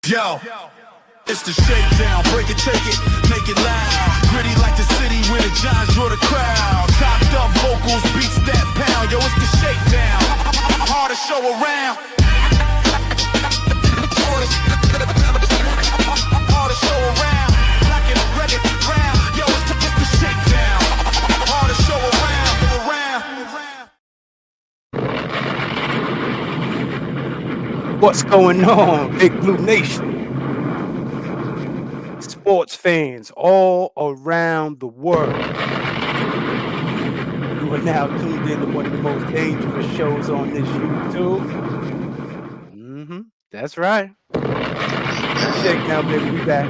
Yo, it's the shakedown. Break it, shake it, make it loud. Gritty like the city where the Giants draw the crowd. Chopped up vocals, beats that pound. Yo, it's the shakedown. Hardest show around. Hardest show around. Black and red brown. Yo, it's the shakedown. Hardest show around. What's going on, Big Blue Nation? Sports fans all around the world. You are now tuned in to one of the most dangerous shows on this YouTube. That's right. Shakedown, baby, we back.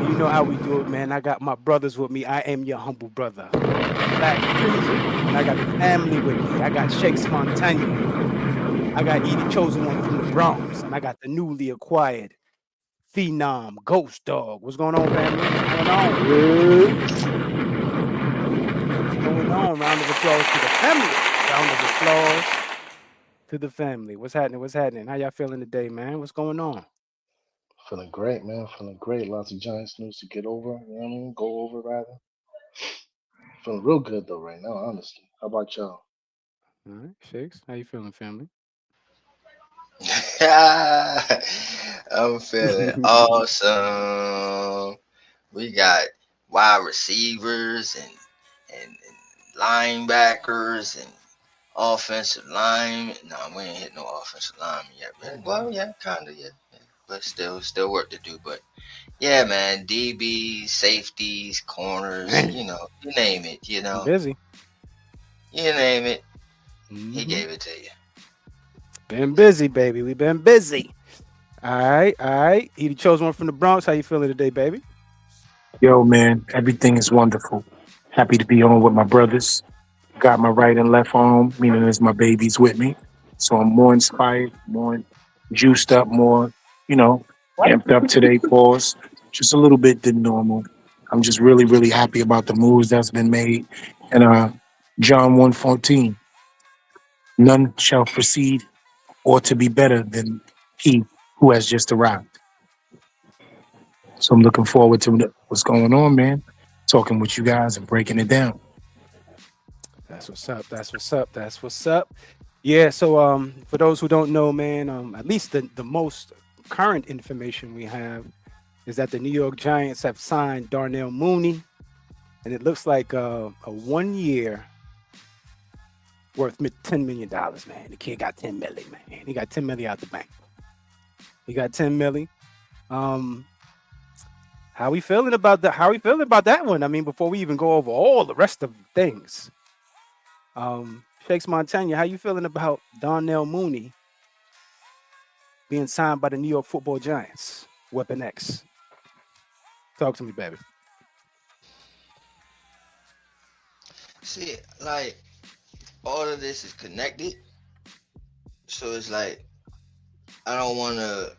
You know how we do it, man. I got my brothers with me. I am your humble brother. Back, and I got the family with me. I got Shakes Montana. I got the chosen one from the Bronx, and I got the newly acquired phenom GHOSTDOG. What's going on, family? What's going on? Round of applause to the family. Round of applause to the family. What's happening? What's happening? How y'all feeling today, man? What's going on? Feeling great, man. Feeling great. Lots of Giants news to get over. You know what I mean? Go over, rather. Feeling real good, though, right now, honestly. How about y'all? All right, Shakes. How you feeling, family? I'm feeling awesome. We got wide receivers and linebackers and offensive line. No, we ain't hit no offensive lineman yet. Well, yeah, kind of, yeah. But still work to do. But yeah, man, DBs, safeties, corners, you know, you name it, you know. Busy. You name it. He gave it to you. Been busy, baby. We've been busy. All right. He the chosen one from the Bronx. How you feeling today, baby? Yo, man, everything is wonderful. Happy to be on with my brothers. Got my right and left arm, meaning as my babies with me. So I'm more inspired, more juiced up, more, amped up today, pause. Just a little bit than normal. I'm just really, really happy about the moves that's been made. And John 1:14, none shall proceed or to be better than he who has just arrived. So I'm looking forward to what's going on, man. Talking with you guys and breaking it down. That's what's up. Yeah, so for those who don't know, man, at least the most current information we have is that the New York Giants have signed Darnell Mooney, and it looks like a 1 year worth $10 million, man. The kid got $10 million, man. He got $10 million out the bank. He got $10 million. How we feeling about that? How we feeling about that one? I mean, before we even go over all the rest of the things, Shakes Montana, how you feeling about Darnell Mooney being signed by the New York Football Giants? Weapon X. Talk to me, baby. See, like, all of this is connected. So it's like, I don't want to,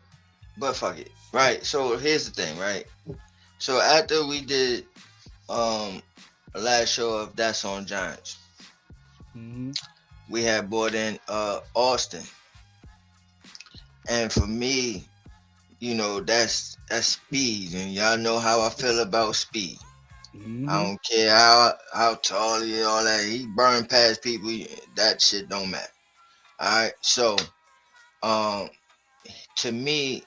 but fuck it. Right. So here's the thing, right? So after we did the last show of That's on Giants, we had brought in Austin. And for me, that's speed. And y'all know how I feel about speed. I don't care how tall he is, all that. He burn past people. That shit don't matter. All right. So, to me,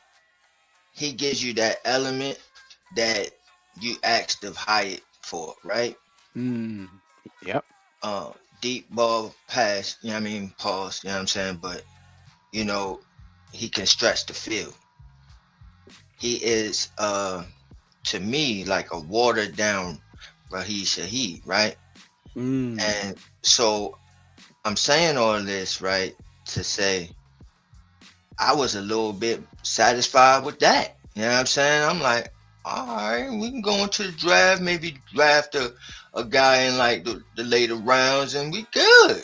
he gives you that element that you asked of Hyatt for, right? Yep. Deep ball pass. You know what I mean? Pause. You know what I'm saying? But he can stretch the field. He is to me like a watered down Raheem Shaheed, right? And so I'm saying all this, right, to say I was a little bit satisfied with that. You know what I'm saying? I'm like, all right, we can go into the draft, maybe draft a guy in like the later rounds, and we good.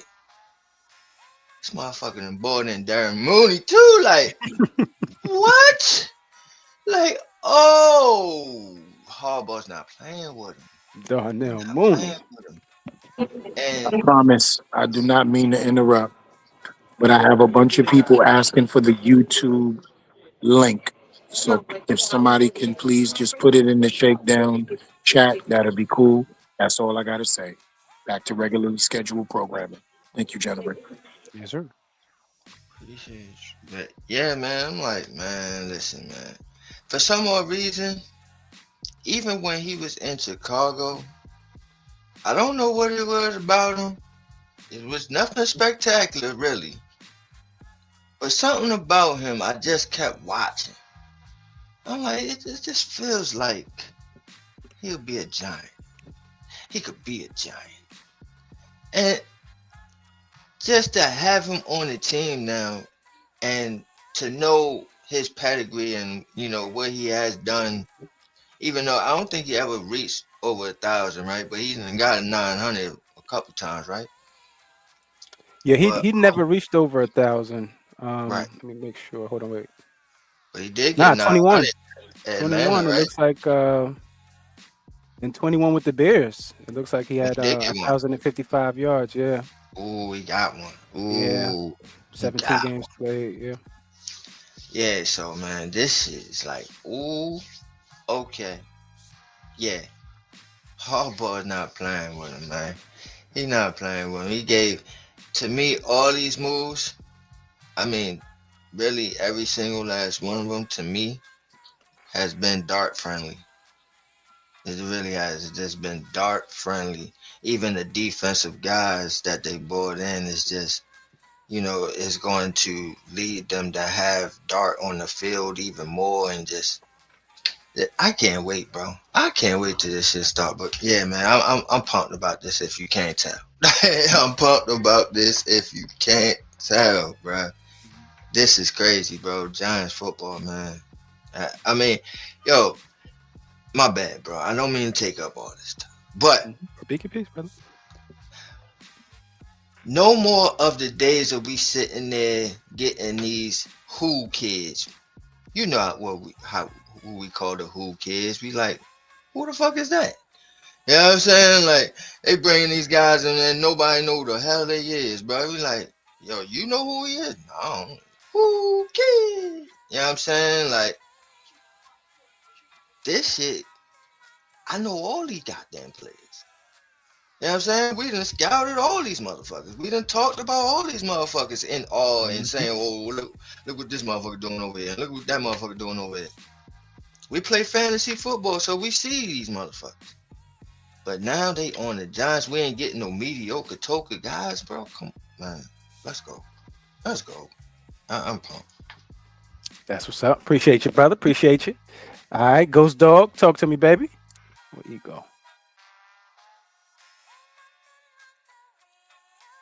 This motherfucker done bought in Darnell Mooney too. Like, what? Like, oh, Harbaugh's not playing with him. Darnell Mooney. I promise, I do not mean to interrupt, but I have a bunch of people asking for the YouTube link. So if somebody can please just put it in the shakedown chat, that'd be cool. That's all I gotta say. Back to regularly scheduled programming. Thank you, gentlemen. Yes, sir. Appreciate you. But yeah, man, I'm like, man, listen, man. For some odd reason, even when he was in Chicago, I don't know what it was about him. It was nothing spectacular, really. But something about him, I just kept watching. I'm like, it just feels like he'll be a giant. He could be a giant. And just to have him on the team now and to know his pedigree and, you know, what he has done, even though I don't think he ever reached over 1,000, right? But he's got 900 a couple times, right? Yeah, he But he never reached over 1,000. right. Let me make sure. Hold on, wait. But he did get Nah, 900 21. at 21. Atlanta, It right? looks like in 21 with the Bears. It looks like he He had did get one. 1,055 yards. Yeah. Ooh, he got one. Yeah. Ooh, he 17 got games one. played. Yeah. Yeah, so man, this is like, ooh, okay. Yeah. Harbaugh's not playing with him, man. He not playing with him. He gave, to me, all these moves, I mean, really every single last one of them, to me, has been dart friendly. It really has. It's just been dart friendly. Even the defensive guys that they brought in is just, you know, is going to lead them to have dart on the field even more and just. I can't wait, bro. I can't wait till this shit start. But yeah, man, I'm pumped about this. If you can't tell, I'm pumped about this. If you can't tell, bro, this is crazy, bro. Giants football, man. I mean, yo, my bad, bro. I don't mean to take up all this time, but Speak your piece, brother. no more of the days of we sitting there getting these who kids. You know who we call the who kids. We like, who the fuck is that? You know what I'm saying? Like, they bringing these guys in and nobody know who the hell they is, bro. We like, yo, you know who he is? No. Who kid? You know what I'm saying? Like, this shit, I know all these goddamn players. You know what I'm saying? We done scouted all these motherfuckers. We done talked about all these motherfuckers in awe and saying, oh, look what this motherfucker doing over here. Look what that motherfucker doing over here. We play fantasy football, so we see these motherfuckers. But now they on the Giants. We ain't getting no mediocre toka guys, bro. Come on, man. Let's go. Let's go. I'm pumped. That's what's up. Appreciate you, brother. Appreciate you. All right, Ghost Dog, talk to me, baby. Where you go?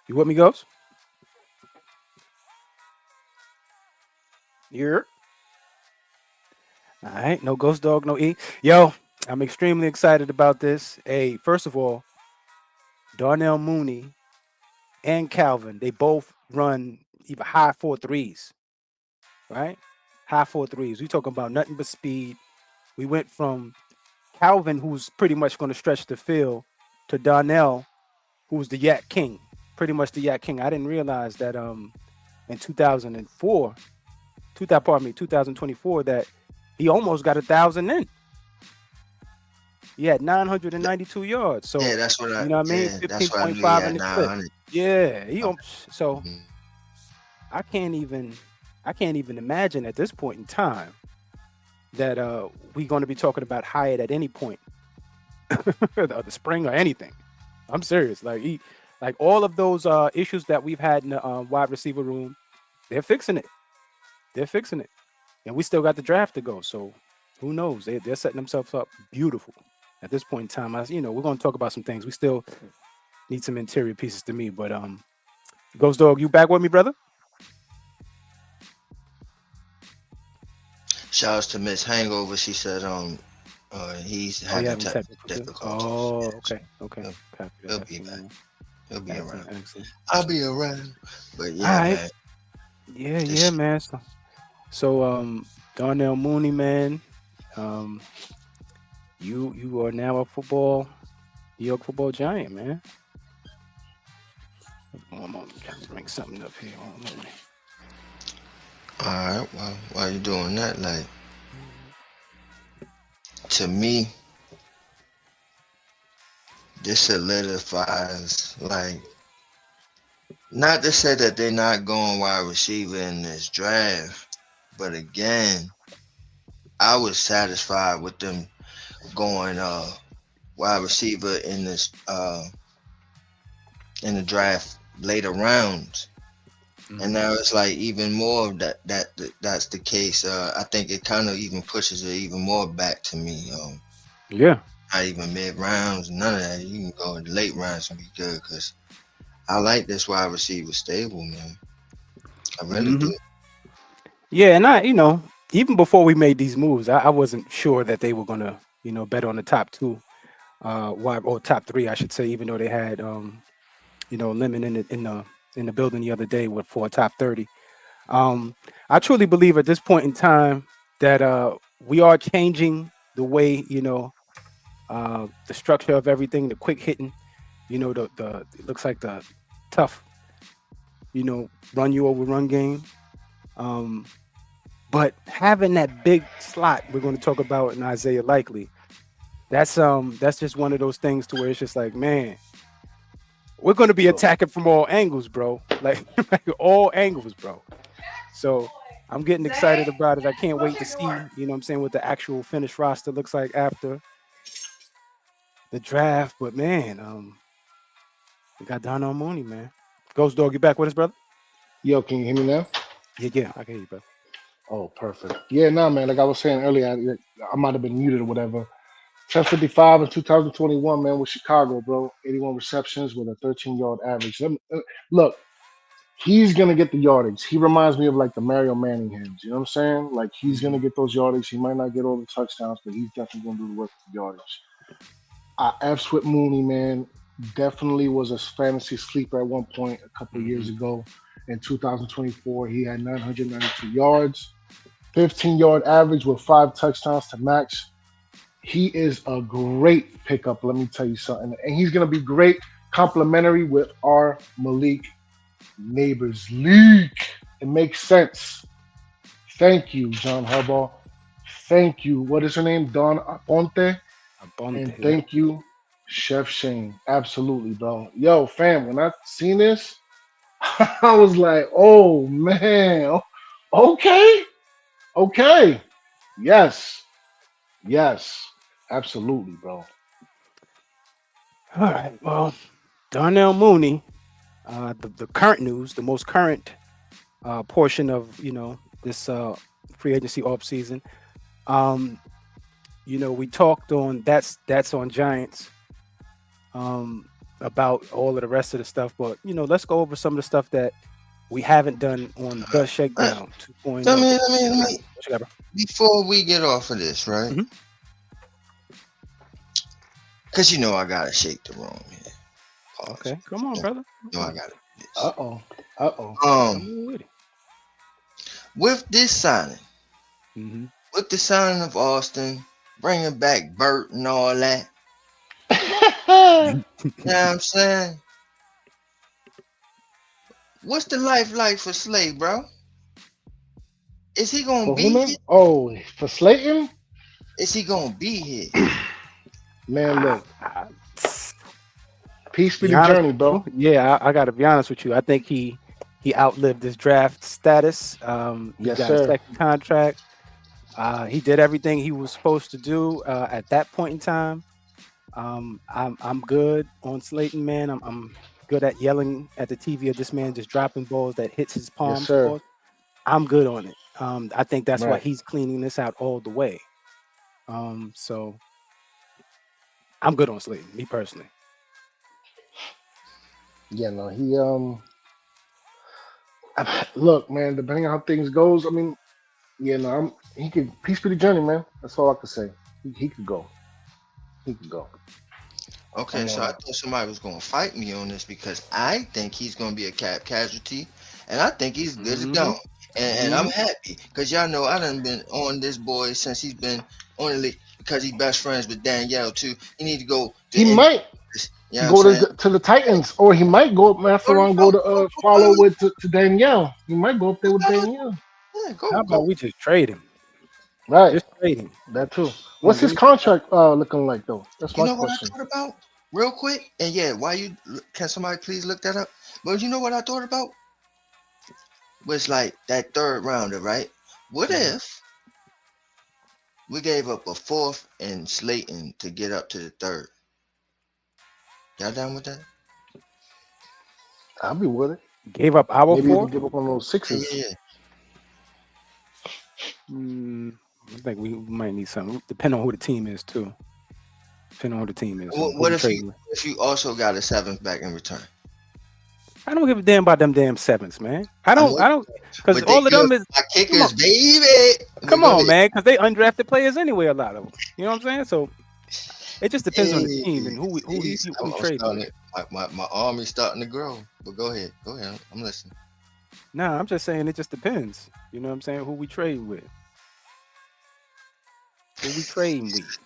You with me, Ghost? You're. All right, no Ghost Dog, no E. Yo, I'm extremely excited about this. Hey, first of all, Darnell Mooney and Calvin, they both run either high 4.3s, right? High 4.3s. We talking about nothing but speed. We went from Calvin, who's pretty much going to stretch the field, to Darnell, who's the Yak King, pretty much the Yak King. I didn't realize that in 2024, that he almost got 1,000 in. He had 992 yards. So yeah, that's what you know what I mean? yeah, that's what I knew he 15.5 in had the clip. 900. Yeah, so Mhm. I can't even imagine at this point in time that we're going to be talking about Hyatt at any point of the spring or anything. I'm serious. Like all of those issues that we've had in the wide receiver room, they're fixing it. They're fixing it, and we still got the draft to go. So who knows? They're setting themselves up beautiful at this point in time. We're going to talk about some things. We still need some interior pieces to me, but Ghost Dog, you back with me, brother? Shouts to Miss Hangover. She said he's having having technical technical. difficulties. Oh, Yeah, okay. so Copy he'll that. be back. He'll be Excellent, around. excellent. I'll be around. But yeah, All right. man. Yeah, This shit- man. So Darnell Mooney, man, you are now a New York football giant, man. I'm trying to bring something up here. Hold on. All right. Well, while you doing that, like to me, this solidifies like not to say that they're not going wide receiver in this draft, but again, I was satisfied with them going wide receiver in this in the draft later rounds. And now it's like even more that's the case. I think it kind of even pushes it even more back to me. Yeah. Not even mid rounds, none of that. You can go in the late rounds and be good because I like this wide receiver stable, man. I really do. Yeah, and I, even before we made these moves, I wasn't sure that they were gonna, bet on the top two, wide or top three, I should say, even though they had, Lemon in the building the other day for a top 30. I truly believe at this point in time that we are changing the way, the structure of everything, the quick hitting, the it looks like the tough, run you over run game. But having that big slot we're going to talk about in Isaiah Likely, that's just one of those things to where it's just like, man, we're going to be attacking from all angles, bro. Like all angles, bro. So I'm getting excited about it. I can't wait to see, what the actual finished roster looks like after the draft. But man, we got Darnell Mooney, man. Ghost Dog, you back with us, brother? Yo, can you hear me now? Yeah, I can hear you, brother. Oh, perfect. Yeah, no, man. Like I was saying earlier, I might have been muted or whatever. 1055 in 2021, man, with Chicago, bro. 81 receptions with a 13-yard average. Look, he's gonna get the yardage. He reminds me of like the Mario Manninghams. You know what I'm saying? Like he's gonna get those yardage. He might not get all the touchdowns, but he's definitely gonna do the work with the yardage. I F's with Mooney, man. Definitely was a fantasy sleeper at one point a couple of years ago. In 2024, he had 992 yards, 15-yard average with 5 touchdowns to match. He is a great pickup, let me tell you something. And he's going to be great complementary with our Malik Neighbors League. It makes sense. Thank you, John Harbaugh. Thank you. What is her name? Dawn Aponte. And thank you, Chef Shane. Absolutely, bro. Yo, fam, when I seen this, I was like, oh, man. Okay. Yes. Absolutely, bro. All right. Well, Darnell Mooney, the current news, the most current portion of, this free agency offseason. We talked on that's on Giants about all of the rest of the stuff, but let's go over some of the stuff that we haven't done on the Shakedown 2.0. Let me before we get off of this, right? Because I gotta shake the room here. Pause. Okay, come on, brother. I gotta do this. Uh-oh. With this signing, with the signing of Austin, bringing back Burt and all that. You know what I'm saying? What's the life like for Slay, bro? Is he gonna be here? Oh, for Slayton? Is he gonna be here? Man, look. Peace be the journey, bro. Yeah, I gotta be honest with you. I think he outlived his draft status. He got a second contract. He did everything he was supposed to do at that point in time. I'm good on Slayton, man. I'm good at yelling at the TV of this man just dropping balls that hits his palms. Yes, I'm good on it. I think that's why he's cleaning this out all the way. So I'm good on Slayton, me personally. Yeah, no, he look, man, depending on how things goes, I mean, he could peace be the journey, man. That's all I can say. He could go. Okay, so I thought somebody was gonna fight me on this because I think he's gonna be a cap casualty, and I think he's good to go. And I'm happy because y'all know I done been on this boy since he's been on the league because he's best friends with Danielle too. He need to go. He might. You know what I'm Go saying? to the Titans, or he might go after on go to follow with to Danielle. He might go up there with Danielle. Yeah, How go. about we just trade him? Right, Just trade him. that too. Let What's his me contract looking like though? That's You my know what I question. thought about real quick? And yeah, can somebody please look that up? But you know what I thought about? Was like that third rounder, right? What Mhm. if we gave up a fourth and Slayton to get up to the third? Y'all down with that? I'll be with it. Gave up our Maybe even fourth. give up on those Yeah, sixes. yeah, yeah. I think we might need something. Depending on who the team is too. Depending on who the team is. What, Who what we if trading with. you also got a seventh back in return? I don't give a damn about them damn sevens, man. I I know, don't, because but they all of good them is. my Come on, kickers, baby. But come go on, ahead. man, because they undrafted players anyway. A lot of them. You know what I'm saying? So it just depends on the Hey, team and who we I'm trading starting with. it. My army's starting to grow. But go ahead. I'm listening. Nah, I'm just saying it just depends. You know what I'm saying? Who we trade with. Who we trading with.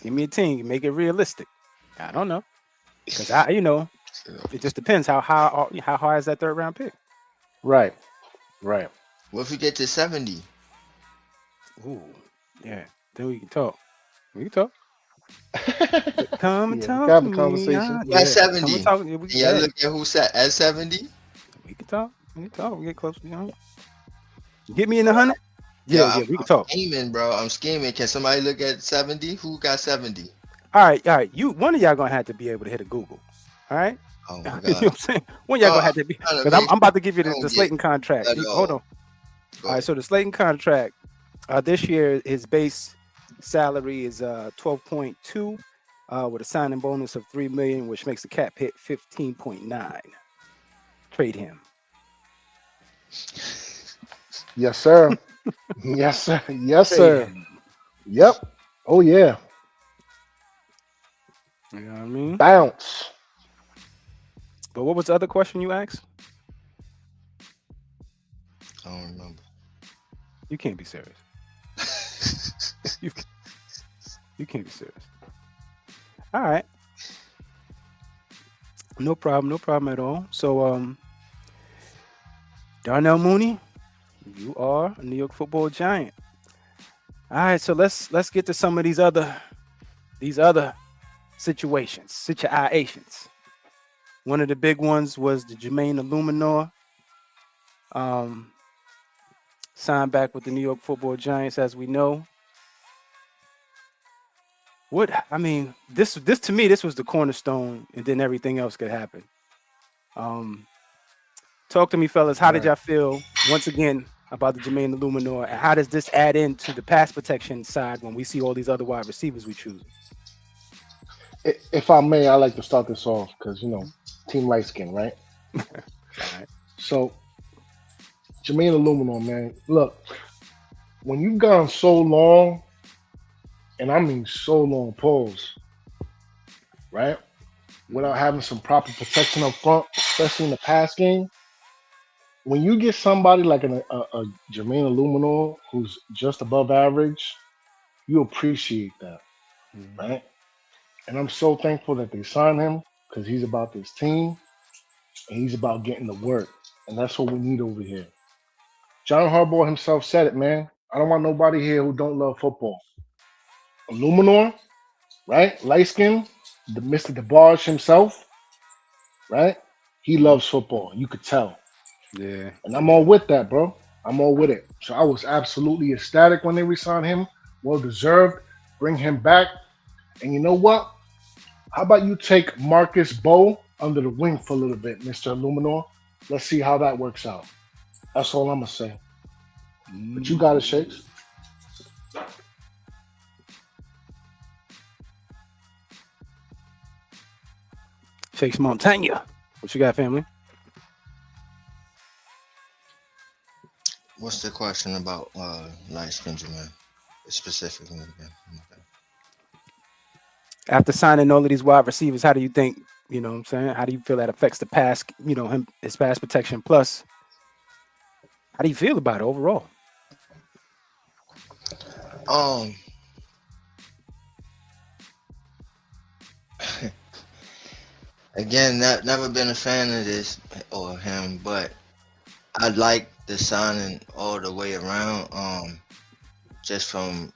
Give me a team. Make it realistic. I don't know. Because it just depends how high is that third round pick. Right, right. What if we get to 70? Ooh, yeah. Then we can talk. We can talk. Come and Yeah, we talk can have to a me. conversation. Yeah. At 70. Come and talk. Yeah, And y'all look at who's at 70? We can talk. We can talk. We get close. Get me in the 100. Yeah, Yeah, we can talk. Scheming, bro. I'm scheming. Can somebody look at 70? Who got 70? All right. One of y'all gonna have to be able to hit a Google. All right. Oh my You know God. what I'm saying? One of y'all gonna have to be, trying to because make I'm about to give you sure I the don't Slayton get contract. cut Hold on. off. Go All right. ahead. So the Slayton contract this year, his base salary is 12.2 with a signing bonus of $3 million, which makes the cap hit 15.9. Trade him. Yes, sir. Yes, sir. Yes, Trade sir. him. Yep. Oh yeah. You know what I mean? Bounce. But what was the other question you asked? I don't remember. You can't be serious. You can't be serious. All right. No problem at all. So Darnell Mooney, you are a New York Football Giant. All right, so let's get to some of these other situations. One of the big ones was the Jermaine Eluemunor signed back with the New York Football Giants, as we know. This to me, this was the cornerstone, and then everything else could happen. Talk to me, fellas. How did y'all feel once again about the Jermaine Eluemunor, and how does this add into the pass protection side when we see all these other wide receivers we choose? If I may, I like to start this off because team light skin, right? All right. So Jermaine Eluemunor, man, look, when you've gone so long, and I mean so long, pause, right? Without having some proper protection up front, especially in the pass game. When you get somebody like a Jermaine Eluemunor who's just above average, you appreciate that, right? And I'm so thankful that they signed him because he's about this team and he's about getting the work. And that's what we need over here. John Harbaugh himself said it, man. I don't want nobody here who don't love football. Eluemunor, right? Light skin, the Mr. DeBarge himself, right? He loves football. You could tell. Yeah. And I'm all with that, bro. I'm all with it. So I was absolutely ecstatic when they re-signed him. Well deserved. Bring him back. And you know what? How about you take Marcus Bowe under the wing for a little bit, Mr. Eluemunor? Let's see how that works out. That's all I'm gonna say. But you got it, Shakes. Shakes Montagna. What you got, family? What's the question about light skin Jermaine? Specifically again. After signing all of these wide receivers, how do you think, you know what I'm saying? How do you feel that affects the pass, his pass protection? Plus, how do you feel about it overall? Again, never been a fan of this or him, but I like the signing all the way around. Just from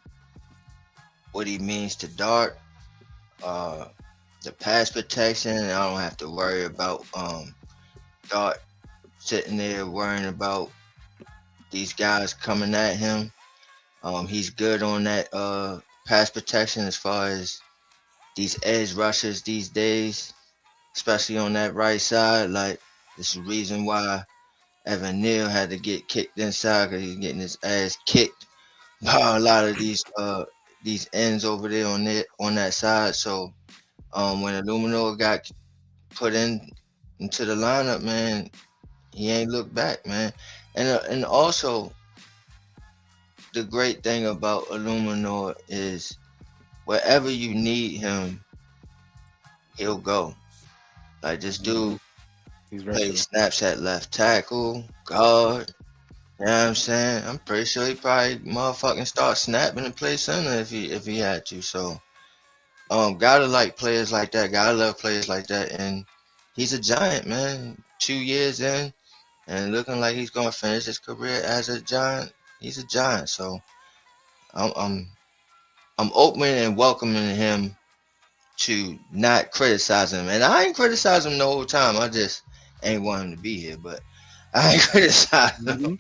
what he means to Dart, uh, the pass protection. I don't have to worry about Dart sitting there worrying about these guys coming at him. He's good on that pass protection as far as these edge rushers these days, especially on that right side. Like, this is the reason why Evan Neal had to get kicked inside because he's getting his ass kicked by a lot of these ends over there on that side. So when Eluemunor got put into the lineup, man, he ain't looked back, man. And also the great thing about Eluemunor is wherever you need him, he'll go. Like, this dude He's plays versatile. snaps at left tackle, guard. You know what I'm saying? I'm pretty sure he probably motherfucking start snapping and play center if he had to. So gotta like players like that. Gotta love players like that. And he's a giant, man. 2 years in and looking like he's gonna finish his career as a giant. He's a giant. So I'm open and welcoming him to not criticize him. And I ain't criticize him the whole time. I just ain't want him to be here, but I ain't criticize him. Mhm.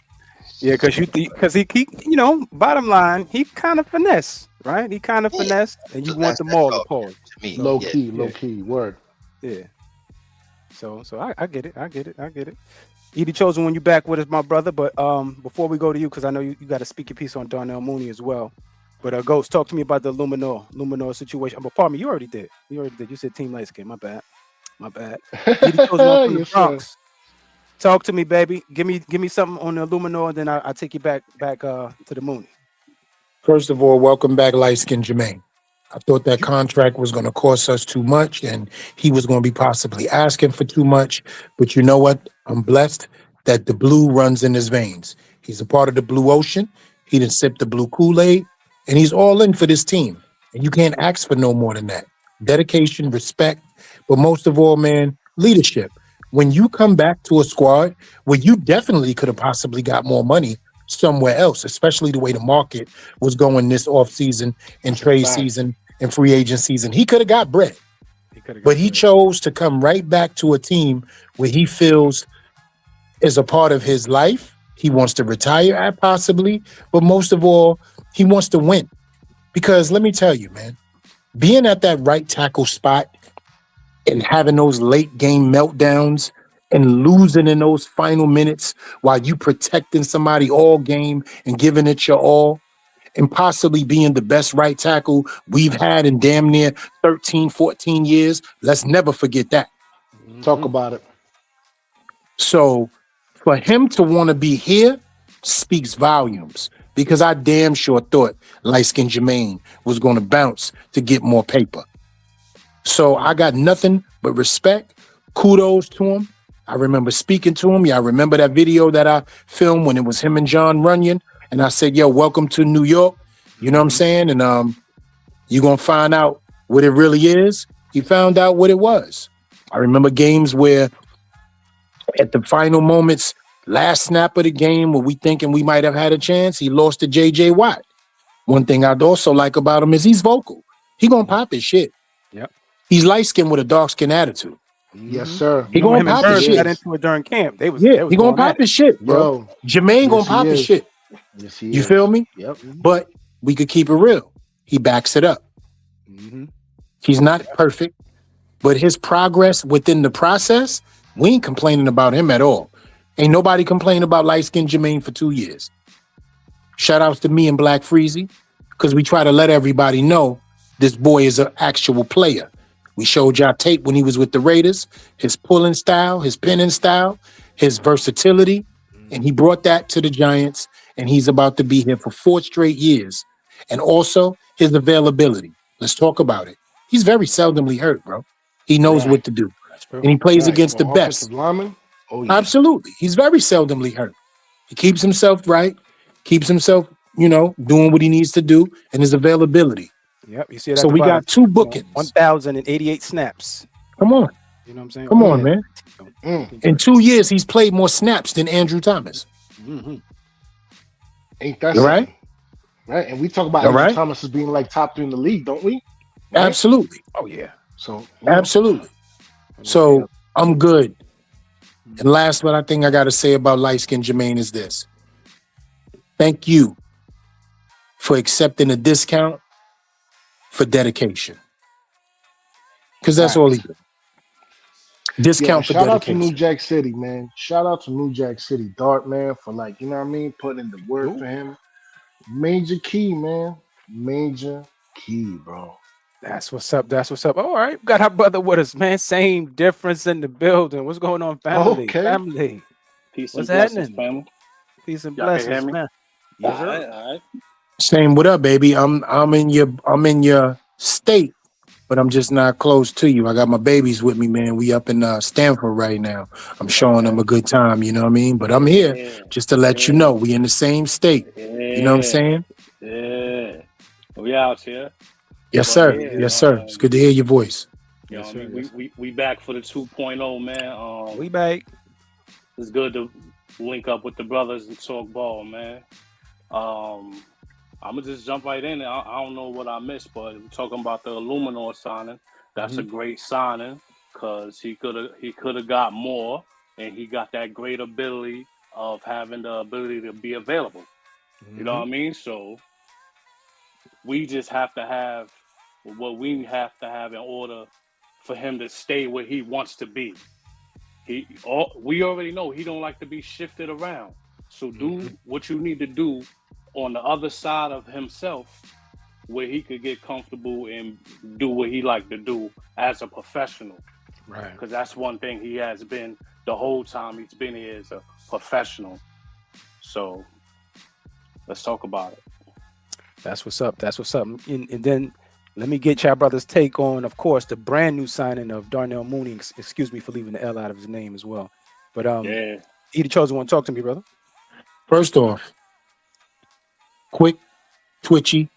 Yeah, because he bottom line, he kind of finesse, right? He kind of Yeah. finesse, and you So want them all to pause. to me. So, Low Yeah. key, yeah. low key. Word. Yeah. So I get it. I get it. I get it. Edie Chosen, when you back with us, my brother. But before we go to you, because I know you got to speak your piece on Darnell Mooney as well. But Ghost, talk to me about the Eluemunor situation. But pardon me, you already did. You said Team Light Skin. My bad. Edie Chosen, I'm from the Yes, sir. Bronx. Talk to me, baby. Give me something on the Eluemunor, and then I'll take you back to the Mooney. First of all, welcome back, light skin Jermaine. I thought that contract was going to cost us too much and he was going to be possibly asking for too much. But you know what? I'm blessed that the blue runs in his veins. He's a part of the blue ocean. He didn't sip the blue Kool-Aid and he's all in for this team. And you can't ask for no more than that. Dedication, respect, but most of all, man, leadership. When you come back to a squad where you definitely could have possibly got more money somewhere else, especially the way the market was going this offseason and That's a trade fact. season and free agent season. He could have got bread, but he chose to come right back to a team where he feels is a part of his life. He wants to retire at possibly, but most of all, he wants to win. Because let me tell you, man, being at that right tackle spot and having those late game meltdowns and losing in those final minutes while you protecting somebody all game and giving it your all and possibly being the best right tackle we've had in damn near 13, 14 years. Let's never forget that. Talk about it. So for him to want to be here speaks volumes because I damn sure thought light-skinned Jermaine was going to bounce to get more paper. So I got nothing but respect. Kudos to him. I remember speaking to him. Yeah, I remember that video that I filmed when it was him and John Runyon. And I said, yo, welcome to New York. You know what I'm saying? And you're going to find out what it really is. He found out what it was. I remember games where at the final moments, last snap of the game where we thinking we might have had a chance, he lost to J.J. Watt. One thing I'd also like about him is he's vocal. He going to pop his shit. Yep. He's light-skinned with a dark-skin attitude. Yes, sir. He You know, gonna him and pop his Burns shit. got into it during camp. They was Yeah, they was he gonna going at pop it. his shit, bro. Yo, Jermaine yes, gonna he pop his is. shit. Yes, he You is. feel me? Yep. But we could keep it real. He backs it up. Mm-hmm. He's not perfect, but his progress within the process, we ain't complaining about him at all. Ain't nobody complaining about light-skinned Jermaine for 2 years. Shout outs to me and Black Freezy, because we try to let everybody know this boy is an actual player. We showed y'all tape when he was with the Raiders, his pulling style, his pinning style, his versatility, and he brought that to the Giants, and he's about to be here for 4 straight years. And also his availability. Let's talk about it. He's very seldomly hurt, bro. He knows Right. what to do. That's true. And he plays Right. against For the best. offensive lineman? Oh, yeah. Absolutely. He's very seldomly hurt. He keeps himself right, keeps himself, doing what he needs to do, and his availability. Yep. You see that? So we got 2 bookings. 1,088 snaps. Come on. You know what I'm saying? Come Oh, on, yeah. man. Mm. In 2 years, he's played more snaps than Andrew Thomas. Mm-hmm. Ain't that All right? something? Right? And we talk about All Andrew right? Thomas as being like top 3 in the league, don't we? Right? Absolutely. Oh, yeah. So, Absolutely. So I'm good. And last, what I think I got to say about light-skinned Jermaine is this. Thank you for accepting a discount for dedication. Because that's all he facts. did. Yo, Discount and for shout out to New dedication. Jack City, man. Shout out to New Jack City Dart, man, for like, you know what I mean, putting in the work for him. Major key, man. Major key, bro. That's what's up. That's what's up. All right. Got our brother with us, man. Same difference in the building. What's going on, family? Okay. Family. Peace What's and blessings, happening? family. Peace and Y'all can hear blessings, me? man. Yes, All sir. right. Same, what up, baby? I'm in your state, but I'm just not close to you. I got my babies with me, man. We up in Stanford right now. I'm showing them a good time, you know what I mean? But I'm here Yeah, just to let you know we in the same state. You know what I'm saying? Yeah. We out here. Yes, But sir. yeah, Yes, sir. It's good to hear your voice. you know Yes, what I sir. mean? Yes. We back for the 2.0, man. We back. It's good to link up with the brothers and talk ball, man. I'm gonna just jump right in. I don't know what I missed, but we're talking about the Eluemunor signing. That's a great signing because he could have got more, and he got that great ability of having the ability to be available. You know what I mean? So we just have to have what we have to have in order for him to stay where he wants to be. We already know he don't like to be shifted around. So do what you need to do on the other side of himself where he could get comfortable and do what he like to do as a professional. Right. Because that's one thing he has been the whole time he's been here as a professional. So let's talk about it. That's what's up. That's what's up. And then let me get y'all brothers' take on, of course, the brand new signing of Darnell Mooney. Excuse me for leaving the L out of his name as well. But Yeah. He the chosen one. Talk to me, brother. First off, quick, twitchy,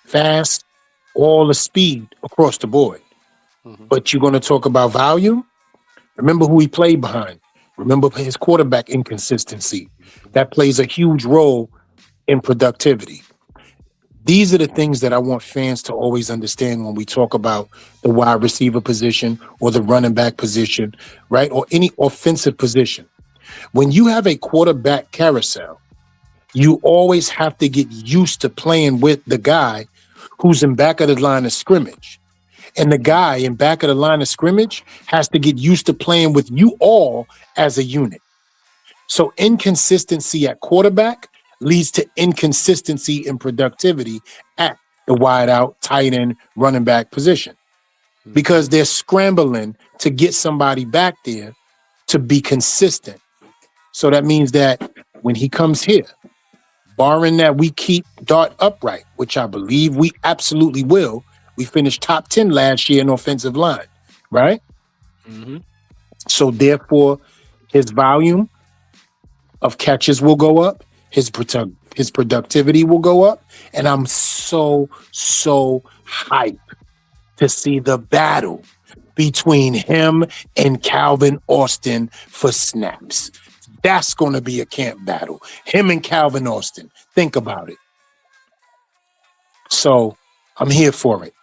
fast, all the speed across the board. But you're going to talk about volume? Remember who he played behind. Remember his quarterback inconsistency. That plays a huge role in productivity. These are the things that I want fans to always understand when we talk about the wide receiver position or the running back position, right? Or any offensive position. When you have a quarterback carousel, you always have to get used to playing with the guy who's in back of the line of scrimmage. And the guy in back of the line of scrimmage has to get used to playing with you all as a unit. So inconsistency at quarterback leads to inconsistency in productivity at the wide out, tight end, running back position. Because they're scrambling to get somebody back there to be consistent. So that means that when he comes here, barring that we keep Dart upright, which I believe we absolutely will, we finished top 10 last year in offensive line, right? So therefore, his volume of catches will go up, his productivity will go up, and I'm so hyped to see the battle between him and Calvin Austin for snaps. That's going to be a camp battle. Him and Calvin Austin. Think about it. So I'm here for it.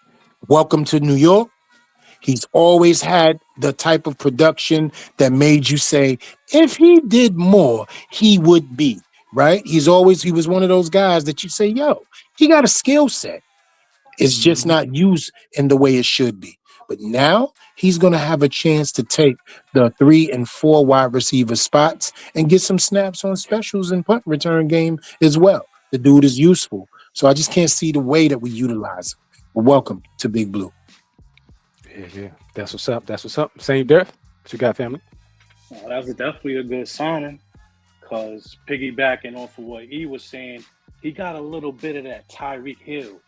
Welcome to New York. He's always had the type of production that made you say, if he did more, he would be, right? He was one of those guys that you say, yo, he got a skill set. It's just not used in the way it should be. But now he's going to have a chance to take the 3 and 4 wide receiver spots and get some snaps on specials and punt return game as well. The dude is useful. So I just can't see the way that we utilize him. But welcome to Big Blue. Yeah. That's what's up. That's what's up. Same Derek. What you got, family? Well, that was definitely a good signing because piggybacking off of what he was saying, he got a little bit of that Tyreek Hill.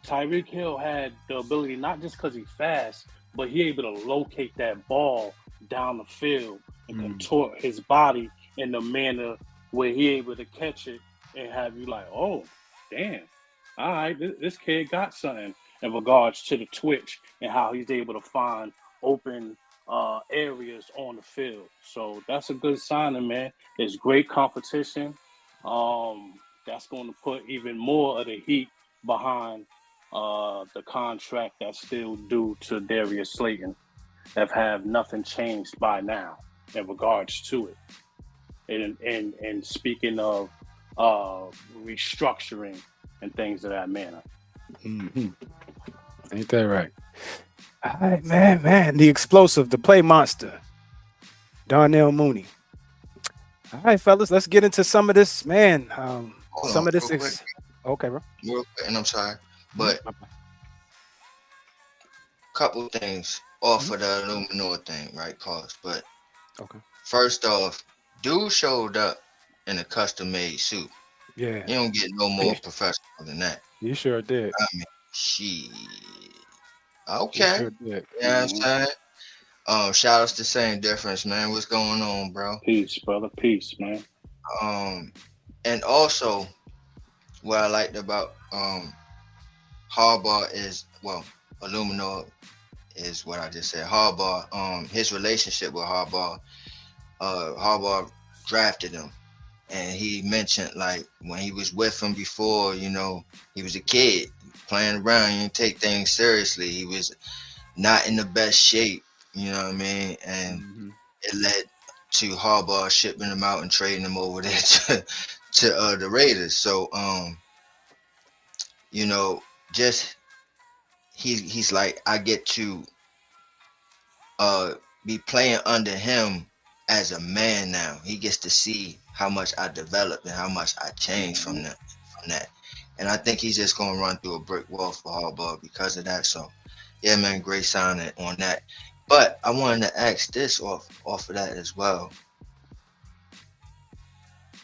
Tyreek Hill had the ability, not just because he's fast, but he able to locate that ball down the field and contort his body in the manner where he able to catch it and have you like, oh, damn, all right, this kid got something in regards to the twitch and how he's able to find open areas on the field. So that's a good signing, man. It's great competition. That's going to put even more of the heat behind the contract that's still due to Darius Slayton. Have nothing changed by now in regards to it. And speaking of restructuring and things of that manner. Mm-hmm. Ain't that right? All right, man. The explosive, the play monster, Darnell Mooney. All right, fellas, let's get into some of this, man. Some of this is okay, bro. Real quick, and I'm sorry, but couple things off of the Eluemunor thing, right? Pause. But okay. First off, dude showed up in a custom-made suit. Yeah. You don't get no more professional than that. You sure did. I mean, she. Okay. Sure did. You know what I'm saying? Shout outs to Same Difference, man. What's going on, bro? Peace, brother. Peace, man. And also, what I liked about Harbaugh is, well, Eluemunor is what I just said. Harbaugh, his relationship with Harbaugh drafted him, and he mentioned, like, when he was with him before, you know, he was a kid playing around. He didn't take things seriously. He was not in the best shape, you know what I mean? And it led to Harbaugh shipping him out and trading him over there to the Raiders. So, you know, just he's like, I get to be playing under him as a man now. He gets to see how much I developed and how much I changed from that. And I think he's just gonna run through a brick wall for Harbaugh because of that. So yeah, man, great signing on that. But I wanted to ask this off of that as well.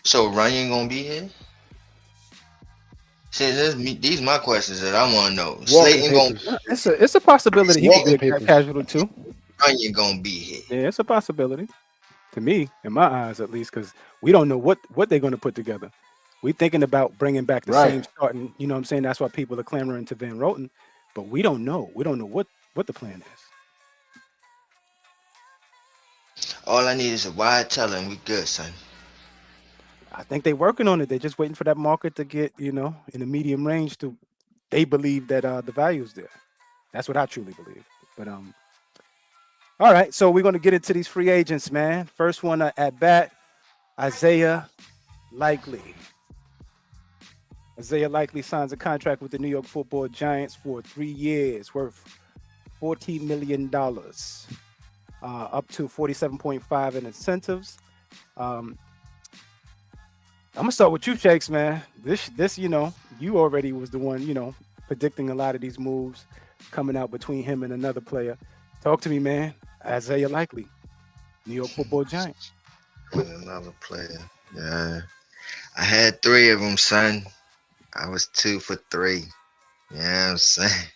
So Ryan gonna be here? See, these my questions that I want to know. Slayton gonna. It's a possibility he could be a casualty too. Ryan gonna be here. Yeah, it's a possibility. To me, in my eyes, at least, because we don't know what they're going to put together. We're thinking about bringing back the same starting. You know what I'm saying? That's why people are clamoring to Van Roten, but we don't know. We don't know what the plan is. All I need is a wide teller, and we good, son. I think they're working on it. They're just waiting for that market to get, you know, in the medium range to. They believe that the value is there. That's what I truly believe. But all right, so we're going to get into these free agents, man. First one at bat, Isaiah Likely. Isaiah Likely signs a contract with the New York Football Giants for 3 years, worth $14 million, up to $47.5 in incentives. I'm gonna start with you, Shakes, man. This, you know, you already was the one, you know, predicting a lot of these moves coming out between him and another player. Talk to me, man. Isaiah Likely, New York Football Giants. Another player. Yeah. I had 3 of them, son. I was 2 for 3. You know what I'm saying?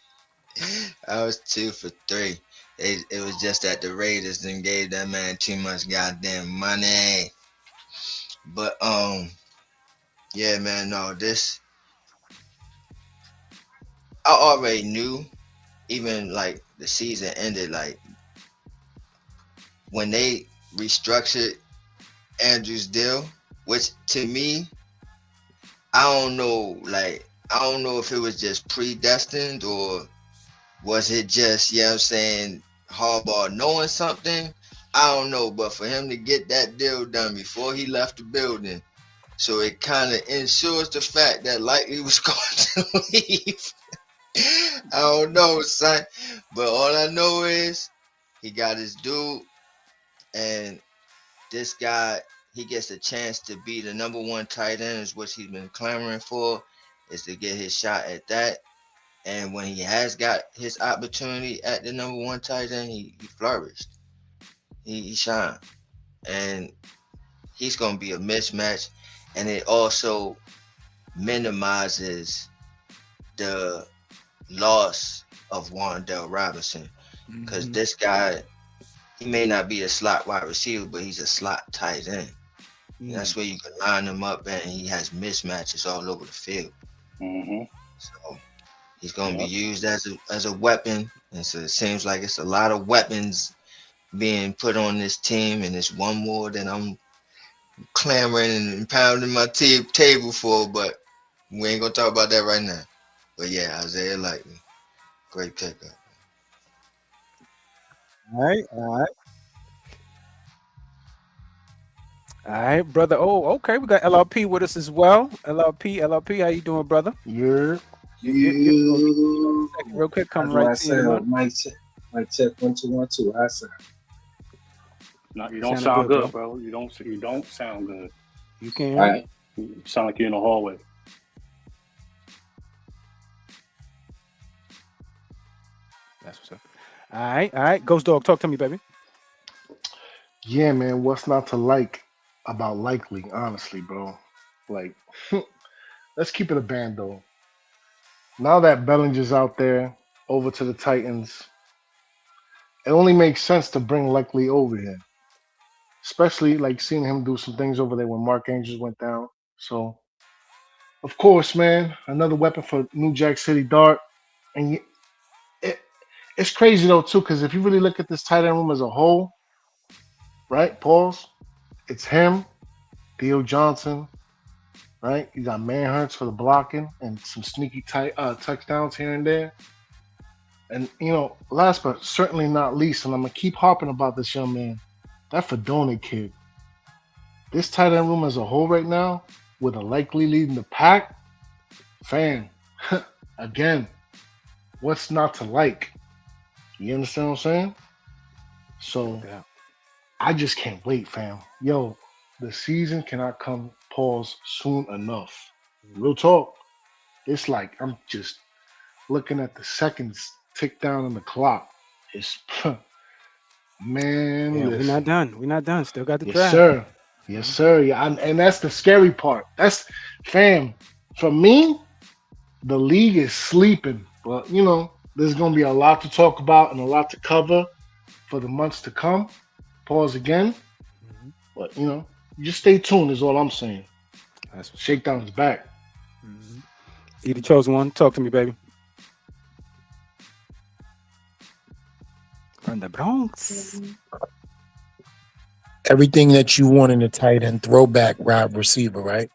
I was 2 for 3. It was just that the Raiders didn't gave that man too much goddamn money. But yeah, man, no, this I already knew, even like the season ended, like when they restructured Andrew's deal, which to me, I don't know if it was just predestined or was it just, you know what I'm saying, Harbaugh knowing something. I don't know, but for him to get that deal done before he left the building, so it kind of ensures the fact that Likely was going to leave. I don't know, son, but all I know is he got his dude, and this guy, he gets a chance to be the number 1 tight end, is what he's been clamoring for, is to get his shot at that. And when he has got his opportunity at the number 1 tight end, he flourished. He shined. And he's going to be a mismatch. And it also minimizes the loss of Wan'Dale Robinson. Because this guy, he may not be a slot wide receiver, but he's a slot tight end. That's where you can line him up, and he has mismatches all over the field. So he's going to be used as a weapon. And so it seems like it's a lot of weapons being put on this team, and it's one more that I'm clamoring and pounding my table for. But we ain't gonna talk about that right now. But yeah, Isaiah Likely, great pickup. All right, all right. All right, brother. Oh, okay. We got LRP with us as well. LRP, how you doing, brother? You're You. Real quick, come How do I right to you. sound? Mic check 1 2 1 2. I sound. No, you don't Sounded sound good, good, bro. You don't sound good. You can. All right. You sound like you're in the hallway. That's what's up. All right. Ghost Dog, talk to me, baby. Yeah, man. What's not to like about Likely? Honestly, bro. Like, let's keep it a band though. Now that Bellinger's out there, over to the Titans, it only makes sense to bring Likely over here. Especially like seeing him do some things over there when Mark Andrews went down. So, of course, man, another weapon for New Jack City Dart. And it's crazy though too, because if you really look at this tight end room as a whole, right? Pause. It's him, Theo Johnson, right? You got Manhurts for the blocking and some sneaky touchdowns here and there. And last but certainly not least, and I'm gonna keep harping about this young man, that Fedone kid. This tight end room as a whole right now, with a Likely leading the pack, fam, again, what's not to like? You understand what I'm saying? So Yeah. I just can't wait, fam. Yo, the season cannot come pause soon enough. Real talk. It's like I'm just looking at the seconds tick down on the clock. It's man. Yeah, we're listen. not done. We're not done. Still got the Yes, draft. sir. Yes, sir. Yeah, and that's the scary part. That's fam. For me, the league is sleeping. But there's gonna be a lot to talk about and a lot to cover for the months to come. Pause again. Mhm. But just stay tuned is all I'm saying. That's what's Shakedown is back. Mhm. You the chosen one. Talk to me, baby. From the Bronx. Everything that you want in a tight end, throwback wide receiver, right?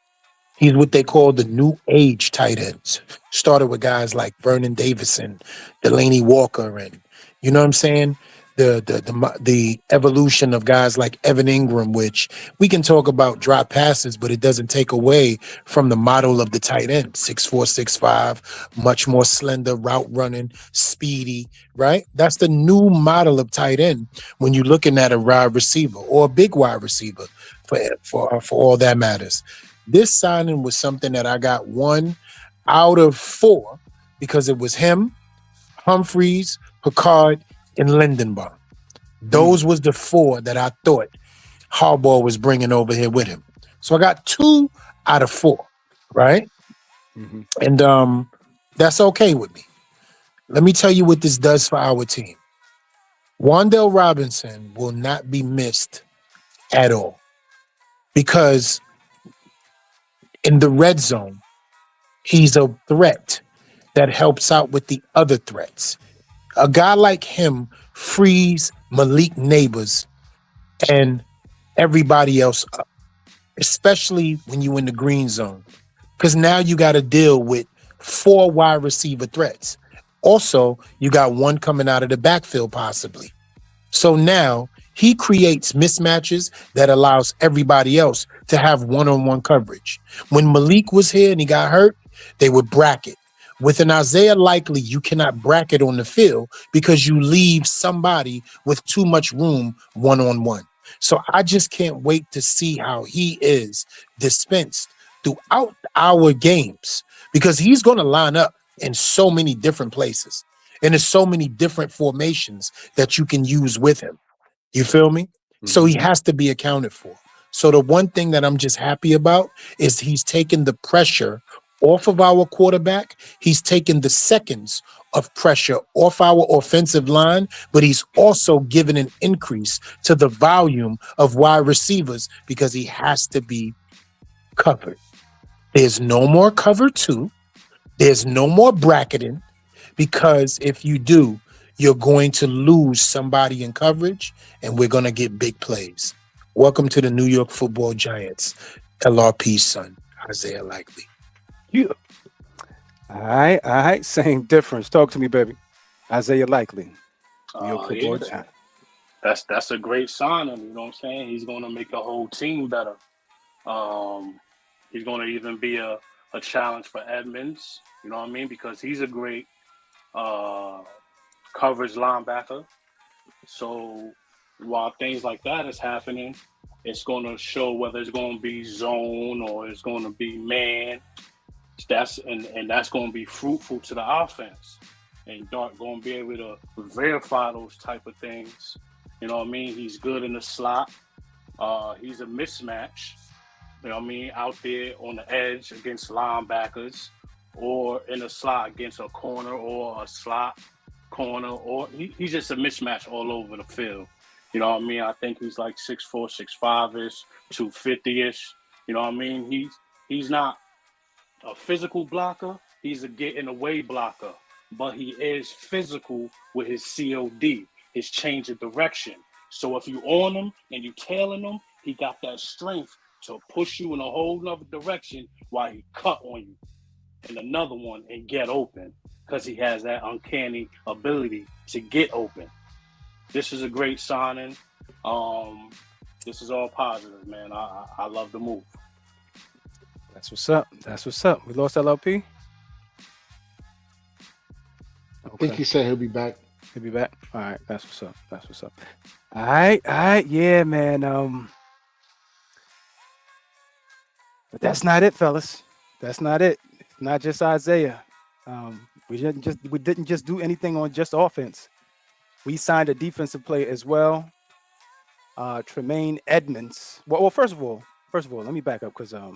He's what they call the new age tight ends. Started with guys like Vernon Davison, Delaney Walker, and you know what I'm saying? The evolution of guys like Evan Ingram, which we can talk about drop passes, but it doesn't take away from the model of the tight end. 6'4", 6'5", much more slender, route running, speedy, right? That's the new model of tight end when you're looking at a wide receiver or a big wide receiver for all that matters. This signing was something that I got 1 out of 4 because it was him, Humphreys, Ricard, and Lindenbaum. Those was the 4 that I thought Harbaugh was bringing over here with him. So I got 2 out of 4, right? Mm-hmm. And that's okay with me. Let me tell you what this does for our team. Wan'Dale Robinson will not be missed at all because in the red zone, he's a threat that helps out with the other threats. A guy like him frees Malik Neighbors and everybody else up, especially when you're in the green zone, because now you got to deal with 4 wide receiver threats. Also, you got 1 coming out of the backfield possibly. So now he creates mismatches that allows everybody else to have one-on-one coverage. When Malik was here and he got hurt, they would bracket. With an Isaiah Likely, you cannot bracket on the field because you leave somebody with too much room one-on-one. So I just can't wait to see how he is dispensed throughout our games because he's going to line up in so many different places. And there's so many different formations that you can use with him. You feel me? Mm-hmm. So he has to be accounted for. So the one thing that I'm just happy about is he's taken the pressure off of our quarterback. He's taken the seconds of pressure off our offensive line, but he's also given an increase to the volume of wide receivers because he has to be covered. There's no more cover 2. There's no more bracketing. Because if you do, you're going to lose somebody in coverage, and we're going to get big plays. Welcome to the New York Football Giants, LRP's son, Isaiah Likely. You. All right. Same difference. Talk to me, baby. Isaiah Likely. New York Football Giants. That's a great signing. You know what I'm saying? He's going to make the whole team better. He's going to even be a challenge for Edmunds. You know what I mean? Because he's a great coverage linebacker. So while things like that is happening, it's going to show whether it's going to be zone or it's going to be man. That's going to be fruitful to the offense. And Dart going to be able to verify those type of things. You know what I mean? He's good in the slot. He's a mismatch. You know what I mean? Out there on the edge against linebackers, or in the slot against a corner or a slot corner, or he's just a mismatch all over the field. You know what I mean? I think he's like 6'4", 6'5"-ish, 250-ish. You know what I mean? He's not a physical blocker. He's a get-in-the-way blocker. But he is physical with his COD, his change of direction. So if you on him and you tailing him, he got that strength to push you in a whole nother direction while he cut on you and another one and get open, because he has that uncanny ability to get open. This is a great signing. This is all positive, man. I love the move. That's what's up. We lost LLP? I think he said he'll be back. He'll be back? All right. That's what's up. All right. Yeah, man. But that's not it, fellas. That's not it. It's not just Isaiah. We didn't just do anything on just offense. We signed a defensive player as well. Tremaine Edmunds. Well, first of all, let me back up, because I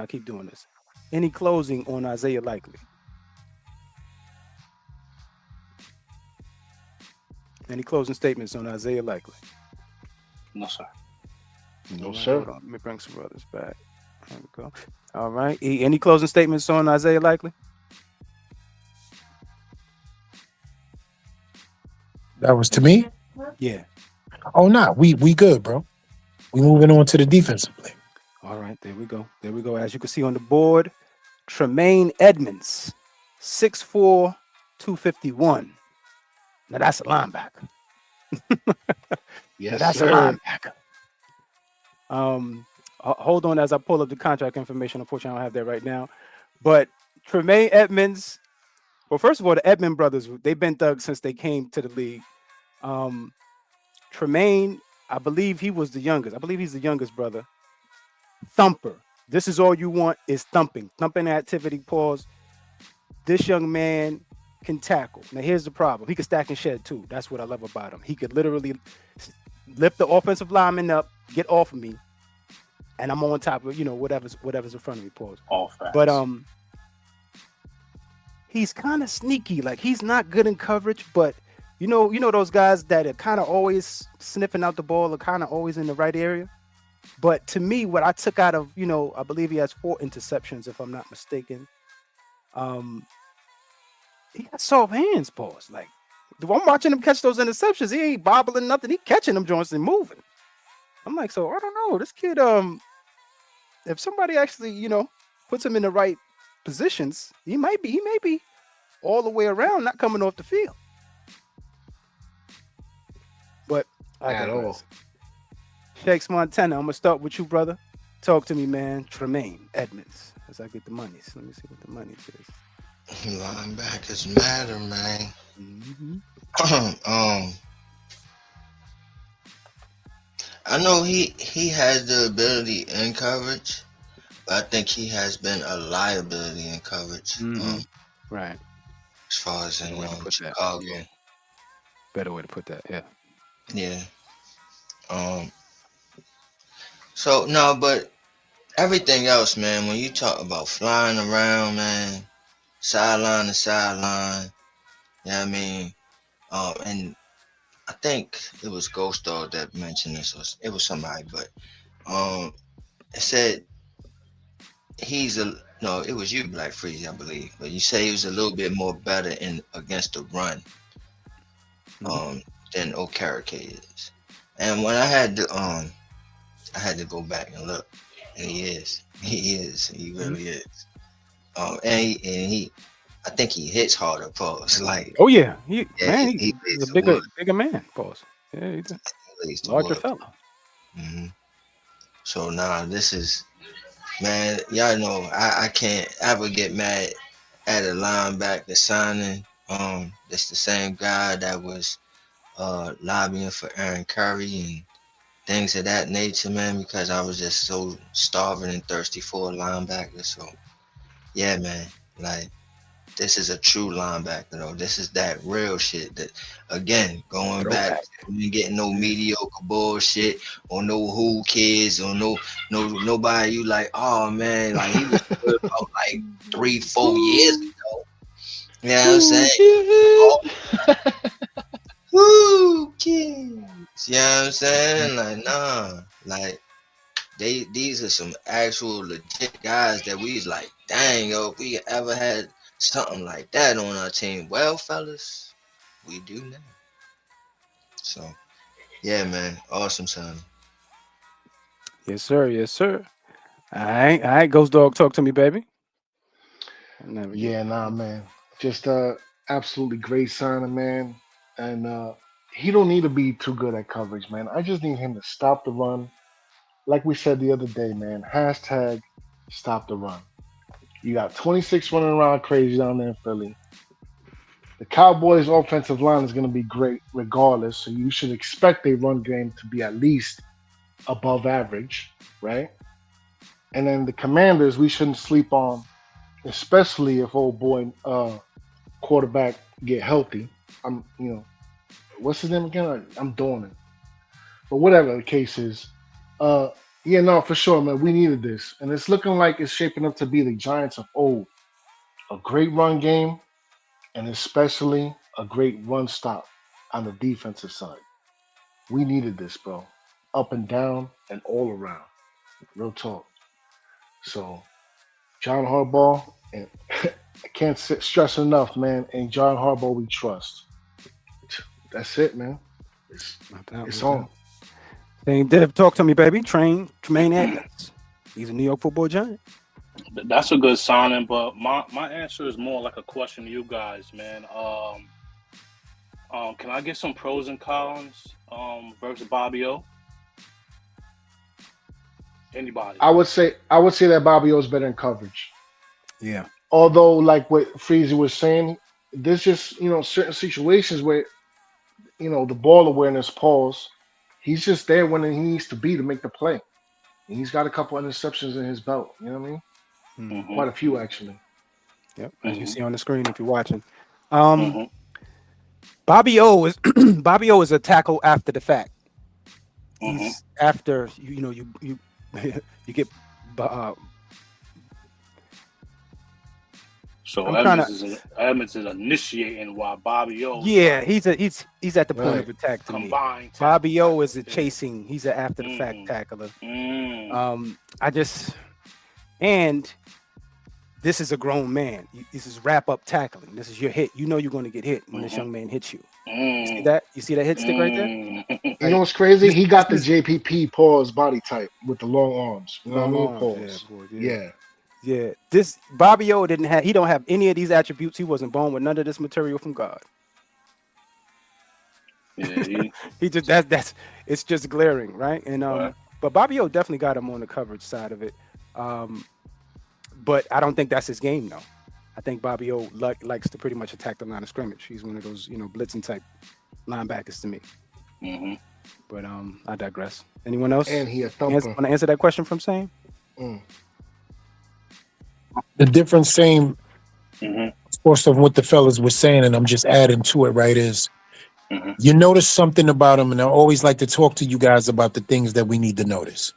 keep doing this. Any closing on Isaiah Likely? Any closing statements on Isaiah Likely? No, sir. No, sir. Hold on. Let me bring some brothers back. There we go. All right. Any closing statements on Isaiah Likely? That was to me? Yeah. Oh, nah. We good, bro. We moving on to the defensive play. All right. There we go. As you can see on the board, Tremaine Edmunds, 6'4", 251. Now that's a linebacker. Yes, that's sir. a linebacker. Hold on as I pull up the contract information. Unfortunately, I don't have that right now. But Tremaine Edmunds, well, first of all, the Edmund brothers, they've been thugs since they came to the league. Tremaine, I believe he was the youngest. I believe he's the youngest brother. Thumper. This is all you want is thumping. Thumping activity, pause. This young man can tackle. Now, here's the problem. He can stack and shed, too. That's what I love about him. He could literally lift the offensive lineman up, get off of me, and I'm on top of, whatever's in front of me, pause. All facts. But he's kind of sneaky. Like, he's not good in coverage, but you know those guys that are kind of always sniffing out the ball, are kind of always in the right area. But to me, what I took out of, I believe he has 4 interceptions, if I'm not mistaken. He got soft hands, pause. Like, I'm watching him catch those interceptions. He ain't bobbling nothing. He catching them joints and moving. I'm like, so I don't know. This kid, if somebody actually, puts him in the right positions, he may be all the way around, not coming off the field. But At all. Shakes Montana, I'm gonna start with you, brother. Talk to me, man. Tremaine Edmunds, as I get the monies. Let me see what the money is. Linebackers matter, man. Mm-hmm. I know he has the ability in coverage, but I think he has been a liability in coverage. Mm-hmm. Right. As far as in Chicago. Yeah. Better way to put that, yeah. Yeah. So no, but everything else, man, when you talk about flying around, man, sideline to sideline, you know what I mean? And I think it was GHOSTDOG that mentioned this, or it was somebody, but it said he's No, it was you, Black Freezy, I believe. But you say he was a little bit more better in against the run than Okereke is. And when I had to go back and look, and he really is. And he I think he hits harder, pause. Like, Oh yeah, yeah, he's lays a the bigger wood. man, boss. Yeah, he's a He lays the larger wood. fella. So this is, man, y'all know I can't ever get mad at a linebacker signing. It's the same guy that was lobbying for Aaron Curry and things of that nature, man, because I was just so starving and thirsty for a linebacker. So yeah, man, like, this is a true linebacker, though. This is that real shit. That, again, going back, we ain't getting no mediocre bullshit or no who kids or nobody. You like, oh man, like he was good about like 3-4 years ago. You know what I'm saying? Woo kids. You know what I'm saying? Like, nah, like these are some actual legit guys that we was like, dang, yo, if we ever had something like that on our team, well, fellas, we do now. So, yeah, man, awesome signing. Yes, sir. Yes, sir. All right, Ghost Dog, talk to me, baby. Yeah, nah, man. Just absolutely great signing, man. And he don't need to be too good at coverage, man. I just need him to stop the run. Like we said the other day, man. Hashtag stop the run. You got 26 running around crazy down there in Philly. The Cowboys' offensive line is going to be great regardless, so you should expect a run game to be at least above average, right? And then the Commanders, we shouldn't sleep on, especially if old boy quarterback get healthy. What's his name again? I'm doing it. But whatever the case is, yeah, no, for sure, man. We needed this, and it's looking like it's shaping up to be the Giants of old. A great run game, and especially a great run stop on the defensive side. We needed this, bro. Up and down and all around. Real talk. So, John Harbaugh, and I can't stress enough, man. And John Harbaugh, we trust. That's it, man. It's on. Hey, Dev, talk to me, baby. Tremaine Edmunds. He's a New York Football Giant. That's a good signing, but my answer is more like a question to you guys, man. Can I get some pros and cons versus Bobby O? Anybody? I would say that Bobby O's better in coverage. Yeah. Although, like what Freezy was saying, there's just certain situations where the ball awareness, pause. He's just there when he needs to be to make the play. And he's got a couple interceptions in his belt. You know what I mean? Quite a few, actually. Yep, as you see on the screen if you're watching. Bobby O is a tackle after the fact. He's after you get. So Edmunds is initiating while Bobby O. Yeah, he's at the point of attack to me. Bobby O is a chasing. He's an after the fact tackler. And this is a grown man. This is wrap up tackling. This is your hit. You know you're going to get hit when this young man hits you. See that? You see that hit stick right there? You know what's crazy? He got the JPP pause body type with the long arms. You know what I mean? Pause. Yeah. This Bobby O he don't have any of these attributes. He wasn't born with none of this material from God. Yeah, he just it's just glaring, right? And but Bobby O definitely got him on the coverage side of it. But I don't think that's his game, though. I think Bobby O likes to pretty much attack the line of scrimmage. He's one of those, blitzing type linebackers to me. But I digress. Anyone else? And he a thumper. Want to answer that question from Sam? The difference, same, course of what the fellas were saying, and I'm just adding to it, right, is you notice something about him, and I always like to talk to you guys about the things that we need to notice.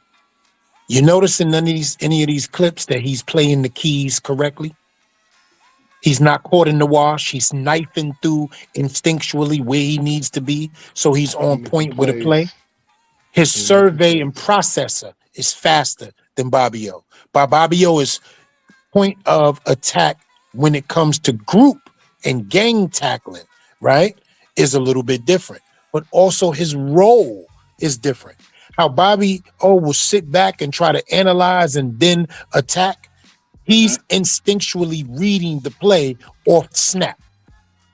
You notice in any of these clips that he's playing the keys correctly? He's not caught in the wash. He's knifing through instinctually where he needs to be, so he's on point with a play. His survey and processor is faster than Bobby O. Bobby O is point of attack when it comes to group and gang tackling, right, is a little bit different. But also his role is different. How Bobby O will sit back and try to analyze and then attack. He's instinctually reading the play off snap.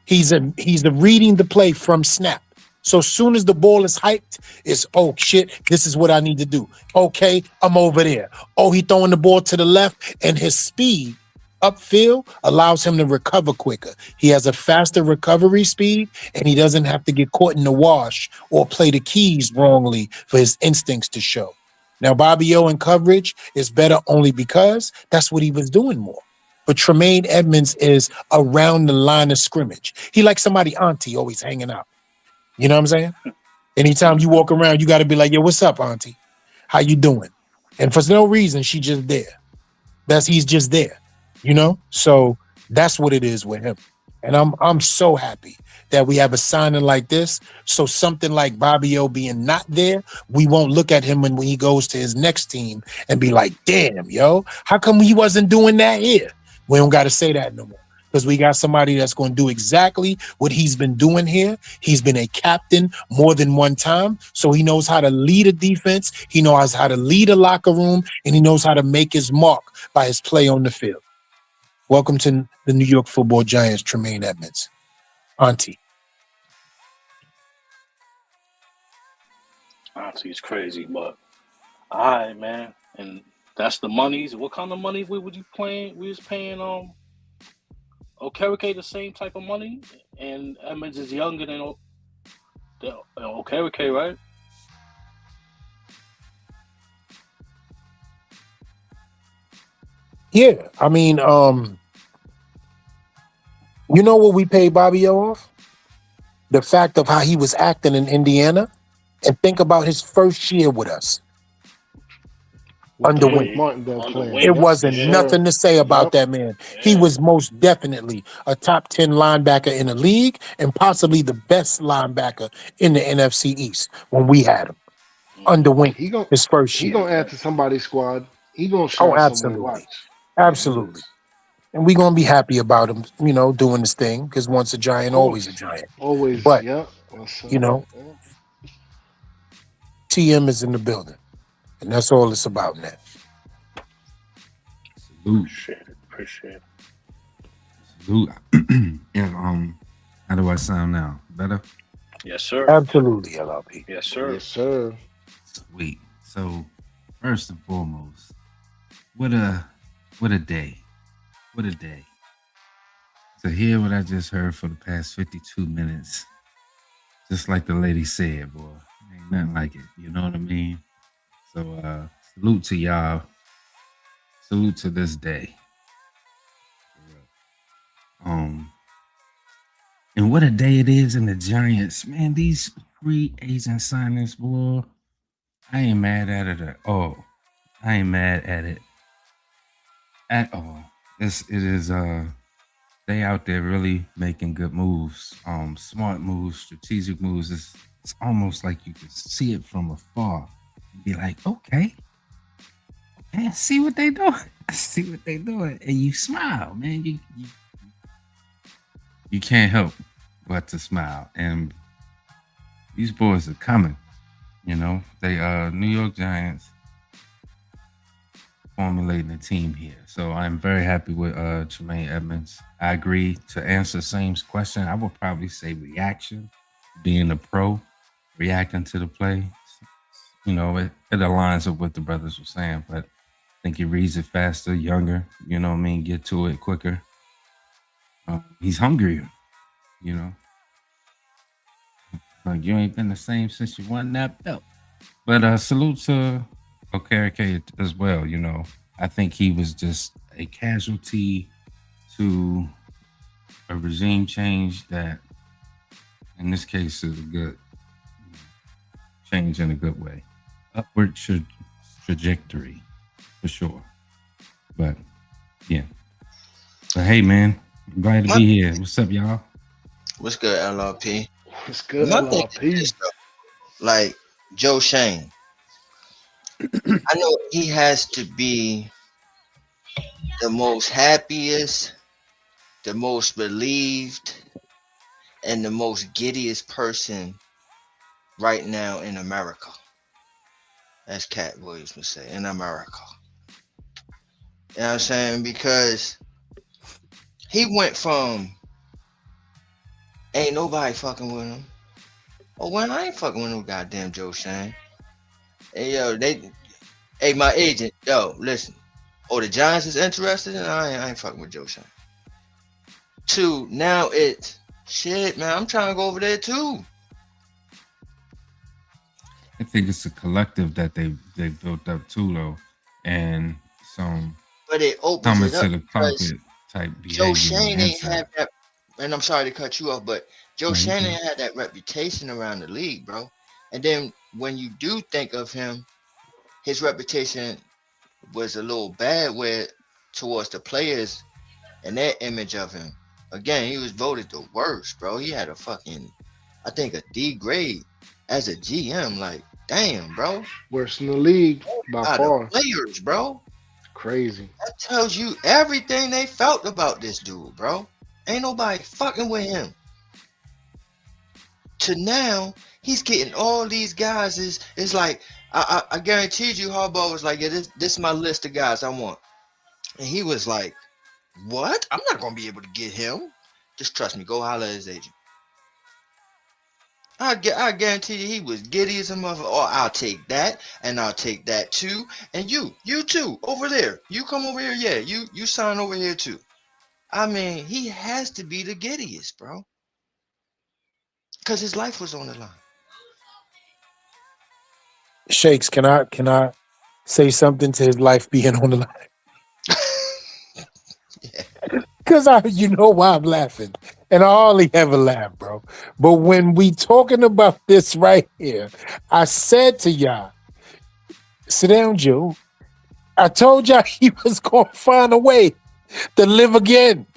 He's reading the play from snap. So as soon as the ball is hyped, it's, oh shit, this is what I need to do. Okay, I'm over there. Oh, he throwing the ball to the left, and his speed upfield allows him to recover quicker. He has a faster recovery speed, and he doesn't have to get caught in the wash or play the keys wrongly for his instincts to show. Now, Bobby O in coverage is better only because that's what he was doing more. But Tremaine Edmunds is around the line of scrimmage. He like somebody auntie always hanging out. You know what I'm saying? Anytime you walk around, you got to be like, yo, what's up, auntie? How you doing? And for no reason, she just there. He's just there, you know? So that's what it is with him. And I'm so happy that we have a signing like this. So something like Bobby O being not there, we won't look at him when he goes to his next team and be like, damn, yo, how come he wasn't doing that here? We don't got to say that no more, because we got somebody that's going to do exactly what he's been doing here. He's been a captain more than one time, so he knows how to lead a defense. He knows how to lead a locker room, and he knows how to make his mark by his play on the field. Welcome to the New York Football Giants, Tremaine Edmunds. Auntie. Auntie's crazy, but all right, man. And that's the monies. What kind of money we was paying Okereke the same type of money, and Edmunds is younger than Okereke, right? Yeah, I mean, you know what we paid Bobby O off? The fact of how he was acting in Indiana, and think about his first year with us. Underwing. Martindale playing. It wasn't nothing to say about that man. He was most definitely a top 10 linebacker in the league and possibly the best linebacker in the NFC East when we had him. Underwing his first year. He gonna add to somebody's squad. He gonna shine absolutely. Watch. Absolutely. And we're gonna be happy about him, you know, doing this thing, because once a Giant, always a Giant. Always, but, yeah. You know, TM is in the building. And that's all it's about now. Appreciate it. Salute. Yeah, how do I sound now? Better? Yes, sir. Absolutely, LRP. Yes, sir. Yes, sir. Sweet. So, first and foremost, what a day. What a day. To hear what I just heard for the past 52 minutes, just like the lady said, boy, ain't nothing like it. You know what I mean? So, salute to y'all. Salute to this day. And what a day it is in the Giants. Man, these free agent signings, boy, I ain't mad at it at all. I ain't mad at it at all. It is they out there really making good moves, smart moves, strategic moves. It's almost like you can see it from afar and be like, okay, I see what they doing. I see what they doing, and you smile, man. You can't help but to smile. And these boys are coming. You know, they New York Giants formulating a team here. So I'm very happy with Jermaine Edmunds. I agree. To answer Same's question, I would probably say reaction, being a pro, reacting to the play. You know, it aligns with what the brothers were saying, but I think he reads it faster, younger, you know what I mean, get to it quicker. He's hungrier, you know. Like, you ain't been the same since you won that belt. But salute to Okereke as well, you know. I think he was just a casualty to a regime change that, in this case, is a good change in a good way. Upward trajectory, for sure. But, yeah. But, hey, man, I'm glad to be here. What's up, y'all? What's good, LRP? What's good, Nothing. LRP? Like Joe Schoen. I know he has to be the most happiest, the most relieved, and the most giddiest person right now in America. As Cat Williams would say, in America. You know what I'm saying? Because he went from ain't nobody fucking with him. Oh, well, I ain't fucking with no goddamn Joe Schoen. Hey, yo, hey, my agent, yo, listen. Oh, the Giants is interested? I ain't fucking with Joe Schoen. Two, now it's shit, man. I'm trying to go over there too. I think it's a collective that they built up too, though, and some But it opens coming it up to the because carpet type Joe behavior Schoen on ain't have inside. that. And I'm sorry to cut you off, but Joe No, you Schoen good. ain't had that reputation around the league, bro. And then when you do think of him, his reputation was a little bad where towards the players and their image of him. Again, he was voted the worst, bro. He had a fucking, I think, a D grade as a GM. Like, damn, bro. Worst in the league by Out of far. players, bro. Crazy. That tells you everything they felt about this dude, bro. Ain't nobody fucking with him. To now, he's getting all these guys. It's like I guaranteed you, Harbaugh was like, yeah, this is my list of guys I want, and he was like, what? I'm not gonna be able to get him. Just trust me. Go holler at his agent. I guarantee you, he was giddy as a mother. Oh, I'll take that, and I'll take that too, and you too over there. You come over here, yeah. You sign over here too. I mean, he has to be the giddiest, bro, because his life was on the line. Shakes, can I say something to his life being on the line? Because you know why I'm laughing. And I hardly ever laugh, bro. But when we talking about this right here, I said to y'all, sit down, Joe. I told y'all he was going to find a way to live again.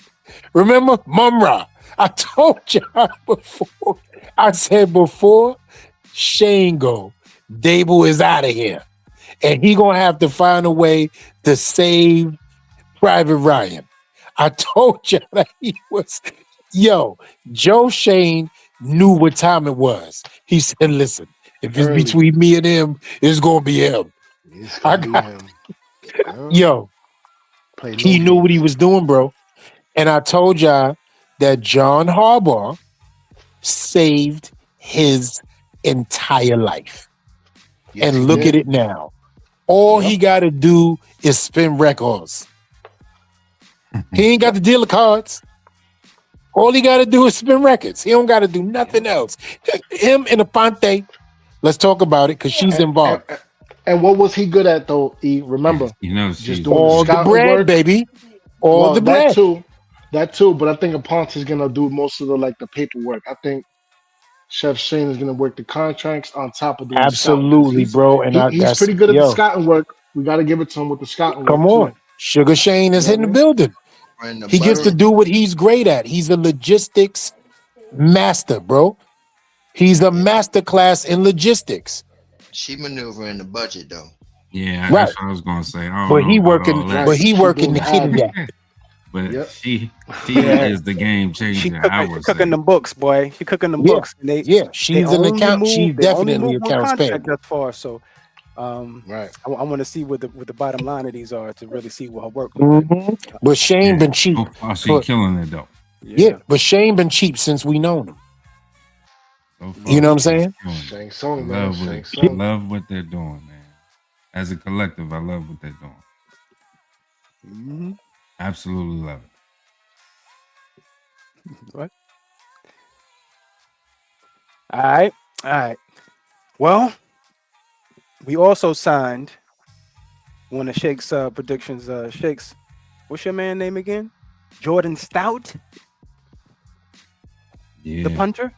Remember? Mumra. I told y'all before. I said before Shane go, Dable is out of here. And he going to have to find a way to save Private Ryan. I told you that he was, Joe Schoen knew what time it was. He said, listen, if it's Early. between me and him, it's going to be him. It's gonna be him. Play no He knew what he games. was doing, bro. And I told y'all that John Harbaugh saved his entire life. Yes, And he look did. at it now. All he Yep. got to do is spin records. He ain't got to deal the cards. All he got to do is spin records. He don't got to do nothing else. Him and Aponte, let's talk about it because she's involved. And what was he good at though? Remember, You know, just she's doing the All the scouting bread, work. baby. All the bread. That too. But I think Aponte is gonna do most of the paperwork. I think Chef Shane is gonna work the contracts on top of doing the scouting. Absolutely, bro. And He's pretty good at the scouting work. We got to give it to him with the scouting work come on. too. Sugar Shane is You know in what I the mean? building. Bring the He gets to butter. do what he's great at. He's a logistics master, bro. He's a master class in logistics. She maneuvering the budget though. Yeah, Right. that's what I was gonna say. I don't But know he about working, all that. but he She working doing the the kitty admin. cat. But Yep. she Yeah. is the game She changer, I would say. cooking them books, boy. She cooking them Yeah. books. And they She's an account. She's they only definitely moved one accounts contract payable. thus far. So Right. I want to see what the bottom line of these are to really see what her work looks like. But Shane been cheap. So far, she killing it though. Yeah, but Shane been cheap since we known him. So far, You know what I'm she's saying? killing it. Shang Tsung, I man. love Shang what, Tsung. love what they're doing, man. As a collective, I love what they're doing. Mm-hmm. Absolutely love it. What? All right. Well, we also signed one of Shake's predictions. Shake's, what's your man name again? Jordan Stout, Yeah. the punter.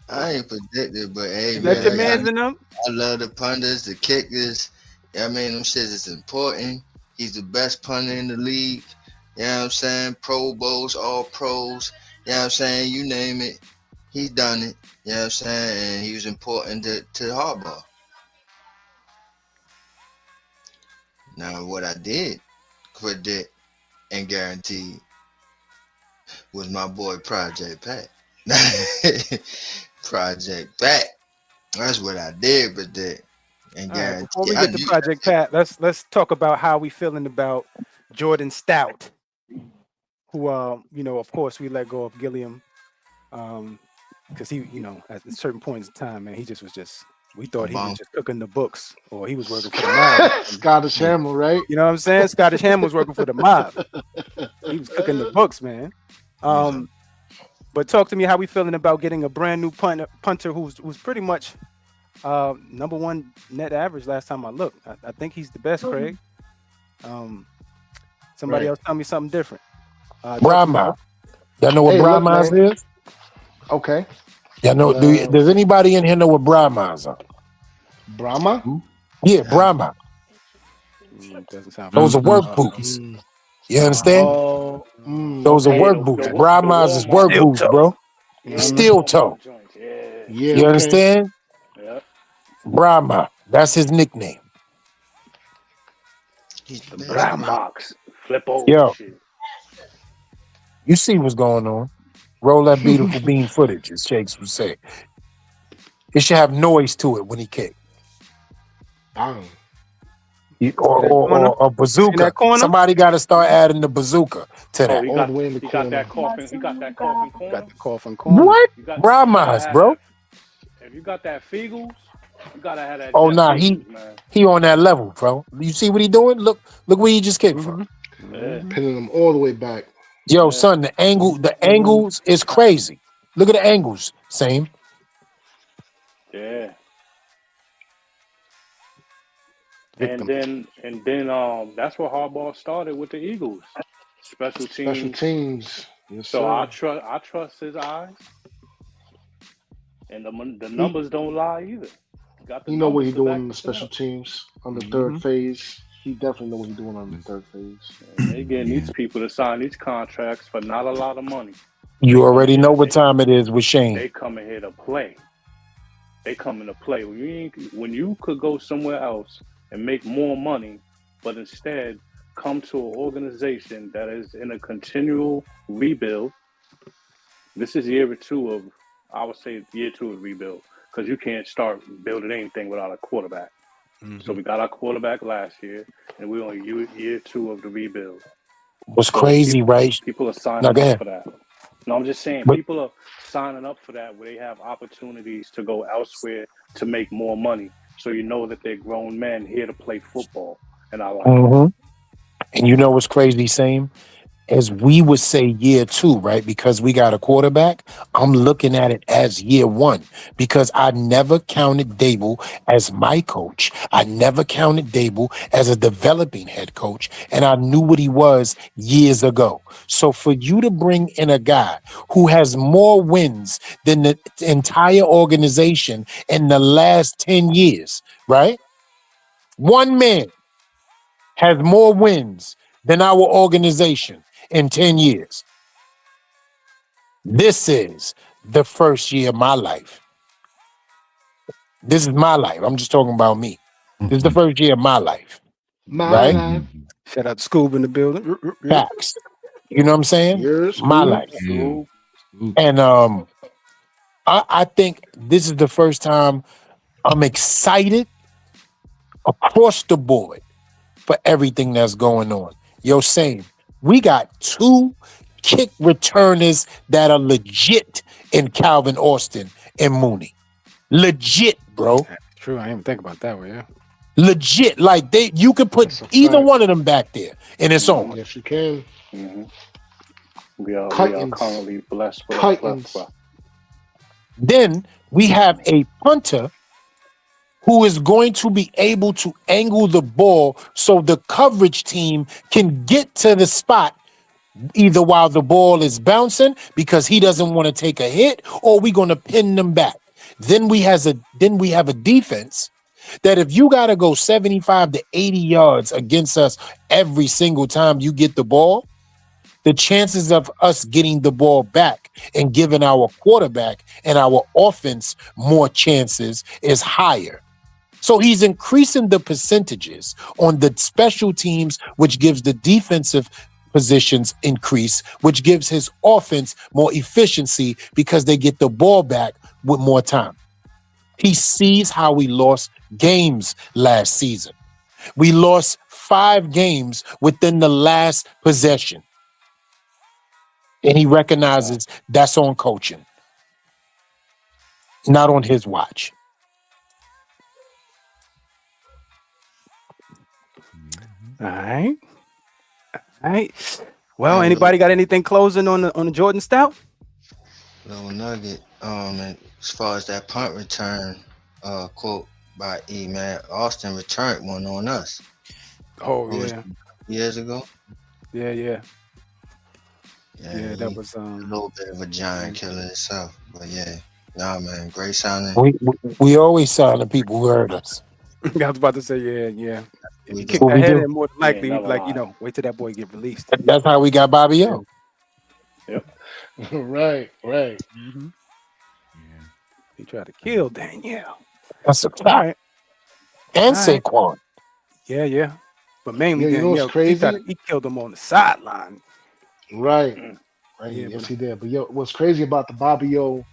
I ain't predicted, but hey, Is man, that your man's in them? I love the punters, the kickers. I mean, them shits is important. He's the best punter in the league. You know what I'm saying? Pro Bowls, all pros. You know what I'm saying? You name it, he's done it. You know what I'm saying? And he was important to Harbaugh. Now, what I did predict and guaranteed was my boy Project Pat. Project Pat. That's what I did, but then and All right, guaranteed. before we get to Project Pat, let's talk about how we feeling about Jordan Stout, who you know, of course, we let go of Gilliam, because he, you know, at certain points in time, man, he just was just. We thought he was just cooking the books, or he was working for the mob. Scottish Hamill, right? You know what I'm saying? Scottish Hamill was working for the mob. He was cooking the books, man. But talk to me how we feeling about getting a brand new punter who's pretty much #1 net average last time I looked. I think he's the best, Craig. Somebody else tell me something different. Brahma. Y'all know what Brahma's is? Okay. Y'all know? Does anybody in here know what Brahma's are? Brahma? Yeah, Brahma. Doesn't sound. Those are work boots. You understand? Those are work boots. Brahma's is work boots, bro. Steel toe. Yeah. You understand? Yeah. Brahma. That's his nickname. The black box. Flip over. Yo. Shit. You see what's going on. Roll that beautiful bean footage, as Shakes would say. It should have noise to it when he kick. Or a bazooka. Somebody got to start adding the bazooka to that. He got that coffin. He got that coffin corner. Got the coffin corner. What? Brahmas, bro. If you got that Fiegels, you gotta have that. Oh nah, he on that level, bro. You see what he doing? Look where he just kicked from. Pinning them all the way back. Yo, son, the angles is crazy. Look at the angles. Same. Yeah. And then that's where Harbaugh started with the Eagles. Special teams. Yes, so sir. I trust his eyes. And the numbers don't lie either. You know what he's doing in the special teams on the third phase. He definitely know what he's doing on the third phase. And they getting these people to sign these contracts for not a lot of money. You already know what time it is with Shane. They coming here to play. They coming to play. When you could go somewhere else and make more money, but instead come to an organization that is in a continual rebuild. This is year 2 of, I would say, year 2 of rebuild, because you can't start building anything without a quarterback. So we got our quarterback last year, and we're on year 2 of the rebuild. What's crazy, right? People are signing up for that. No, I'm just saying, people are signing up for that where they have opportunities to go elsewhere to make more money. So you know that they're grown men here to play football, and I like it. And you know what's crazy, same? As we would say year 2, right? Because we got a quarterback, I'm looking at it as year 1 because I never counted Dable as my coach. I never counted Dable as a developing head coach, and I knew what he was years ago. So for you to bring in a guy who has more wins than the entire organization in the last 10 years, right? One man has more wins than our organization in 10 years. This is the first year of my life. This is my life. I'm just talking about me. This is the first year of my life. My life. Shout out to Scoob in the building. Facts. You know what I'm saying? Yours, my life. And I think this is the first time I'm excited across the board for everything that's going on. Yo, same. We got 2 kick returners that are legit in Calvin Austin and Mooney. Legit, bro. True, I didn't even think about that way, yeah. Legit. Like you could put either one of them back there and it's on. Yes, you can. We are currently blessed with Titans. Then we have a punter who is going to be able to angle the ball so the coverage team can get to the spot either while the ball is bouncing because he doesn't want to take a hit, or we're going to pin them back. Then we have a defense that if you got to go 75 to 80 yards against us every single time you get the ball, the chances of us getting the ball back and giving our quarterback and our offense more chances is higher. So he's increasing the percentages on the special teams, which gives the defensive positions increase, which gives his offense more efficiency because they get the ball back with more time. He sees how we lost games last season. We lost 5 games within the last possession. And he recognizes that's on coaching, not on his watch. All right. All right. Well, anybody got anything closing on the Jordan Stout? Little nugget. And as far as that punt return, quote by E, man, Austin returned one on us. Oh yeah. Years ago. Yeah, Yeah, that was a little bit of a giant killer itself. But yeah, nah, man, great signing. We always sign the people who hurt us. I was about to say, yeah. If you kick What that we head do. in, more than likely, Yeah, you'd be like, wait till that boy get released. That's how we got Bobby O. Yep. Right. Mm-hmm. Yeah. He tried to kill Danielle. That's a fact. All right. And All right. Saquon. Yeah. But mainly Yeah, you know Danielle, what's crazy? he killed him on the sideline. Right. Yeah, Yes, he did. But yo, what's crazy about the Bobby O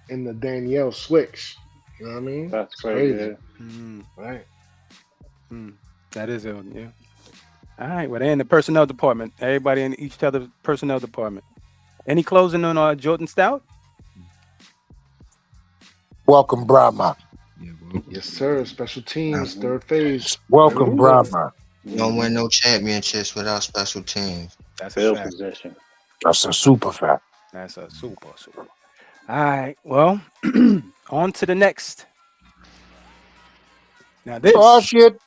and the Danielle switch? You know what I mean? That's It's crazy. Right. That is it, yeah. All right, well, they're in the personnel department. Everybody in each other's personnel department. Any closing on Jordan Stout? Welcome, Brahma. Yeah, well, Yes, sir. Special teams, third phase. Welcome, Brahma. You don't win no championships without special teams. That's a Field fact. position. That's a super fact. That's a super. All right, well, on to the next. Now this. Oh, shit.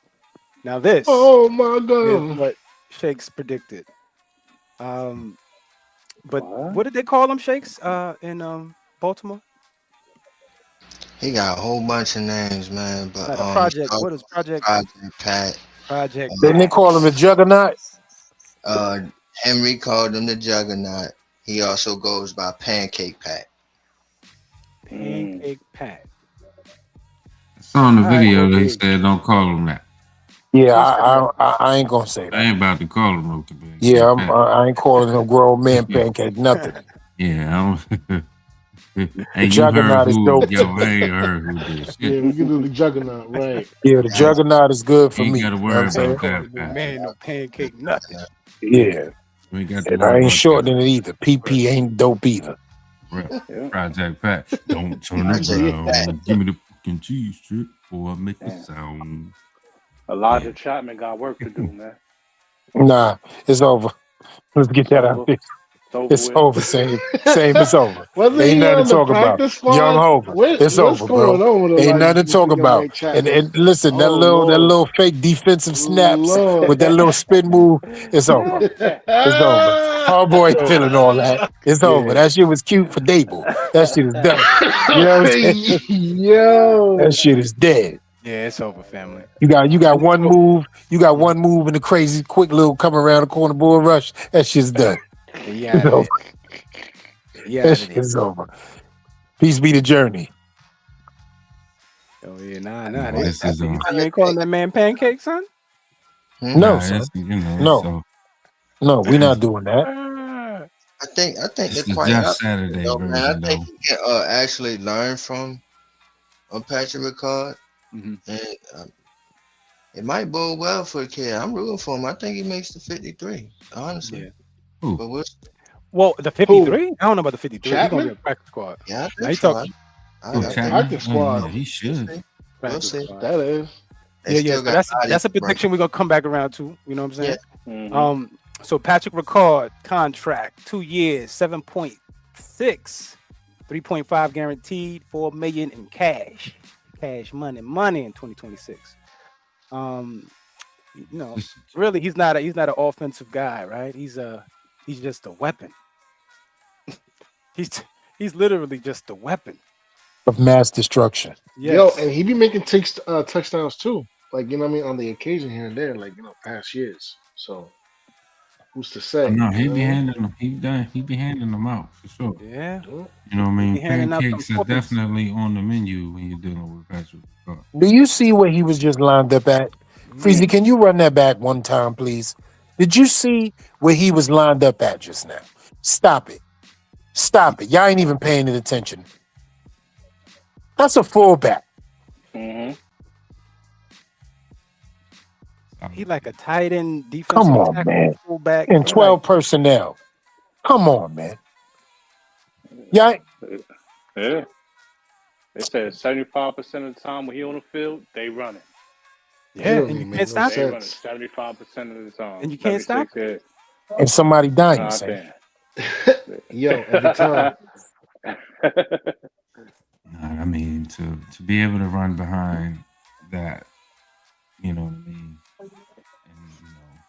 Now this. Oh my is God. what Shakes predicted. But what did they call him, Shakes, in Baltimore? He got a whole bunch of names, man. But Like a project. What is Project? Project Pat. Project. Didn't they call him the Juggernaut? Henry called him the Juggernaut. He also goes by Pancake Pat. Pancake Pat. I saw in the All right, video okay. they said don't call him that. Yeah, I ain't gonna say I that. ain't about to call him no today. Yeah, I ain't calling him grown man pancake nothing. Yeah, hey, you Juggernaut heard is who? dope. Yo, I ain't heard who this. Yeah, we can do the Juggernaut, right? Yeah, the Juggernaut is good for You me. ain't got to You know what worry I'm saying? about that, No Pat. man, no pancake, nothing. Yeah, We ain't got to and I worry ain't about shortening it either. PP ain't dope either. that. Yeah. Project Pat, don't turn Project around. Pat. Give me the fucking cheese strip or I make a sound. Elijah Chapman got work to do, man. Nah, it's over. Let's get that out there. It's with. over, same. It's over. Wasn't Ain't he nothing on to the talk about. practice squad? Young Hova. It's What's over, going bro. on with Ain't Elijah nothing to talk about. And listen, that Oh, little Lord. fake defensive snaps Lord. with that little spin move, it's over. It's over. Our boy ain't feeling all that. It's over. That shit was cute for Dable. That shit is done. You know what I'm saying? Yo. That shit is dead. Yeah, it's over, family. You got one move. You got one move in the crazy quick little come around the corner bull rush. That shit's done. Yeah, It's over. That shit yeah. is over. Peace be the journey. Oh yeah, nah. This is You ain't calling that man pancake, son? No, Nah, son. it's, you know, No. so No, we're not doing that. I think this they're is quite Jeff up, Saturday though, man. I version, think though. he can actually learn from Patrick Ricard, and it might bode well for the kid. I'm rooting for him. I think he makes the 53, honestly. Yeah. Who? But Well, the 53? I don't know about the 53. He's gonna Chapman? be a practice squad. yeah, I Now think you so. talking I Who, think Chapman? Practice squad. Yeah, he should. we'll Practice see. squad. That is. They Yeah. still So got that's a bodies, prediction we're gonna come back around to. You know what I'm saying? Yeah. So Patrick Ricard contract, 2 years, 7.6, 3.5 guaranteed, 4 million in cash money in 2026. You know, really, he's not an offensive guy, right? He's just a weapon. he's literally just a weapon Of mass destruction. Yes. Yo, and he be making touchdowns too. Like, you know what I mean, on the occasion here and there, like, you know, past years. So who's to say? No, he you be know? handing them. He be handing them out for sure. Yeah. You know what I mean? He handing out Pancakes them are whoopings. definitely on the menu when you're dealing with Patrick Ricard. Do you see where he was just lined up at? Freezy, can you run that back one time, please? Did you see where he was lined up at just now? Stop it. Stop it. Y'all ain't even paying it attention. That's a fullback. Mm-hmm. He like a tight end, Come defensive on, tackle, man. fullback. And He 12 like, personnel. Come on, man. Yeah. Yeah. They said 75% of the time when he on the field, they running. yeah, and Literally you made can't no stop They it. running sense. 75% of the time. And you can't stop 76, And somebody dying, Nah, say. Yo, every time. I mean, to be able to run behind that, you know what I mean? And,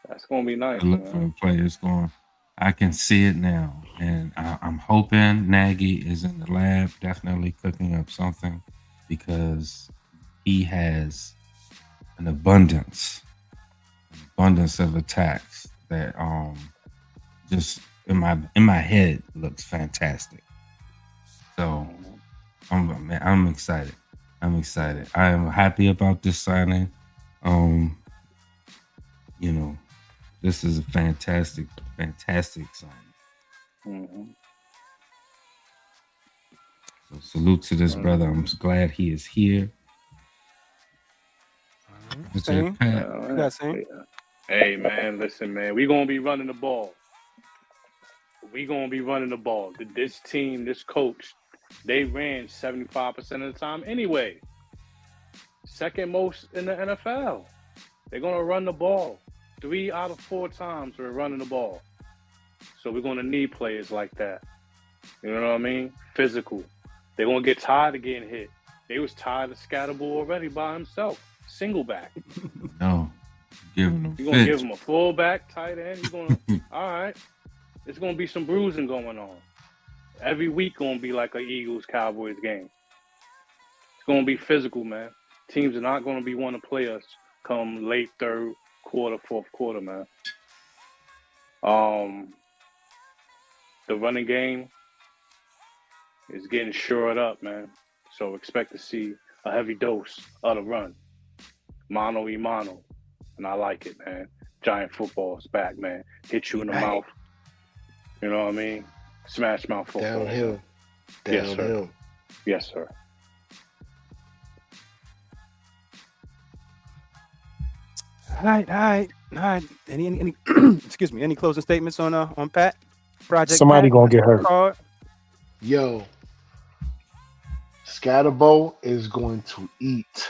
That's gonna be nice, to look for man. the players going. I can see it now, and I'm hoping Nagy is in the lab, definitely cooking up something, because he has an abundance of attacks that just in my head looks fantastic. So I'm excited. I am happy about this signing. You know, this is a fantastic signing. Mm-hmm. So salute to this brother. I'm glad he is here. What's Same. your Pat? You got same. Hey, man, listen, man. We gonna be running the ball. This team, this coach, they ran 75% of the time anyway. Second most in the NFL. They're gonna run the ball. 3 out of 4 times we're running the ball. So we're gonna need players like that. You know what I mean? Physical. They're gonna get tired of getting hit. They was tired of Scatterbull already by himself. Single back. No. Giving them You're gonna give fits. him a full back, tight end. You're gonna all right. It's gonna be some bruising going on. Every week gonna be like a Eagles Cowboys game. It's gonna be physical, man. Teams are not gonna be want to play us come late third quarter, fourth quarter, man. The running game is getting shored up, man. So expect to see a heavy dose of the run. Mano y mano. And I like it, man. Giant football is back, man. Hit you in the mouth. You know what I mean? Smash mouth football. Downhill. Yes, sir. Downhill. Yes, sir. All right. Any excuse me, any closing statements on Pat? Project Somebody Pat? gonna get hurt. Ricard? Yo, Scatterbo is going to eat.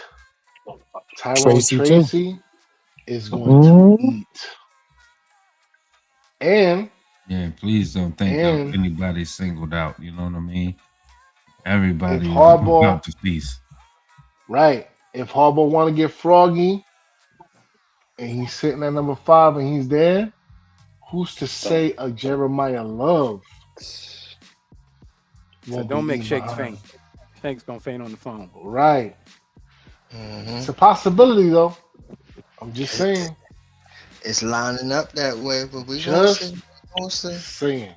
Tyrone Tracy, too. Tracy is going to eat. And Yeah, please don't think that anybody singled out. You know what I mean? Everybody is about to feast. Right. If Harbaugh want to get froggy and he's sitting at number 5 and he's there, who's to say a Jeremiah Love So don't make Shakes faint. Shakes gonna faint on the phone. Right. It's a possibility, though. I'm just saying. It's lining up that way, but we Just gonna see. saying.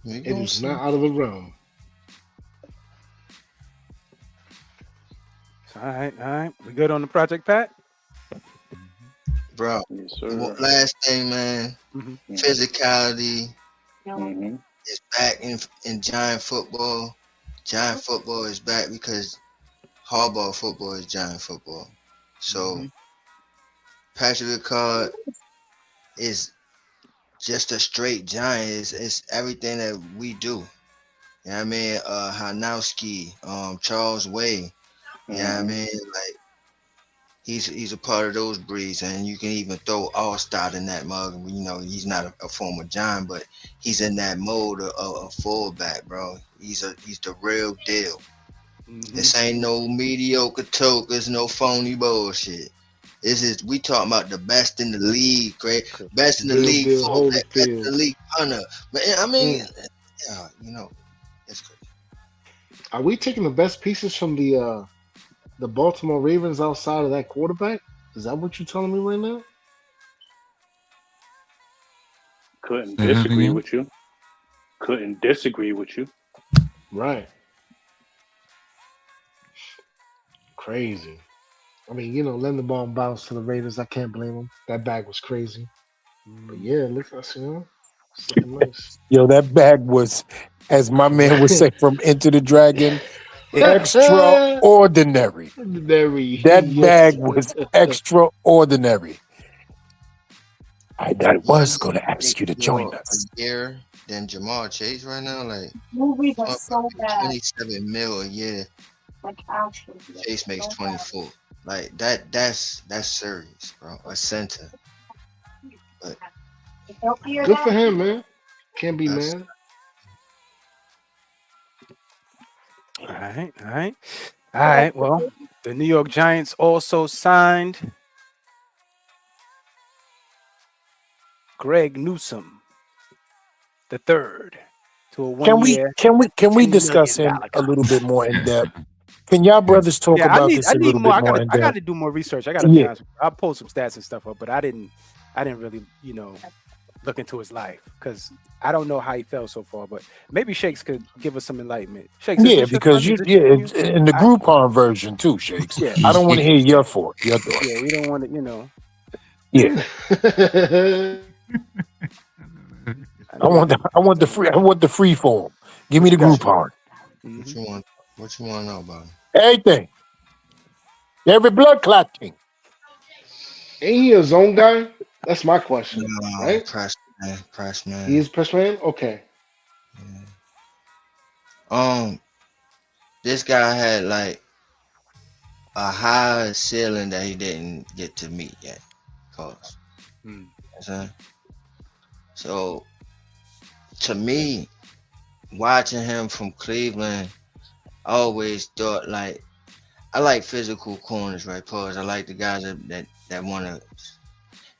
It It is not out of the realm. All right. We good on the Project Pat? Bro, yes, sir. Last thing, man. Physicality is back in Giant football. Giant football is back because Harbaugh football is Giant football. So Patrick Ricard is just a straight Giant. It's everything that we do. You know what I mean? Hanowski, Charles Way. You know what I mean? Like he's a part of those breeds, and you can even throw All-Star in that mug. You know, he's not a former Giant, but he's in that mode of a fullback, bro. He's the real deal. This ain't no mediocre tokens, no phony bullshit. We talking about the best in the league, great, best in the league fullback, best in the league punter. But I mean, yeah, you know, it's crazy. Are we taking the best pieces from the Baltimore Ravens outside of that quarterback? Is that what you're telling me right now? Couldn't disagree with you. Right. Crazy. I mean, letting the ball bounce to the Raiders, I can't blame him. That bag was crazy. But yeah, look, it's looking nice. Yo, that bag was, as my man would say from Enter the Dragon, extraordinary. Very, That yes. bag was extraordinary. I was going to ask you to join More us. a year than Jamal Chase right now. Like, 27 mil a year. Chase makes 24. Like that's serious, bro. A center. But Good for him, man. Can't be that's mad. All right. Well, the New York Giants also signed Greg Newsome the third to a 1 year. Can we $10 discuss million him a little bit more in depth? Can y'all brothers talk Yeah, about this I a need little more. bit more in I got depth? to do more research. I got to be honest with you. I'll pull some stats and stuff up, but I didn't really, look into his life because I don't know how he felt so far. But maybe Shakes could give us some enlightenment. Shakes, Yeah, because in the Groupon version too, Shakes. Yeah. I don't want to hear your thoughts. Yeah, we don't want to, Yeah. I want the free form. Give me the Groupon. What you want to know about him? Everything. Every blood clot thing. Ain't he a zone guy? That's my question. No, right? Press man. He is press man? Okay. Yeah. This guy had like a high ceiling that he didn't get to meet yet. Pause. So to me, watching him from Cleveland, I always thought like I like physical corners, right? Pause. I like the guys that want to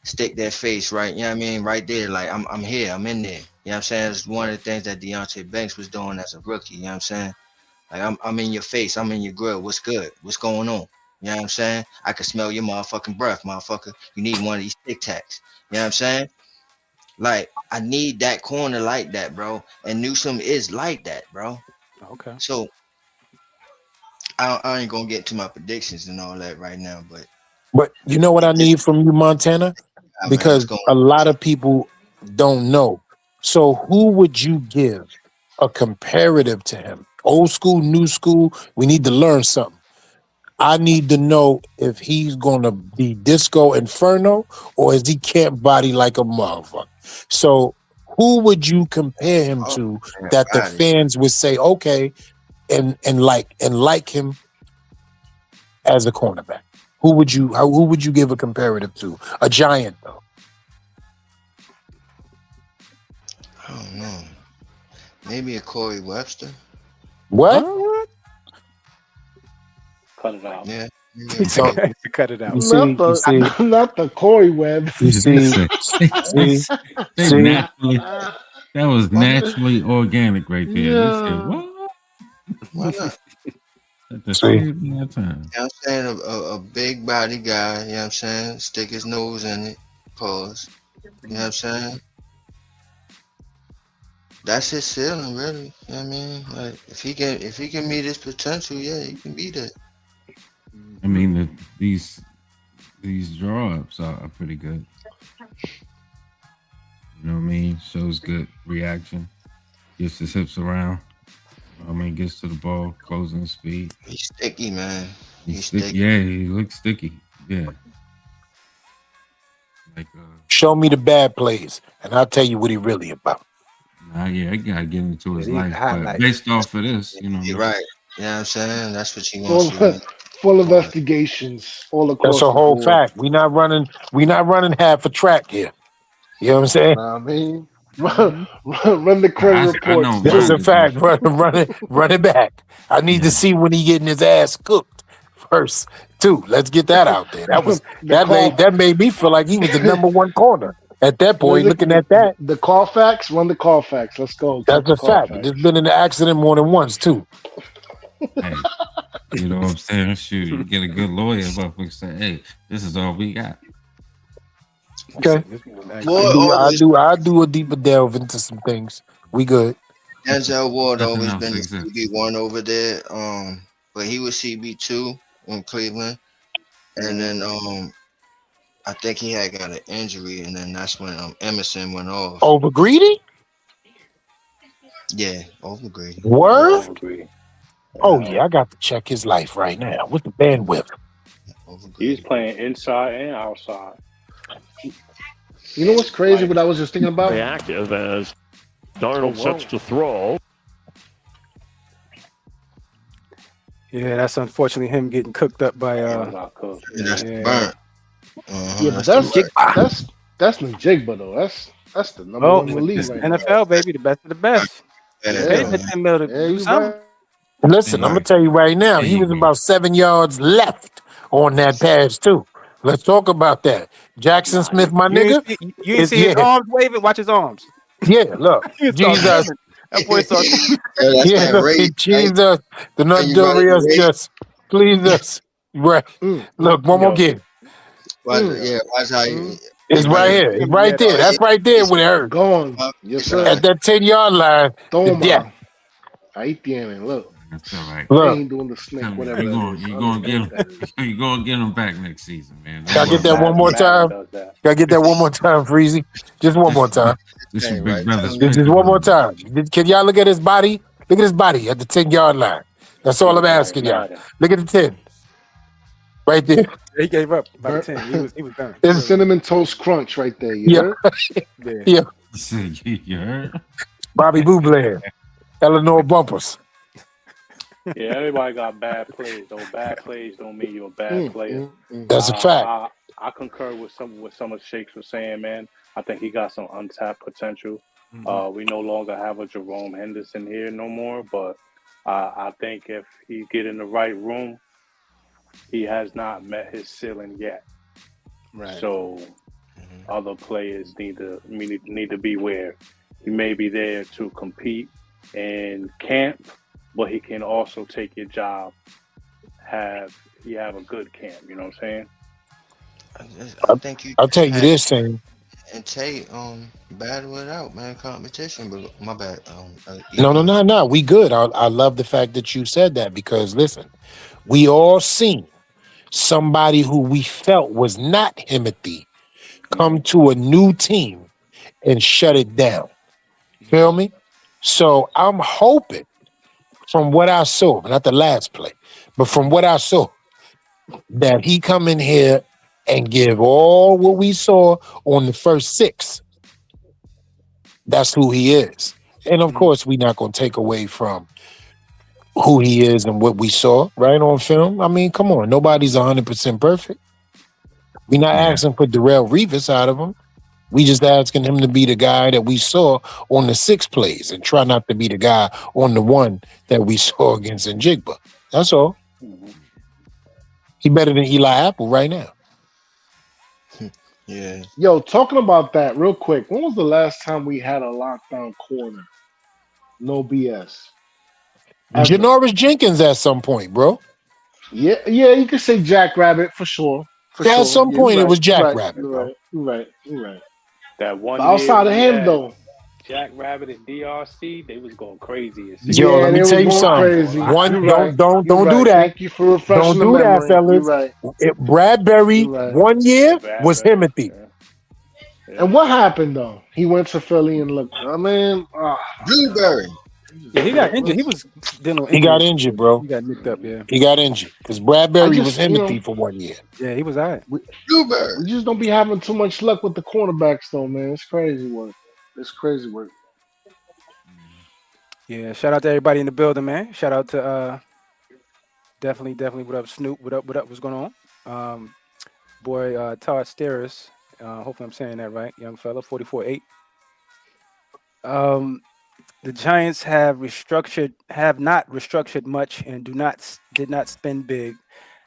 stick their face right, you know what I mean, right there. Like I'm here, I'm in there. You know what I'm saying? It's one of the things that Deontay Banks was doing as a rookie, you know what I'm saying? Like I'm in your face, I'm in your grill. What's good? What's going on? You know what I'm saying? I can smell your motherfucking breath, motherfucker. You need one of these Tic Tacs. You know what I'm saying? Like I need that corner like that, bro. And Newsome is like that, bro. Okay. So I ain't gonna get to my predictions and all that right now, but you know what I need from you, Montana? Because a lot of people don't know. So who would you give a comparative to him? Old school, new school? We need to learn something. I need to know if he's going to be Disco Inferno or is he camp body like a motherfucker. So who would you compare him to that the fans would say, okay, and like him as a cornerback? Who would you give a comparative to? A Giant though. I don't know. Maybe a Corey Webster. What? Cut it out. Yeah. Cut it out. Not the Corey Webb. You see, that was naturally organic right there. Yeah. Said, what? Why not? At the same time. You know what I'm saying? A big body guy, you know what I'm saying? Stick his nose in it. Pause. You know what I'm saying? That's his ceiling, really. You know what I mean? Like if he can meet his potential, yeah, he can beat it. I mean, these draw ups are pretty good. You know what I mean? Shows good reaction. Gets his hips around. I mean, gets to the ball, closing speed. He's sticky, man. He's sticky. Yeah, he looks sticky. Yeah. Like show me the bad plays, and I'll tell you what he really about. Yeah, I gotta get into his life. But based off of this, You're right. You know what I'm saying? That's what you want to full investigations all across. That's a whole fact. We not running half a track here. You know what I'm saying? I mean, run the credit reports. That's a fact. Run it back. I need to see when he getting his ass cooked first too. Let's get that out there. That made me feel like he was the number one corner at that point. Looking at that, the Carfax, run the Carfax. Let's go. That's a fact. There's been an accident more than once too. Hey, you know what I'm saying? Shoot, you get a good lawyer, motherfucker say, "Hey, this is all we got." Okay, I do a deeper delve into some things. We good. Denzel Ward always been the CB1 over there. But he was CB2 in Cleveland, and then I think he had got an injury, and then that's when Emerson went off. Over Greedy? Yeah, over Grady. Word? Agree. Oh yeah, I got to check his life right now. What's the bandwidth? Over He's Grady. playing inside and outside. You know what's crazy? What I was just thinking about? Very active as Darnold Oh, wow. sets to throw. Yeah, that's unfortunately him getting cooked up by Not cooked. And that's yeah. the burn. Yeah, but the burn. that's Njigba though. That's the number Oh, one in the league it's right now. NFL, baby, the best of the best. Yeah, Pay that man. 10 mil to Yeah, do you something. right. Listen, I'm gonna tell you right now, There he you was go. about 7 yards left on that pass too. Let's talk about that. Jackson Smith, my You ain't nigga. see, you ain't see his Yeah, arms waving. Watch his arms. yeah. Look, He started Jesus, swimming. That boy started swimming. Yeah, that's yeah, that look, rage, right? Jesus, the When you run Nordurius the rage, just please us. Right. Look, one more Yo, game. watch how It's he right running. here. It's right Yeah, there. That's right there where it hurt. Gone. Yes, It's sir. At that 10-yard line, the death. Toma. Ahí tienen. Look, That's all right. they Look, ain't doing the snake, Tell me, whatever you that gonna is. you I gonna don't get know what that is. you gonna get him back next season, man. can I get that one Madden- more Madden time? does that. Can I get that one more time, Freezy? Just one more time. This Hey, is Big right. Brother's Just one more time. Can y'all look at his body? Look at his body at the 10-yard line. That's all I'm asking y'all. Madden. Look at the 10. Right there. He gave up by the Burnt- 10. He was done. It's cinnamon toast crunch right there. You Yeah. heard? Yeah. Yeah. You heard? Bobby Bublé. Eleanor Bumpers. Yeah, everybody got bad plays. Though bad plays don't mean you're a bad player. That's a fact. I concur with some of Shakes was saying, man. I think he got some untapped potential. We no longer have a Jerome Henderson here no more, but I think if he get in the right room, he has not met his ceiling yet. Right. So other players need to beware. He may be there to compete in camp, but he can also take your job. Have a good camp, you know what I'm saying? I think you. I'll tell you this thing. And Tate, battle it out, man. Competition, but my bad. No. We good. I love the fact that you said that because listen, we all seen somebody who we felt was not Timothy come to a new team and shut it down. Feel me? So I'm hoping from what I saw, not the last play, but from what I saw, that he come in here and give all what we saw on the first 6. That's who he is. And of course, we're not going to take away from who he is and what we saw, right, on film. I mean, come on. Nobody's 100% perfect. We're not asking for Darrell Revis out of him. We just asking him to be the guy that we saw on the 6 plays and try not to be the guy on the 1 that we saw against Njigba. That's all. He better than Eli Apple right now. Yeah. Yo, talking about that real quick. When was the last time we had a lockdown corner? No BS. Ever. Janoris Jenkins at some point, bro. Yeah, you could say Jack Rabbit for sure. At some point, it was Jack Rabbit, You're bro. right. You're right. That one But outside of year we him, had though, Jack Rabbit and DRC, they was going crazy. Yo, let they me was tell you going something. crazy. One, You're don't right. don't You're don't do right. that. Thank you for refreshing Don't the do that, memory. You're fellas. right. Bradbury You're right. 1 year was Bradbury, Timothy. yeah. And what happened though? He went to Philly and looked. I mean, Blueberry. Yeah, he got injured. He was dealing with He got injuries. injured, bro. He got nicked up, yeah. He got injured because Bradbury I was just, you Timothy know- for 1 year. Yeah, he was all right. Blueberry. we just don't be having too much luck with the cornerbacks though, man. It's crazy work. It's crazy work. Yeah, shout out to everybody in the building, man. Shout out to definitely what up, Snoop? What up, what's going on? Boy, Todd Steris, hopefully I'm saying that right, young fella, 44-8. The Giants have not restructured much and did not spend big.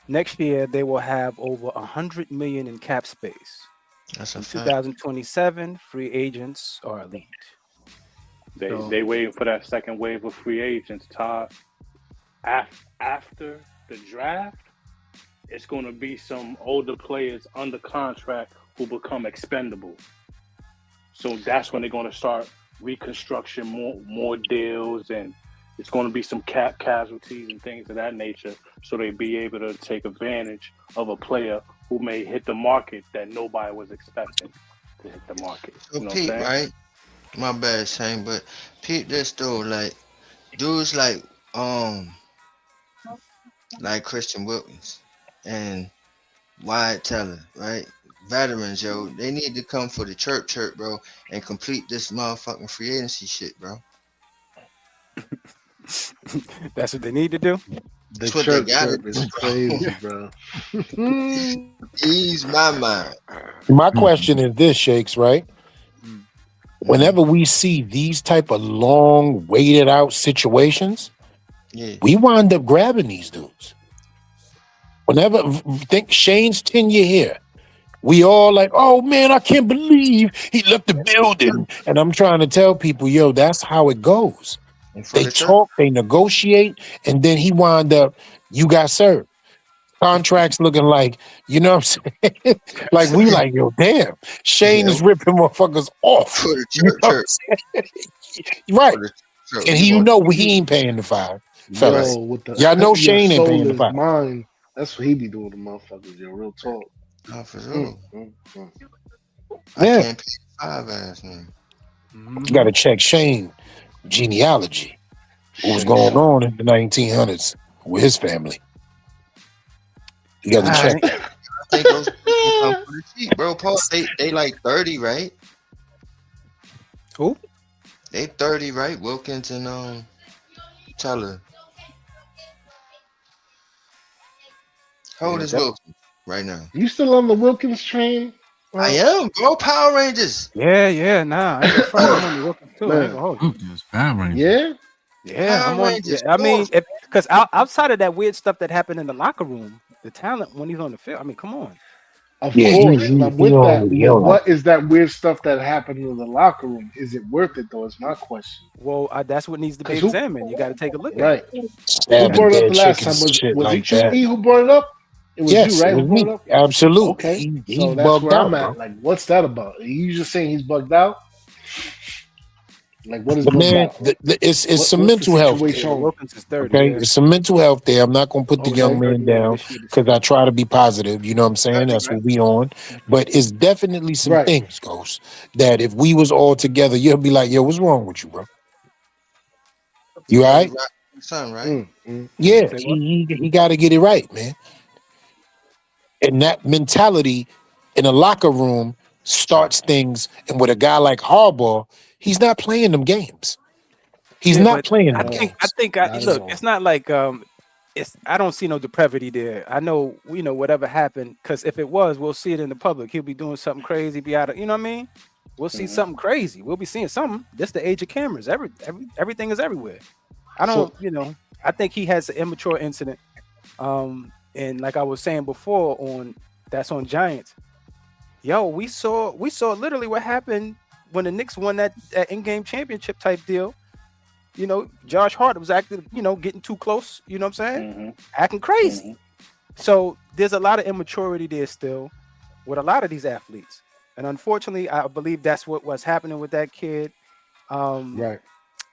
Next year they will have over $100 million in cap space. That's a In fact. 2027, free agents are elite. They waiting for that second wave of free agents, Todd. After the draft, it's going to be some older players under contract who become expendable. So that's when they're going to start reconstruction, more deals, and it's going to be some cap casualties and things of that nature. So they be able to take advantage of a player who may hit the market that nobody was expecting to hit the market. So You know what I'm Pete, saying? right? My bad, Shane, but Pete, this though, like dudes like Christian Wilkins and Wyatt Teller, right? Veterans, yo, they need to come for the church, bro, and complete this motherfucking free agency shit, bro. That's what they need to do. The That's what they chirp gotta chirp is do, crazy, bro. Ease my mind. My question is this, Shakes, right? Whenever we see these type of long, waited out situations, Yeah. we wind up grabbing these dudes. Whenever think Shane's tenure here, we all like, oh man, I can't believe he left the building. And I'm trying to tell people, yo, that's how it goes. And for They the church, talk, they negotiate, and then he wind up, you got served. Contracts looking like, you know what I'm saying? Like we like, yo, damn, Shane yeah, is ripping motherfuckers off. for the You know what I'm saying? Right. for the church, And he you gonna know he ain't paying the fine, fellas. Yo, with the Y'all know your Shane ain't soul paying the is fine. mine. That's what he be doing to motherfuckers, yo. Real talk. for sure. Mm. I Yeah. can't pay the 5 ass man. You gotta check Shane genealogy. What was Shane going Sharp. on in the 1900s with his family. You got to All check. right. I think those people come for the cheap, bro. Paul, they like 30, right? Who? They 30, right? Wilkins and Teller. How old Yeah, is that- Wilkins right now? You still on the Wilkins train? I am, bro. Power Rangers. yeah, nah. I ain't gonna front. I'm on the Wilkins too. I ain't Man. gonna hold you. Wilkins, Power Rangers. Yeah? Yeah, I'm Power on. Rangers, Yeah, I mean, bro. because outside of that weird stuff that happened in the locker room, the talent when he's on the field. I mean, come on. Of Yeah, course. And I'm with that. already But on. what is that weird stuff that happened in the locker room? Is it worth it though? Is my question. Well, that's what needs to be 'Cause who- examined. You got to take a look at Right. it. Who Stabbing brought it up dead the last chickens, time? shit Was like it you, that. E, who brought it up? It was Yes, you, right? it was Who brought me. it up? Absolutely. Okay. He So that's bugged where out, I'm bro. at. Like, what's that about? Are you just saying he's bugged out? Like, what is But bugged man, out? it's What's some the mental health there. situation? Wilkins is 30. Okay, Yeah. it's some mental health there. I'm not gonna put the Okay. young man 30, yeah, down this year. because I try to be positive. You know what I'm saying? That's Right. what we on. But it's definitely some Right. things, Ghost, that if we was all together, you'll be like, yo, what's wrong with you, bro? You all right? Son, right? Yeah, Say what? he got to get it right, man. And that mentality in a locker room starts things. And with a guy like Harbaugh, he's not playing them games. He's Yeah, not but playing I them think games. look, it's not like I don't see no depravity there. I know, whatever happened, because if it was, we'll see it in the public. He'll be doing something crazy, be out of, you know what I mean? We'll see something crazy. We'll be seeing something. This the age of cameras. Everything is everywhere. I don't, I think he has an immature incident. And like I was saying before that's on Giants. Yo, we saw literally what happened when the Knicks won that in-game championship type deal. Josh Hart was acting, getting too close, you know what I'm saying? Acting crazy. So there's a lot of immaturity there still with a lot of these athletes. And unfortunately, I believe that's what was happening with that kid. Right.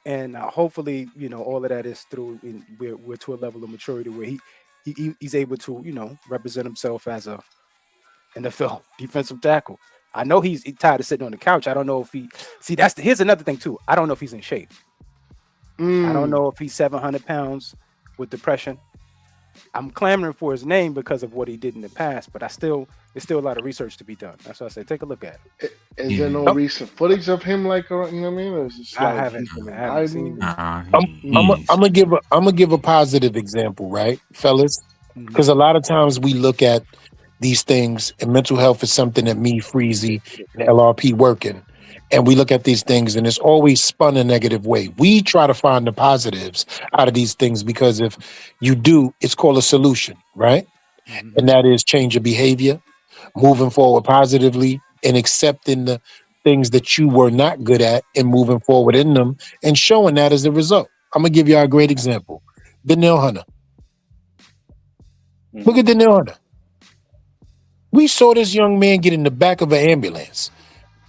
And hopefully, all of that is through, we're to a level of maturity where he's able to, represent himself as a NFL defensive tackle. I know he's tired of sitting on the couch. I don't know if here's another thing too. I don't know if he's in shape. I don't know if he's 700 pounds with depression. I'm clamoring for his name because of what he did in the past, but there's still a lot of research to be done. That's why I say take a look at it. Is there no recent footage of him, like, you know what I mean? Or is it I like haven't he's been I haven't seen hiding? it. I'm gonna give a positive example, right, fellas? Because a lot of times we look at these things, and mental health is something that me, Freezy, and LRP working, and we look at these things, and it's always spun a negative way. We try to find the positives out of these things because if you do, it's called a solution, right? And that is change your behavior, moving forward positively, and accepting the things that you were not good at and moving forward in them and showing that as a result. I'm gonna give y'all a great example. Darnell Hunter. Look at Darnell Hunter. We saw this young man get in the back of an ambulance,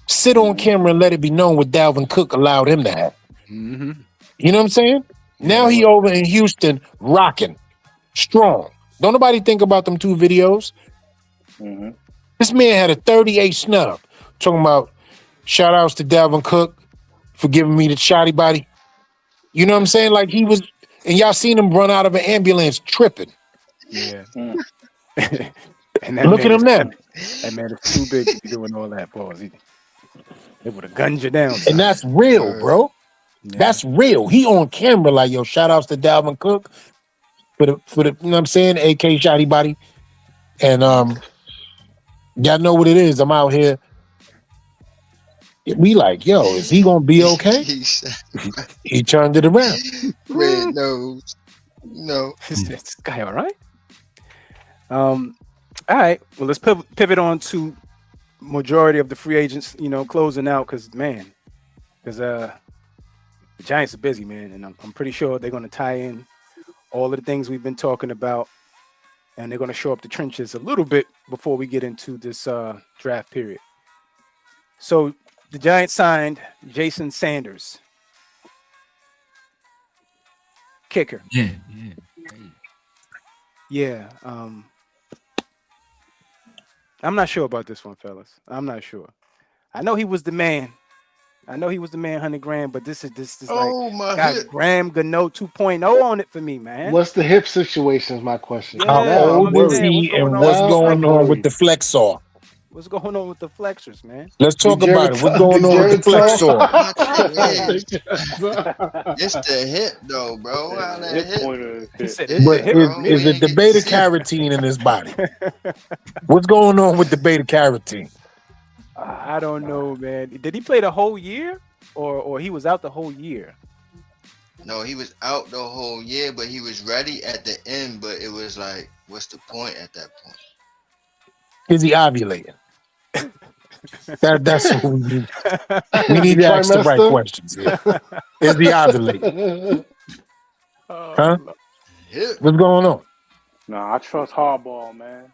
sit on camera and let it be known what Dalvin Cook allowed him to have. You know what I'm saying? Now he over in Houston rocking, strong. Don't nobody think about them two videos. This man had a 38 snub. Talking about shout outs to Dalvin Cook for giving me the shotty body. You know what I'm saying? Like he was, and y'all seen him run out of an ambulance tripping. Yeah. And that Look at man him now. That man is too big to be doing all that, boys. They would have gunned you down. And that's real, bro. Yeah. That's real. He on camera like, yo, shout outs to Dalvin Cook for the you know what I'm saying? AK shotty body. And y'all know what it is. I'm out here. We like, yo, is he gonna be okay? He turned it around. Red nose. No. Is this guy all right? All right. Well, let's pivot on to majority of the free agents, you know, closing out because the Giants are busy, man, and I'm pretty sure they're going to tie in all of the things we've been talking about, and they're going to show up the trenches a little bit before we get into this draft period. So the Giants signed Jason Sanders, kicker. Yeah. I'm not sure about this one, fellas. I'm not sure. I know he was the man. 100 grand, but this is like got Graham Gano 2.0 on it for me, man. What's the hip situation is my question. How old is he and what's going on with the flexor? What's going on with the flexors, man? Let's talk about it. What's going on with the flexor? It's the hip, though, bro. How that hip? He said Is it the beta carotene in his body? What's going on with the beta carotene? I don't know, man. Did he play the whole year, or he was out the whole year? No, he was out the whole year, but he was ready at the end. But it was like, what's the point at that point? Is he ovulating? That's what we need. We need to ask the right questions here. Is he ovulating? Huh? What's going on? Nah, I trust Harbaugh, man.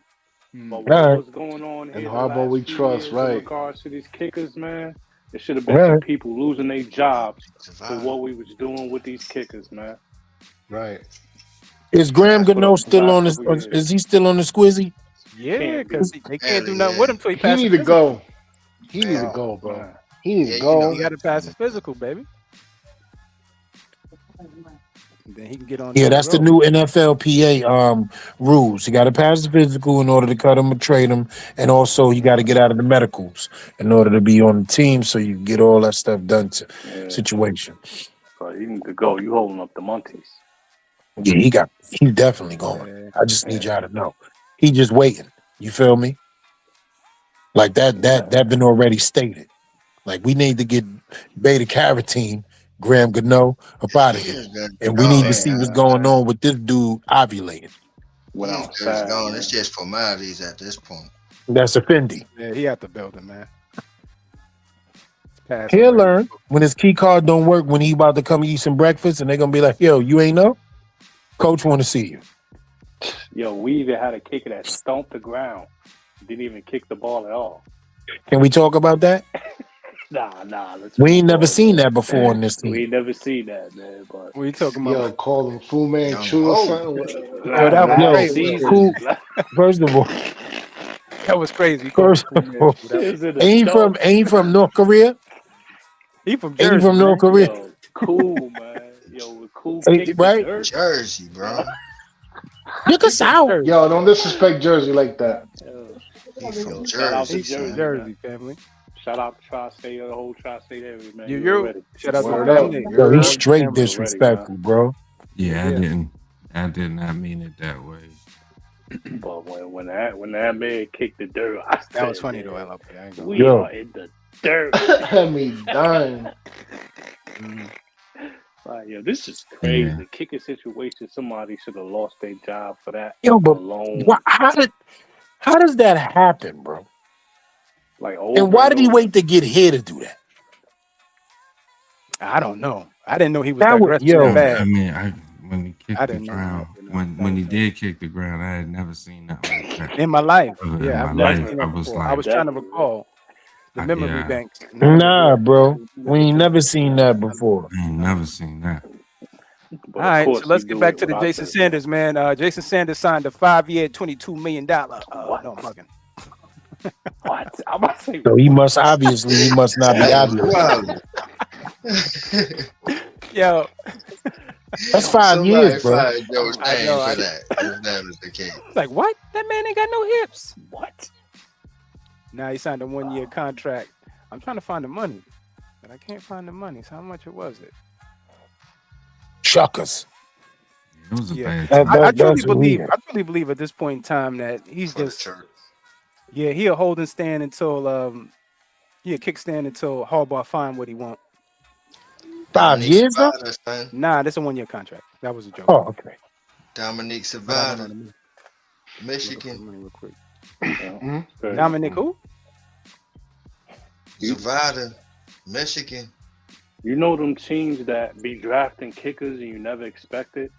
But what's going on here? And Harbaugh we trust, right? In regards to these kickers, man, there should have been some people losing their jobs for what we was doing with these kickers, man. Right. Is Graham Gano still on this? Is he still on the squizzy? Yeah, because they can't do nothing with him till he passes. He need to go. He need to go, bro. He needs to go. He got to pass his physical, baby. Then he can get on. Yeah, that's the new NFLPA rules. You got to pass the physical in order to cut him or trade him, and also you got to get out of the medicals in order to be on the team, so you can get all that stuff done to situation. So you need to go. You holding up the monkeys. Yeah, he's definitely going. I just need y'all to know. He just waiting. You feel me? Like that been already stated. Like we need to get beta carotene, Graham Gano, up out of here. And we need to see what's going on with this dude ovulating. It's just formalities at this point. That's a Fendi. Yeah, he out the building, man. He'll learn when his key card don't work when he about to come eat some breakfast and they're gonna be like, yo, you ain't know? Coach wanna see you. Yo, we even had a kicker that stomped the ground. Didn't even kick the ball at all. Can we talk about that? Nah. We ain't never seen that before in this team. We ain't never seen that, man. But what are you talking about? Yo, call him Fu Manchu or something. Cool. First of all, that was crazy. First of all, ain't from North Korea. He from Jersey. Ain't from North Korea. Yo, cool, man. Yo, cool. Right? Jersey, bro. Look us out. Yo, don't disrespect Jersey like that. He's from Jersey, Jersey family. Shout out to Tri-State, the whole Tri-State area, man. You're shout out to Yo, he's straight disrespectful, bro. Yeah, I did not mean it that way. But when that man kicked the dirt, I said, that was funny though. LLP. We are in the dirt. I mean, dying. Like, yo, this is crazy. The kicking situation, somebody should have lost their job for that. Yo, but alone. How does that happen, bro? Like, and why did he wait to get here to do that? I don't know. I didn't know he was that aggressive. I mean, when he kicked the ground, when he did kick the ground, I had never seen that like that in my life. I was trying to recall the memory bank. Nah, bro, we ain't never seen that before. I ain't never seen that. All right, so let's get back to the Jason Sanders, man. Jason Sanders signed a 5-year, $22 million. No, I'm fucking. What? I'm about to say. So he must not be That is obvious. wild. Yo, That's 5 years, Somebody bro. fired Joe I Schoen know, for I- that. If that was the case. like what? That man ain't got no hips. What? Now he signed a 1-year contract. I'm trying to find the money, but I can't find the money. So how much was it? Chuckers. It was a Yeah. bad time. I truly That's believe. weird. I truly believe at this point in time that he's For the just church. yeah he'll hold and stand until he'll kickstand until Harbaugh find what he want. 5 years though? Savada, son. Nah, that's a 1-year contract. That was a joke. Oh, okay. Dominique Hold on, Savada, let me look at the Michigan. money real quick. Good. Dominic who? Savada, Michigan. You know them teams that be drafting kickers and you never expect it?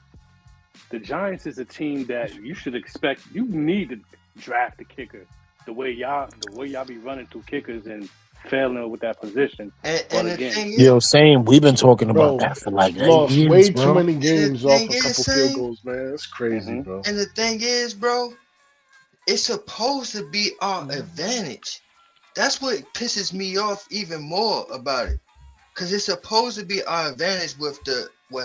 The Giants is a team that you should expect. You need to draft a kicker. The way y'all be running through kickers and failing with that position. And But the again, thing is, Yo, same. We've been talking Bro, about that for like 8 Lost years, way bro. too many games the off thing a is, couple son, field goals, man. It's crazy, Mhm. bro. and the thing is, bro, it's supposed to be our advantage. That's what pisses me off even more about it. Cause it's supposed to be our advantage with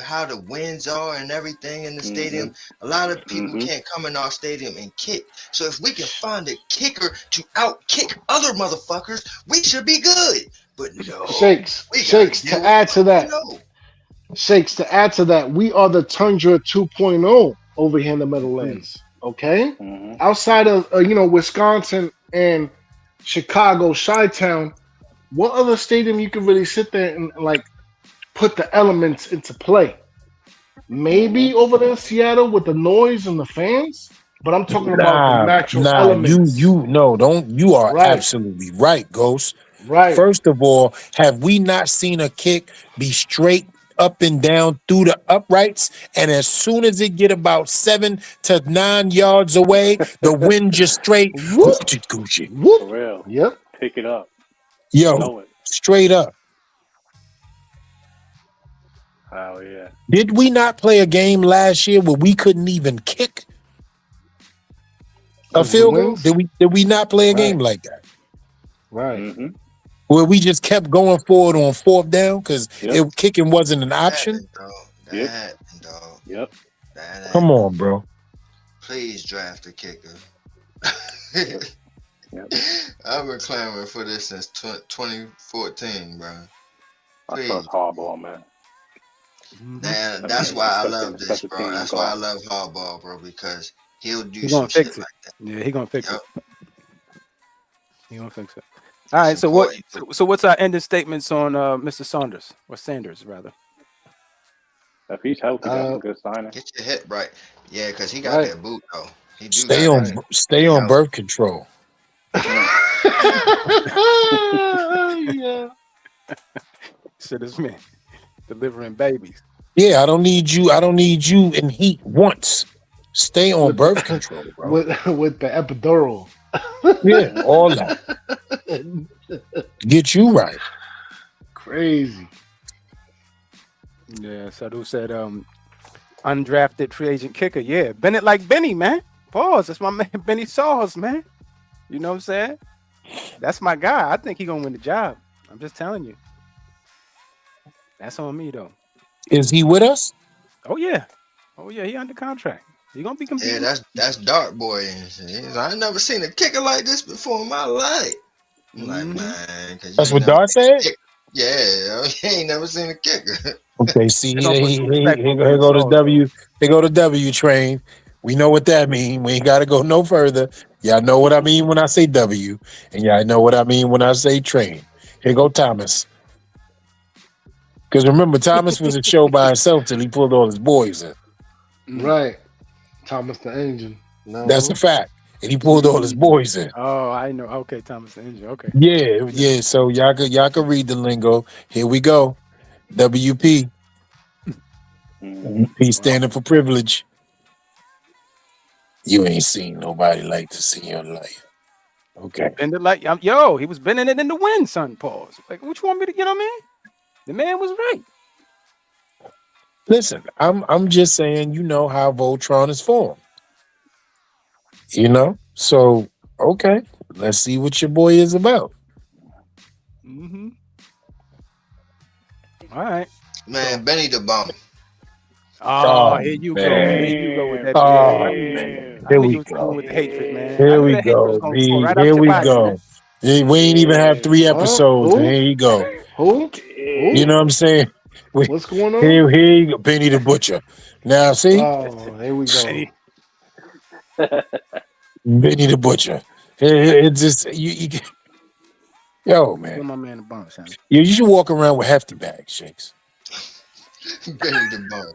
how the winds are and everything in the stadium. A lot of people can't come in our stadium and kick. So if we can find a kicker to out kick other motherfuckers, we should be good. But no, Shakes, we gotta Shakes, deal to with add to what we that, know. Shakes, to add to that, we are the Tundra 2.0 over here in the Meadowlands. Okay? Mhm. Outside of, Wisconsin and Chicago, Chi-Town, what other stadium you can really sit there and, like, put the elements into play? Maybe over there in Seattle with the noise and the fans, but I'm talking about the natural elements. You are Right. absolutely right, Ghost. Right. First of all, have we not seen a kick be straight up and down through the uprights, and as soon as it get about 7 to 9 yards away, the wind just straight Whoop, For whoop. real. Yep. Pick it up. yo, Know it. straight up. Oh yeah. Did we not play a game last year where we couldn't even kick a 'Cause the field goal? winds? Did we not play a Right. game like that? Right. Mm-hmm. Where we just kept going forward on 4th down because Yep. kicking wasn't an option? That, dog. Yep. That, dog. Yep. That, Come on, bro. Please draft a kicker. Yep. I've been clamoring for this since 2014, bro. I Please. trust Harbaugh, man. And that's why I love this, Special bro. teams That's why I love Harbaugh, bro, because he'll do He some gonna shit fix it. like that. Yeah, he gonna fix Yep. it. He gonna fix it. All right. So what? So what's our ending statements on Mr. Saunders or Sanders rather? If he's healthy, that's a good signing. Get your hip right. Yeah, because he got Right. that boot, though. He do Stay got on that. stay on birth control. Yeah. Shit is me delivering babies. Yeah, I don't need you in heat once. Stay on birth control, bro. With the epidural. Yeah, all that. Get you right. Crazy. Yeah. Sadu said undrafted free agent kicker. Yeah, Bennett like Benny, man. Pause. That's my man Benny Saws, man. You know what I'm saying? That's my guy. I think he gonna win the job. I'm just telling you. That's on me though. Is he with us? Oh yeah. Oh yeah, he under contract. He gonna be competing. Yeah, that's Dark Boy. I ain't never seen a kicker like this before in my life. I'm like, man. 'Cause That's you what ain't never Dart seen a said? kicker. Yeah, he ain't never seen a kicker. Okay, see, They gonna put some respect on here Benny go the Saws, W. Here go the W train. We know what that means. We ain't got to go no further. Y'all know what I mean when I say W, and y'all know what I mean when I say train. Here go Thomas. Because remember, Thomas was a show by himself till he pulled all his boys in. Right. Thomas the Engine. No. That's a fact. And he pulled all his boys in. Oh, I know. Okay, Thomas the Engine. Okay. Yeah. So y'all could read the lingo. Here we go. WP. He's standing for privilege. You ain't seen nobody like this in your life. Okay. Bend it like yo, he was bending it in the wind, son. Pause. Like, what you want me to get on, man? The man was right. Listen, I'm just saying, you know how Voltron is formed. You know? So, okay. Let's see what your boy is about. Mm-hmm. All right. Man, Benny the Bum. Oh, here you go. man. Here you go with that. Oh, Yeah. man. I Here knew we you was coming go. with the hatred, man. I Here knew we that hatred was go, gonna fall B. right out Here your we body, go. man. We ain't even have 3 What? episodes, and Who? here you go. Who? You know what I'm saying? What's going on? Here you go, Benny the Butcher. Now, see? Oh, here we go. See? Benny the Butcher. It's just, yo, Give man. my man a bump, son. You should walk around with hefty bags, Shakes. Benny the Bum.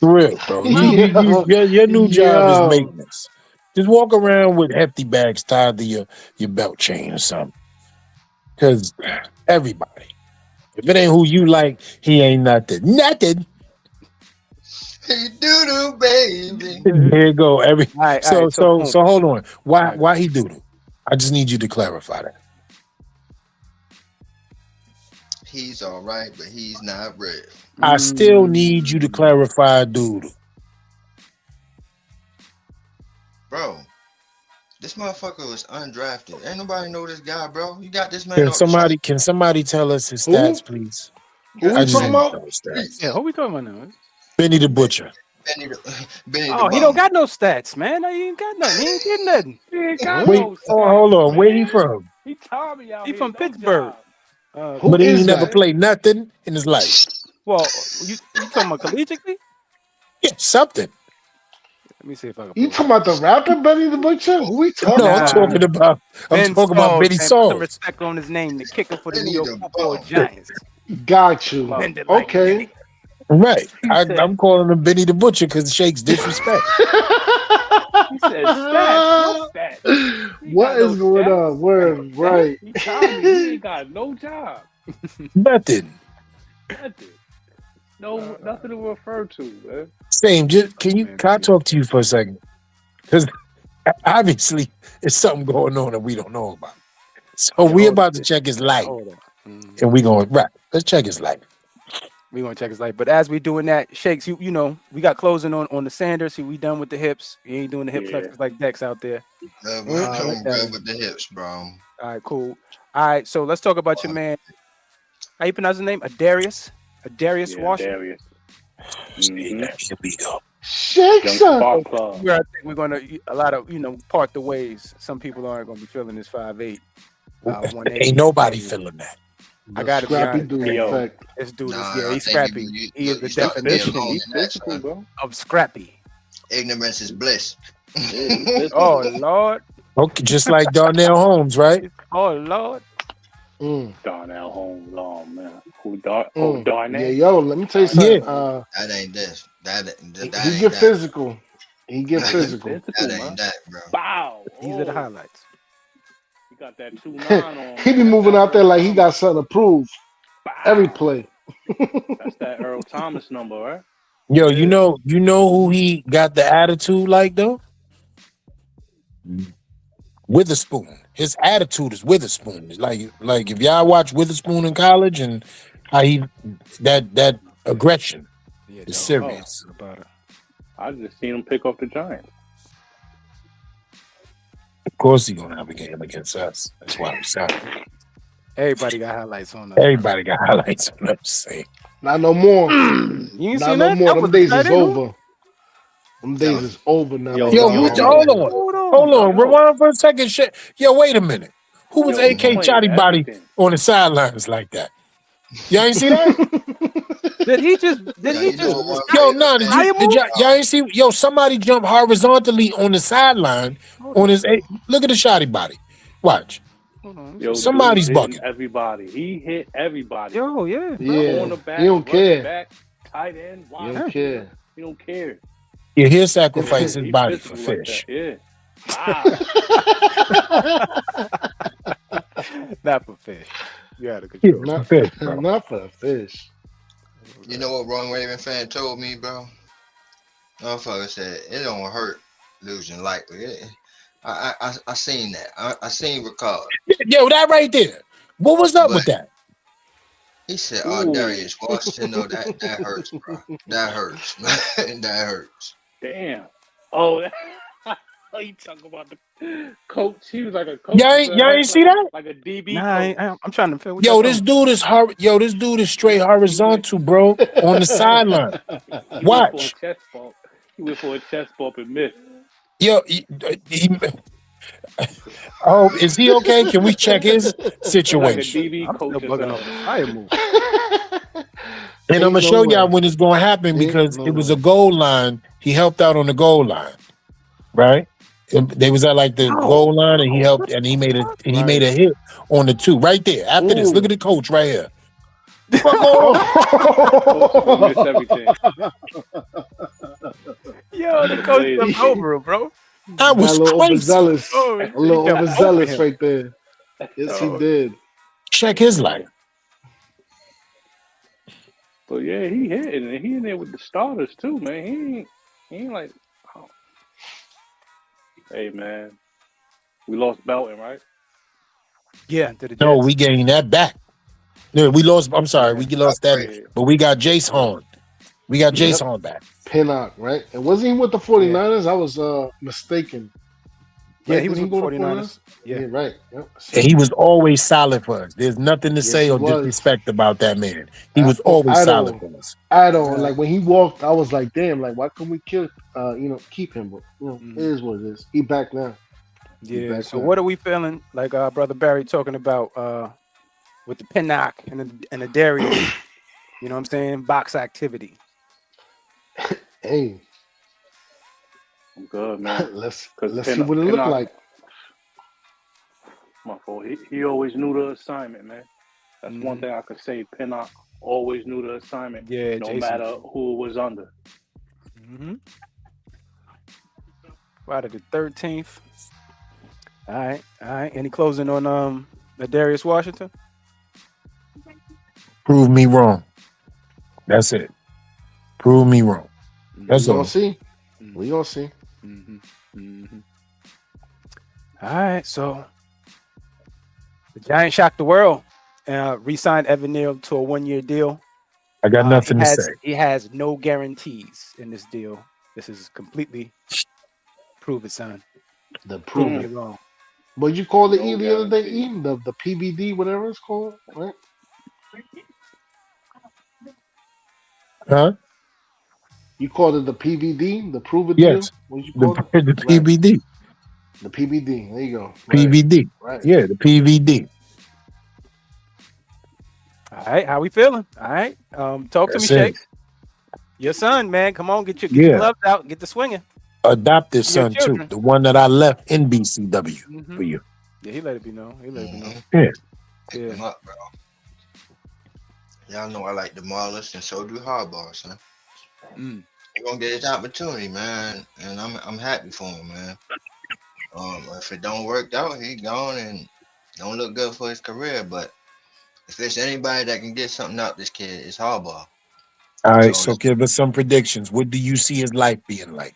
For real, bro. Your new job is maintenance. Just walk around with hefty bags tied to your belt chain or something. Because everybody, if it ain't who you like, he ain't nothing. Nothing. Hey, doo-doo, baby. There you go. All right, So hold on. right. Why he doodle? I just need you to clarify that. He's all right, but he's not real. I still need you to clarify doodle. Bro, this motherfucker was undrafted. Ain't nobody know this guy, bro. You got this man Can off the somebody tell us his Who? stats, please? Who I we just talking need to about? know his stats. Yeah, who we talking about now? Benny the Butcher. Benny the Oh, he Bum. don't got no stats, man. He ain't got nothing. He ain't getting nothing. He ain't got Wait, no hold on. Where he man. from? He Tommy out He here. from no Pittsburgh. job. Who But he is ain't never that? played nothing in his life. Well, you talking about collegiately? Yeah, something. Let me see if I can. You pull talking about the rapper Benny the Butcher? Who we talking No, I'm about? talking about Ben Benny man. Put some Sauls. respect on his name, the kicker for the Benny New York the Football Bum. Giants. Got you. Bend it like Okay. that. Right. said- I'm calling him Benny the Butcher because Shake's disrespect. He said stats. What stats? He What got is no going stats. on? Word, right. He Tommy. He ain't got no job. Nothing. Nothing. No, nothing to refer to, man. Same. Can I talk to you for a second? Because obviously there's something going on that we don't know about. So we about to check his life. Hold on. And we going, right. Let's check his life. We're gonna check his life. But as we doing that, Shakes, you know, we got closing on the Sanders. See, we done with the hips. You ain't doing the hip flexors like Dex out there. We're done with the hips, bro. All right, cool. All right, so let's talk about your man. How you pronounce his name? Darius Washington. Darius. Here we go. Shakes up. Where I think we're gonna a lot of part the ways. Some people aren't gonna be feeling this 5'8". Ain't nobody feeling that. I got to be Scrappy honest. dude, Hey, yo, effect. this dude Nah, is I he's think scrappy. you He is the starting to be definition alone in that, son. of scrappy. Ignorance is bliss. Oh Lord. Okay, just like Darnell Holmes, right? Oh Lord. Darnell Holmes, oh man. Darnell? Yeah, yo, let me tell you something. That ain't this. That He ain't get that. physical. He get physical. That ain't that, bro. Bow. These are the highlights. He got that 2-9 on. He be moving out there like he got something to prove. Every play. That's that Earl Thomas number, right? Yo, you know who he got the attitude like though? Witherspoon. His attitude is Witherspoon. It's like if y'all watch Witherspoon in college and how he that aggression is serious. I just seen him pick off the Giants. Of course he's gonna have a game against us. That's why I'm saying. Everybody got highlights on us. Everybody got highlights on them. Say. Not no more. You ain't Not seen no that? more. That Them was days is exciting. over. Them days is over now. Yo, hold on. Rewind for a second. Shit. Yo, wait a minute. Who was AK Chotty Body on the sidelines like that? Y'all ain't see that? Did he just Yo, no, y'all ain't see? Yo, somebody jumped horizontally on the sideline on his. Look at the Shotty Body. Watch. Yo, Somebody's dude hitting bugging. Everybody. He hit everybody. Yo, yeah. Cornerback, He don't care. back, tight end, He wide don't care. He don't care. Yeah, he'll sacrifice his He body for physical like fish. that, Not for fish. You out of control. Not, fish, bro. not for a fish. You know what Ron Raven fan told me, bro? Motherfucker said it don't hurt losing lightly. I seen that. I seen Ricard. Yo, that right there. What was up with that? He said, Darius Washington, no, that hurts, bro. That hurts, man. That hurts. Damn. Oh, You talking about the coach? He was like a coach. Y'all ain't see that? Like a DB Nah, coach. I'm trying to figure. What Yo, y'all this talking dude is this dude is straight He went. horizontal, bro, on the sideline. He went for a Watch. chest bump. He went for a chest bump and missed. Yo, oh, is he okay? Can we check his Like a situation? DB I'm still coach or bugging off something. the fire move. And I'm Ain't gonna show no y'all way. when it's gonna happen Ain't because no it was way. a goal line. He helped out on the goal line, right? And they was at like the goal line, and he helped, and he made Right. a hit on the 2 right there. After this, look at Ooh. the coach right here. Fuck on. Coach is gonna miss everything. Yo, the Could've coach played jumped it. over him, bro. That Got a was little crazy. overzealous. Oh, A he little jumped over overzealous him. right there. Yes, he Oh, did. Check his life. But yeah, he hitting and he in there with the starters too, man. He ain't like, oh. Hey man, we lost Belton, right? yeah, to the No, Jets. we gained that back. No, we lost. I'm sorry, Yeah. we lost that, Yeah. but we got Jace Horn. We got Jace Yep. Horn back. Pinnock, right? And wasn't he with the 49ers? I was mistaken. Yeah, Right? he was Didn't with go the to 49ers. 49ers? Yeah. Right. Yep. And he was always solid for us. There's nothing to Yes, say he or was. disrespect about that man. He was always solid for us. I don't like when he walked. I was like, damn, like why couldn't we keep him? But it is what it is. He back now. He Yeah. back So now. what are we feeling like Brother Barry talking about with the Pinnock and the Darius, you know what I'm saying, box activity? Hey, I'm good, man. let's Cause see what it look like. My fault. He always knew the assignment, man. That's one thing I could say. Pinnock always knew the assignment. Yeah, no Jason. matter who it was under. Friday the 13th. All right. Any closing on the Darius Washington? Prove me wrong. That's it. Prove me wrong. That's We all. gonna see. We gonna see. All right. So the Giants shocked the world. Re-signed Evan Neal to a 1-year deal. I got nothing to say. He has no guarantees in this deal. This is completely prove it, son. The Prove prove me it. wrong. But you called it No the other day, guarantee. even the PBD, whatever it's called, right? Huh? You called it the PBD, the prove it Yes. deal. What did you The call it? PBD. The PBD. There you go. Right. PVD. Right. Yeah, the PVD. All right, how we feeling? All right, talk That's to me, it. Shakes. Your son, man, come on, get your Yeah. gloves out, get the swinging. Adopted Your son too. children. The one that I left in BCW for you. Yeah, he let it be known. He let it be known. Yeah. Pick him up, bro. Y'all know I like Demolish, and so do Hardball, son. He gonna get his opportunity, man, and I'm happy for him, man. If it don't work out, he gone and don't look good for his career. But if there's anybody that can get something out this kid, it's Hardball. All right, so give us some predictions. What do you see his life being like?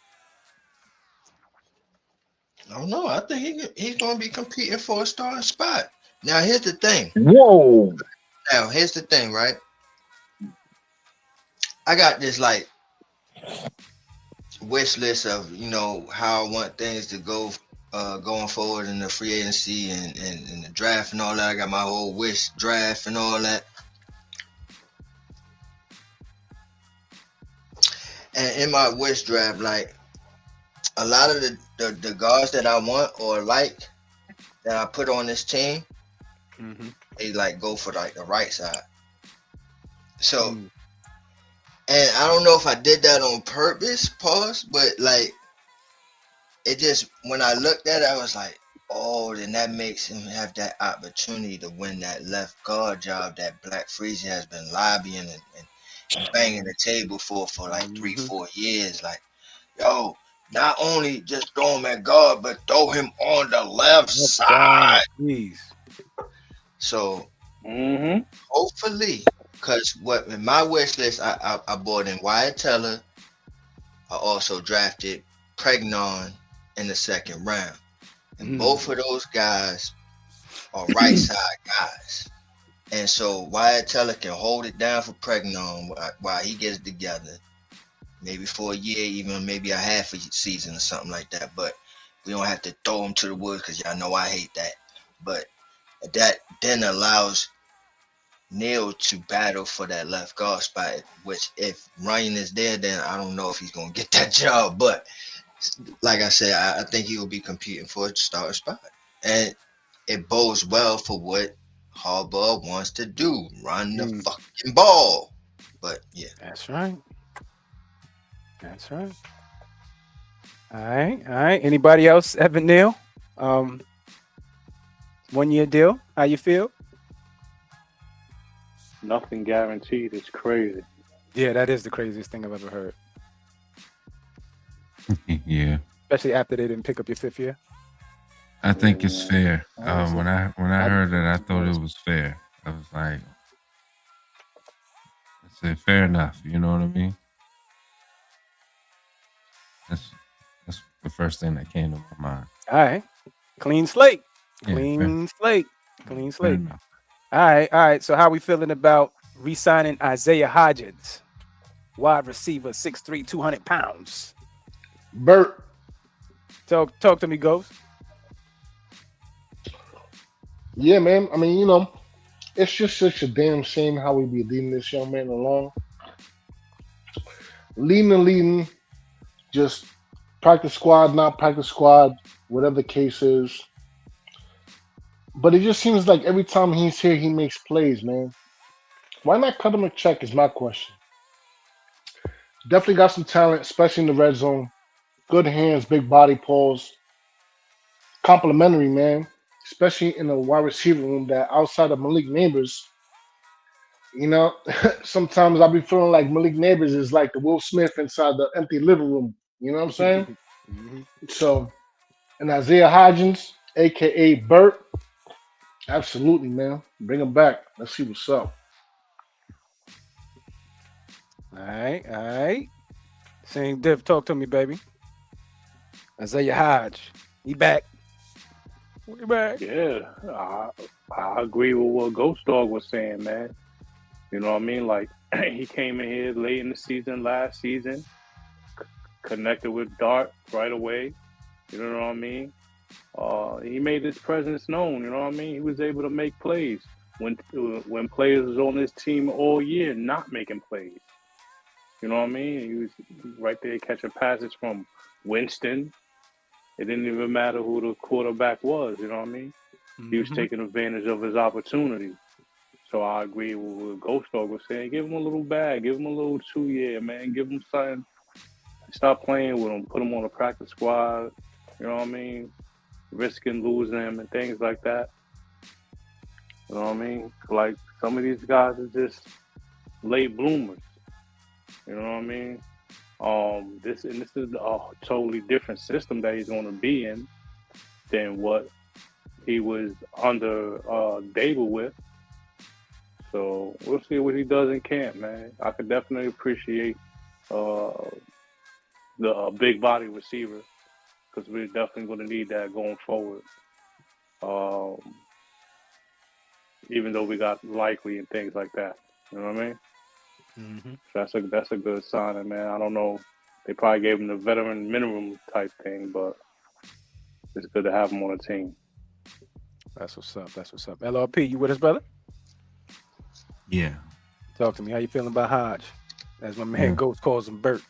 I don't know. I think he's gonna be competing for a starting spot. Now here's the thing. Whoa. Now here's the thing, right? I got this like wish list of how I want things to go going forward in the free agency and the draft and all that. I got my whole wish draft and all that. And in my wish draft, like a lot of the guards that I want or like that I put on this team, they like go for like the right side. So, and I don't know if I did that on purpose, but like it just when I looked at it, I was like, oh, then that makes him have that opportunity to win that left guard job that Black Freezy has been lobbying and banging the table for like 3-4 years. Like, yo, not only just throw him at guard, but throw him on the left side. Please. So hopefully, because what in my wish list, I bought in Wyatt Teller. I also drafted Pregnon in the second round. And both of those guys are right side guys. And so Wyatt Teller can hold it down for Pregnon while he gets it together. Maybe for a year, even maybe a half a season or something like that. But We don't have to throw him to the woods because y'all know I hate that. But that then allows Neal to battle for that left guard spot, which if Ryan is there, then I don't know if he's going to get that job. But like I said, I think he will be competing for a starting spot. And it bodes well for what Harbaugh wants to do, run the fucking ball. But yeah. That's right. That's right. All right. Anybody else? Evan Neal, 1 year deal. How you feel? Nothing guaranteed. It's crazy. Yeah, that is the craziest thing I've ever heard. Yeah. Especially after they didn't pick up your 5th year. I think it's fair. When I heard it, I thought it was fair. I was like, I said, fair enough. You know what I mean? That's the first thing that came to my mind. All right. Clean slate. Yeah, Clean fair. slate. Clean slate. enough. All right. So how we feeling about re-signing Isaiah Hodgins, wide receiver, 6'3", 200 pounds? Bert. Talk to me, Ghost. Yeah, man. I mean, you know, it's just such a damn shame how we be leading this young man along. Leading, just practice squad, not practice squad, whatever the case is. But it just seems like every time he's here, he makes plays, man. Why not cut him a check is my question. Definitely got some talent, especially in the red zone. Good hands, big body pulls. Complimentary, man. Especially in the wide receiver room that outside of Malik Neighbors, you know, sometimes I'll be feeling like Malik Neighbors is like the Will Smith inside the empty living room. You know what I'm saying? So, and Isaiah Hodgins, a.k.a. Bert, absolutely, man. Bring him back. Let's see what's up. All right. Same diff. Talk to me, baby. Isaiah Hodge. He back. We back. Yeah, I agree with what Ghost Dog was saying, man. You know what I mean? Like, he came in here late in the season, last season, connected with Dart right away. You know what I mean? He made his presence known. You know what I mean? He was able to make plays when players was on his team all year not making plays. You know what I mean? He was right there catching passes from Winston. It didn't even matter who the quarterback was, you know what I mean? He was taking advantage of his opportunity. So I agree with what Ghost Dog was saying. Give him a little bag. Give him a little 2 year, man. Give him something. Stop playing with him. Put him on a practice squad. You know what I mean? Risking losing him and things like that. You know what I mean? Like, some of these guys are just late bloomers. You know what I mean? This is a totally different system that he's going to be in than what he was under Dable with. So we'll see what he does in camp, man. I could definitely appreciate the big body receiver because we're definitely going to need that going forward. Even though we got Likely and things like that, you know what I mean? So that's a good signing, man. I don't know. They probably gave him the veteran minimum type thing, but it's good to have him on the team. That's what's up. LRP, you with us, brother? Yeah. Talk to me. How you feeling about Hodge? As my man Ghost calls him, Bert.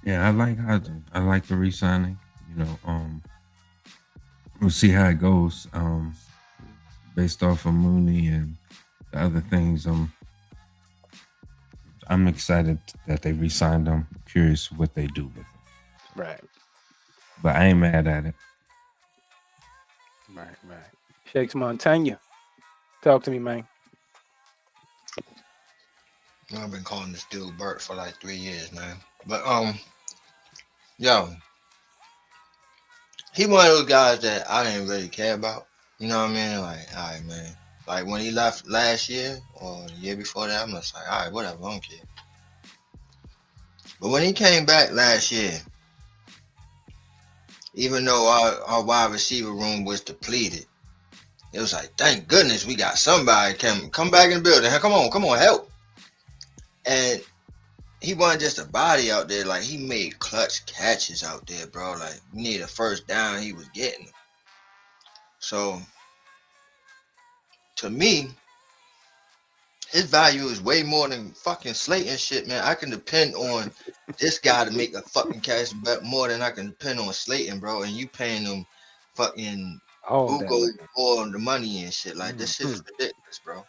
Yeah, I like Hodgins. I like the re-signing. You know, we'll see how it goes. Based off of Mooney and the other things, I'm excited that they re-signed him. Curious what they do with him. Right. But I ain't mad at it. Right. Shakes Montana. Talk to me, man. I've been calling this dude Bert for like 3 years, man. But yo, he one of those guys that I didn't really care about. You know what I mean? Like, all right, man. Like when he left last year or the year before that, I'm just like, all right, whatever, I don't care. But when he came back last year, even though our wide receiver room was depleted, it was like, thank goodness we got somebody come back in the building. Come on, help. And he wasn't just a body out there. Like, he made clutch catches out there, bro. Like, we need a first down, he was getting them. So, to me, his value is way more than fucking Slayton shit, man. I can depend on this guy to make a fucking catch more than I can depend on Slayton, bro. And you paying him fucking Google for the money and shit. Like, this shit is ridiculous, bro.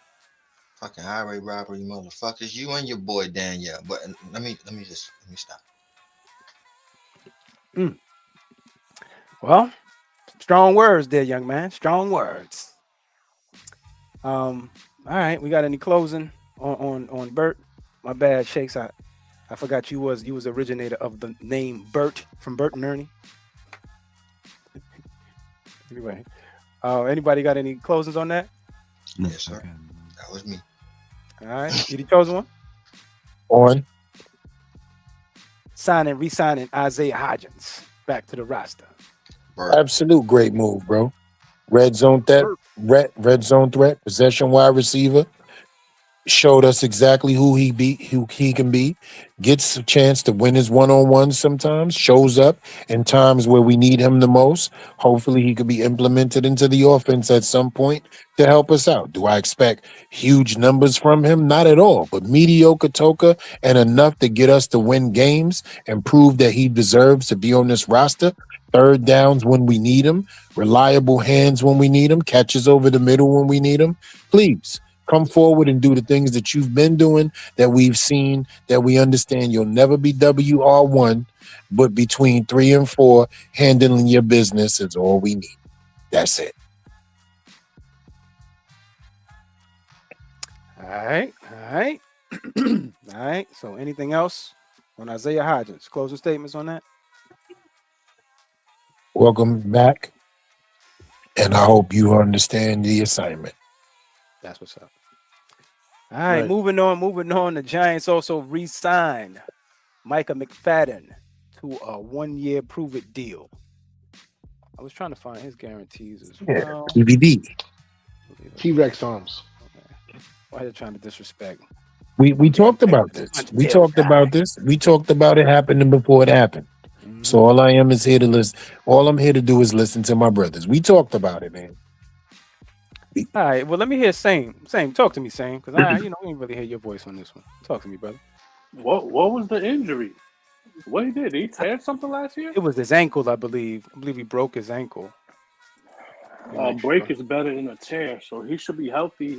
Fucking highway robbery, motherfuckers. You and your boy Danielle. But let me stop. Well, strong words there, young man. Strong words. All right, we got any closing on Bert? My bad, Shakes. I forgot you was originator of the name Bert from Bert and Ernie. Anyway, anybody got any closings on that? Yes, sir. That was me. All right, you chose one. On. Re-signing Isaiah Hodgins back to the roster. Absolute great move, bro. Red zone threat, possession wide receiver. Showed us exactly who he can be. Gets a chance to win his one-on-one sometimes. Shows up in times where we need him the most. Hopefully he could be implemented into the offense at some point to help us out. Do I expect huge numbers from him? Not at all, but mediocre Toka and enough to get us to win games and prove that he deserves to be on this roster. Third downs when we need him. Reliable hands when we need him. Catches over the middle when we need him. Please. Come forward and do the things that you've been doing, that we've seen, that we understand. You'll never be WR1, but between 3 and 4, handling your business is all we need. That's it. All right. All right. So anything else on Isaiah Hodgins? Closing statements on that? Welcome back, and I hope you understand the assignment. That's what's up. All right, moving on. The Giants also re-signed Micah McFadden to a 1-year prove-it deal. I was trying to find his guarantees as well. TBD. T-Rex arms. Okay. Why are you trying to disrespect? We talked about this. We talked about it happening before it happened. Mm-hmm. So all I'm here to do is listen to my brothers. We talked about it, man. All right. Well, let me hear Same. Talk to me, Same, because I didn't really hear your voice on this one. Talk to me, brother. What was the injury? What he did? He tear something last year? It was his ankle, I believe. I believe he broke his ankle. A break is better than a tear, so he should be healthy.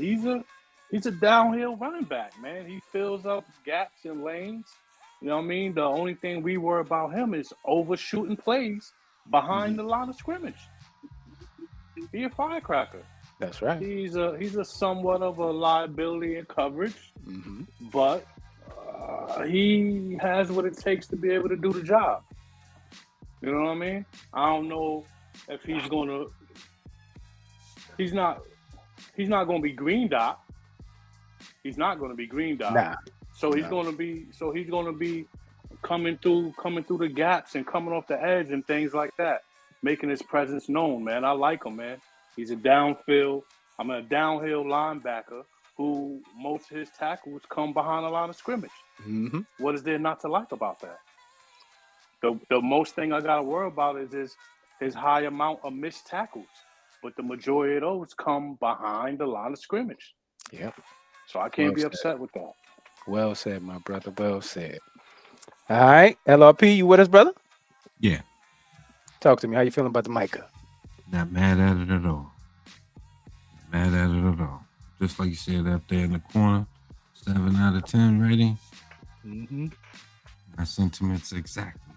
He's a downhill running back, man. He fills up gaps and lanes. You know what I mean? The only thing we worry about him is overshooting plays behind the line of scrimmage. Be a firecracker. That's right. He's a somewhat of a liability in coverage, but he has what it takes to be able to do the job. You know what I mean? I don't know if he's gonna. He's not gonna be green dot. He's not gonna be green dot. Nah. So he's gonna be coming through the gaps and coming off the edge and things like that, making his presence known. Man, I like him, man. He's a downhill linebacker who most of his tackles come behind a line of scrimmage. Mm-hmm. What is there not to like about that? The most thing I got to worry about is his high amount of missed tackles. But the majority of those come behind the line of scrimmage. Yep. So I can't be upset with that. Well said, my brother. Well said. All right. LRP, you with us, brother? Yeah. Talk to me. How you feeling about the Micah? Not mad at it at all. Just like you said up there in the corner, 7 out of 10 rating. Mm-hmm. My sentiments exactly.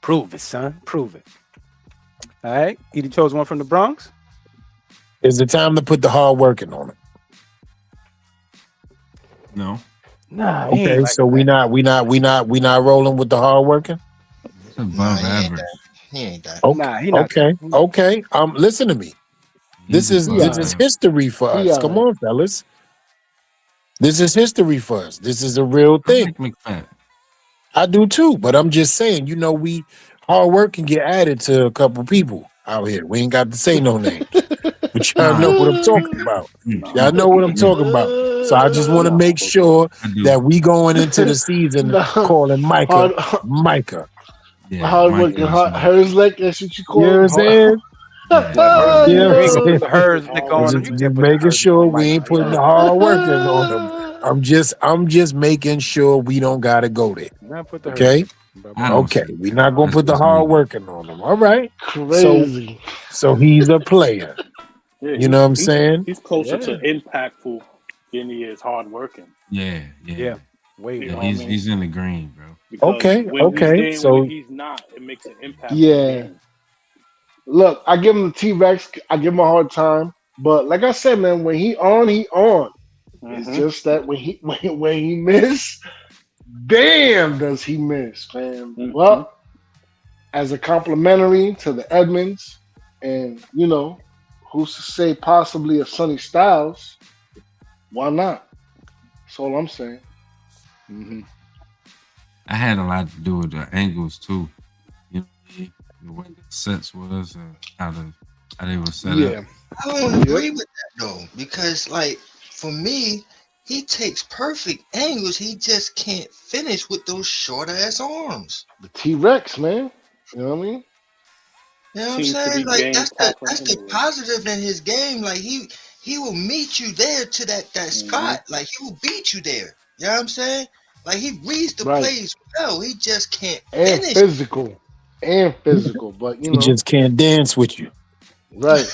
Prove it, son. Prove it. All right. You chose one from the Bronx? Is it time to put the hard working on it? No. Nah. Okay, so we not rolling with the hard working? It's above average. He ain't that. Okay. Nah, he not. Okay. Listen to me. This is history for us. Come on, fellas. This is history for us. This is a real thing. I like McFadden. I do too, but I'm just saying, we hard work can get added to a couple people out here. We ain't got to say no names. but y'all know what I'm talking about. Y'all know what I'm talking about. So I just want to make sure that we going into the season calling Micah, Micah. Yeah, hard Mike working, is, hers like that's what you You know call what I'm saying? yeah. You Yeah, ain't gonna put the hers lick on him. just You can't put the making hers sure on we Mike. ain't putting the hard working on them. I'm just making sure we don't gotta go there. Not put the hers. Okay? I don't Okay. see We're not gonna That's put the just hard me. working on them. All right. Crazy. So he's a player. Yeah, You know what I'm saying? He's closer to impactful than he is hard working. Yeah. Way You know more. what I mean? He's in the green, bro. Because Okay. when he's there, So when he's not, it makes an impact. On the Yeah. game. Look, I give him the T-Rex. I give him a hard time. But like I said, man, when he on, he on. It's just that when he miss, damn, does he miss, man. Well, as a complimentary to the Edmunds, and who's to say possibly a Sonny Styles? Why not? That's all I'm saying. I had a lot to do with the angles too. You know, the way the sets was, how they were set up. I don't agree with that though, because like for me, he takes perfect angles. He just can't finish with those short ass arms. The T-Rex, man. You know what I mean? You know what I'm saying? Like that's the positive in his game. Like he will meet you there to that spot. Like he will beat you there. You know what I'm saying? Like he reads the plays well. He just can't finish. Physical. But he just can't dance with you. Right.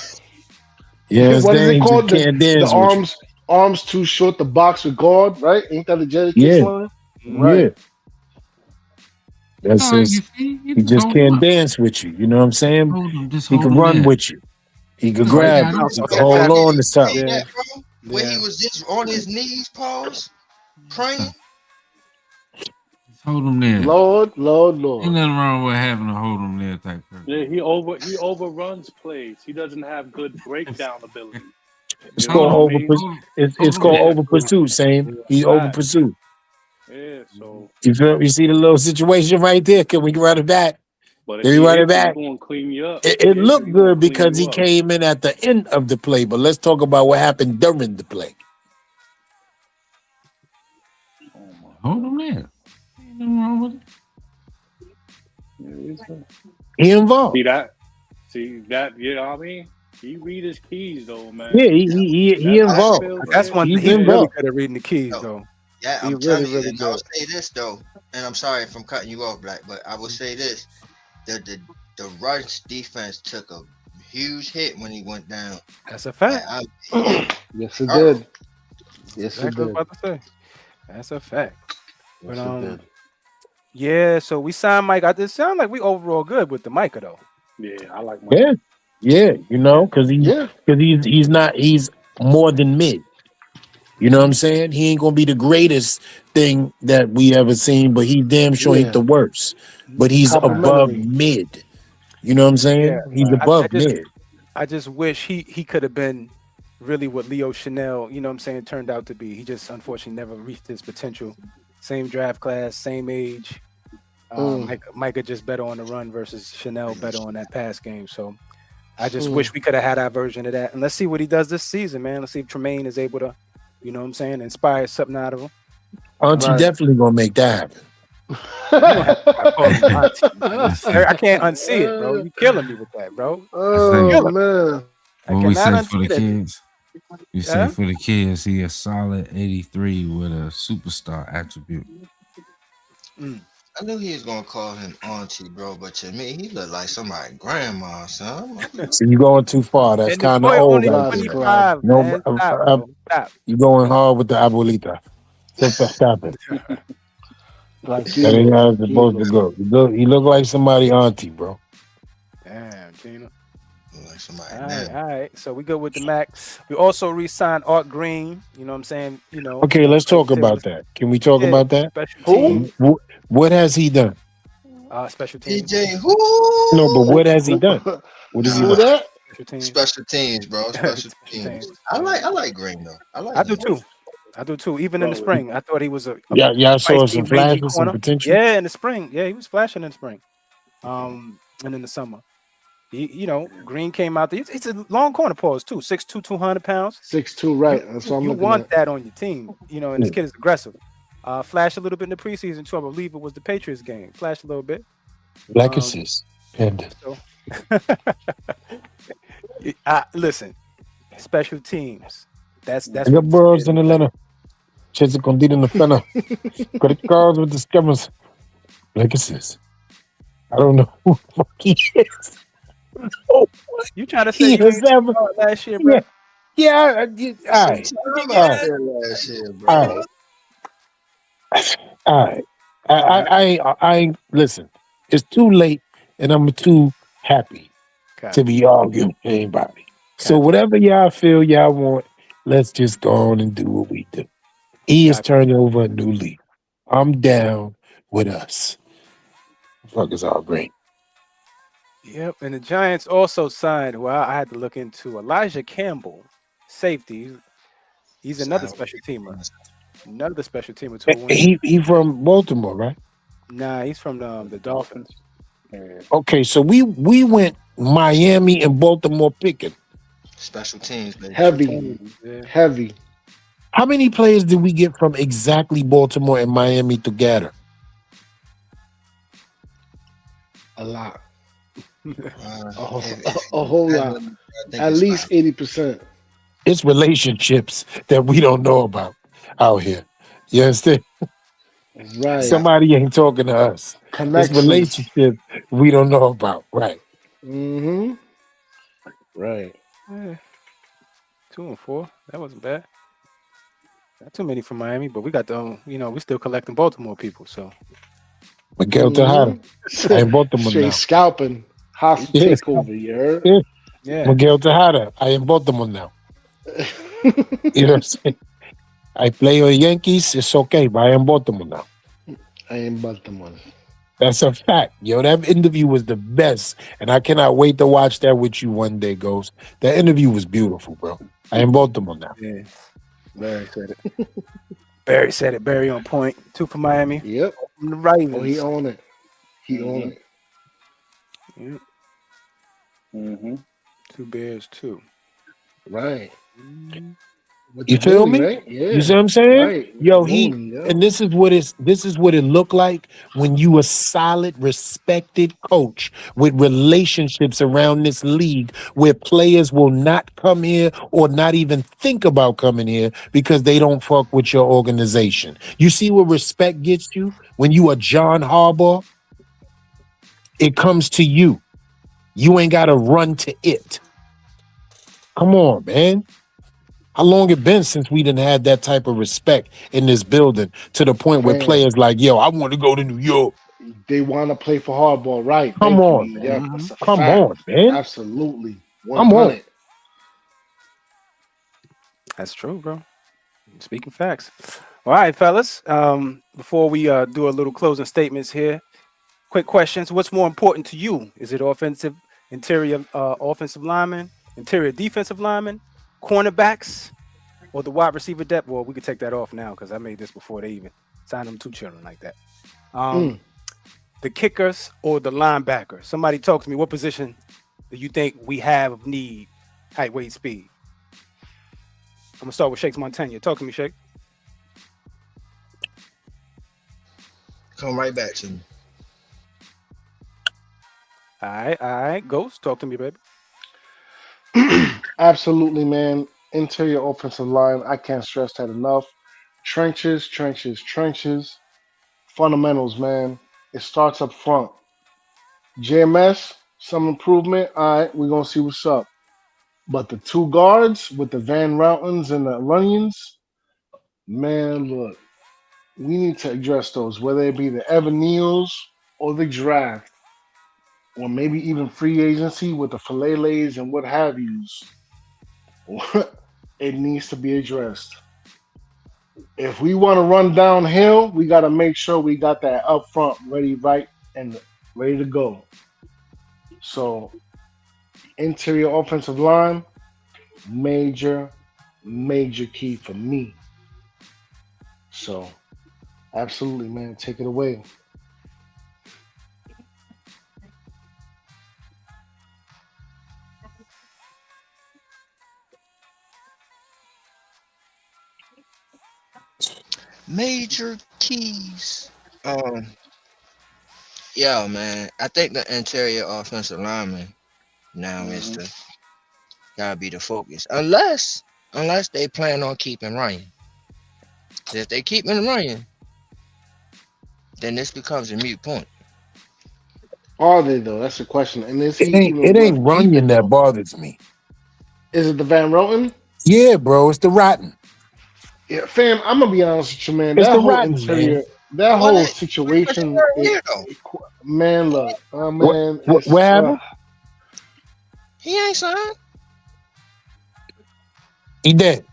Yeah. What is it called? The arms too short to box with guard, right? Ain't that a Jadakiss line? Right. Yeah. That's he just can't dance with you. You know what I'm saying? He can run with you. He could grab you. He can hold on to something. When he was just on his knees, praying. Hold him there. Lord. Ain't nothing wrong with having a hold him there type person. Yeah, he overruns plays. He doesn't have good breakdown ability. It's called over. It's called over pursuit. Same. He's over pursuit. Yeah. So you feel? You see the little situation right there? Can we run it back? But Can we run it back? He's going to clean you up. It looked good because he came in at the end of the play. But let's talk about what happened during the play. Hold him there. Ain't nothing wrong with it. He involved. See that? You know what I mean? He read his keys though, man. Yeah, he involved. That's one thing. He really good at reading the keys though. Yeah, I'm telling you. And I'll say this though, and I'm sorry if I'm cutting you off, Black, but I will say this: the rush defense took a huge hit when he went down. That's a fact. Yes, it did. Yes, it did. I was about to say. That's a fact. Yes, But it did. yeah, so we signed Mike. It sounds like we overall good with the Micah though. Yeah, I like Mike. Yeah, because he's more than mid. You know what I'm saying? He ain't gonna be the greatest thing that we ever seen, but he damn sure ain't the worst. But he's above mid. You know what I'm saying? Yeah, he's above mid. I just wish he could have been really what Leo Chanel, you know what I'm saying, turned out to be. He just unfortunately never reached his potential. Same draft class, same age. Micah just better on the run versus Chanel better on that pass game. So I just wish we could have had our version of that. And let's see what he does this season, man. Let's see if Tremaine is able to, you know what I'm saying, inspire something out of him. Aren't you definitely gonna make that happen? I can't unsee it, bro. You killing me with that, bro. Oh man. What we say for the kids? You say for the kids, he a solid 83 with a superstar attribute. I knew he was gonna call him auntie, bro, but to me, he looked like somebody's grandma, son. So you going too far. That's kind of old. Right no, you going hard with the abuelita. Stop it. That ain't how it's supposed to go. You look like somebody auntie, bro. Damn, Tina. Like somebody. All right. So we go with the Mac. We also re-signed Art Green. You know what I'm saying? You know. Okay, let's talk about that. Can we talk about that? Who? What has he done? Special teams. DJ, No, but what has he done? What is he done? Special teams, bro. Special teams. I like Green though. I do too. Even in the spring, I thought he was a y'all saw some flashes, some potential. Yeah, in the spring. Yeah, he was flashing in the spring. And in the summer. Green came out there. It's a long corner pause too. 6'2", 200 pounds. 6'2", You right? That's what I'm you looking want at. that on your team, and this kid is aggressive. Flashed a little bit in the preseason too. I believe it was the Patriots game. Flashed a little bit. Black Um, assist. And so listen, special teams. That's I what got this bros kid in is. Atlanta. Chase Condit in the fella. Credit cards with the scammers. Black assist. I don't know who the fuck he is. Oh, You trying to say he you has ain't ever. last year, bro? Yeah. All right. Time All out right. there last year, All bro. right. All right. I listen. It's too late, and I'm too happy to be arguing with anybody. So whatever y'all feel y'all want, let's just go on and do what we do. He is turning over a new leaf. I'm down with us. Fuck is all great. Yep, and the Giants also signed. Well, I had to look into Elijah Campbell, safety. He's another special teamer. Another special teamer to a win. He from Baltimore, right? Nah, he's from the Dolphins. Okay, so we went Miami and Baltimore picking. Special teams, baby. Heavy. How many players did we get from exactly Baltimore and Miami together? A lot. A whole lot. At least 80%. It's relationships that we don't know about out here. You understand? Right. Somebody ain't talking to us. It's Connections. relationships we don't know about. Right. Mm-hmm. Right. 2-4. That wasn't bad. Not too many from Miami, but we got we still collecting Baltimore people. So Miguel Tejada. I am Baltimore Straight now. scalping. Hostile takeover, you heard? Yeah. Miguel Tejada. I am Baltimore now. You know what I'm saying? I play on Yankees. It's okay, but I am Baltimore now. I am Baltimore. That's a fact. Yo, that interview was the best. And I cannot wait to watch that with you one day, Ghost. That interview was beautiful, bro. I am Baltimore now. Yeah. Barry said it. Barry said it. Barry on point. 2 for Miami. Yep. From the Ravens. Oh, he own it. He own it. Yep. Mm-hmm. 2 Bears, 2. Right. With You the feel Mooney, me? right? Yeah. You see what I'm saying? Right. Yo, Mooney, and this is what it looked like when you a solid, respected coach with relationships around this league where players will not come here or not even think about coming here because they don't fuck with your organization. You see what respect gets you when you are John Harbaugh? It comes to you. You ain't got to run to it. Come on, man. How long it been since we didn't have that type of respect in this building to the point where Fam. players like, yo, I want to go to New York. They want to play for hardball, right? Come Thank on, you. man. Yeah, that's a Come fact. on, man. Absolutely. Come on. 100. That's true, bro. Speaking facts. All right, fellas. Before we do a little closing statements here, quick questions. What's more important to you? Is it interior offensive lineman, interior defensive lineman, cornerbacks, or the wide receiver depth? Well, we could take that off now because I made this before they even signed them 2 children like that. The kickers or the linebacker? Somebody talk to me. What position do you think we have of need? Height, weight, speed. I'm gonna start with Shakes Montana. Talk to me, Shake. Come right back to me. All right. Ghost, talk to me, baby. Absolutely, man. Interior offensive line. I can't stress that enough. Trenches. Fundamentals, man. It starts up front. JMS, some improvement. All right, we're going to see what's up. But the 2 guards with the Van Routens and the Runyons, man, look, we need to address those, whether it be the Evan Neals or the draft, or maybe even free agency with the Fillets and what have yous. It needs to be addressed. If we want to run downhill, we got to make sure we got that up front ready, right, and ready to go. So, interior offensive line, major key for me. So, absolutely, man, take it away. major keys. Yeah, man. I think the interior offensive lineman now is the gotta be the focus. Unless they plan on keeping Ryan. If they keep him Ryan, then this becomes a mute point. Are they though? That's the question. And is he even It ain't worth Runyon keeping, that though? bothers me. Is it the Van Roten? Yeah, bro, it's the rotten. Yeah, fam. I'm gonna be honest with you, man. It's That the whole rotten, interior, man. that Well, whole that, situation, here though. man. Look, What man. what happened? He ain't signed. He dead.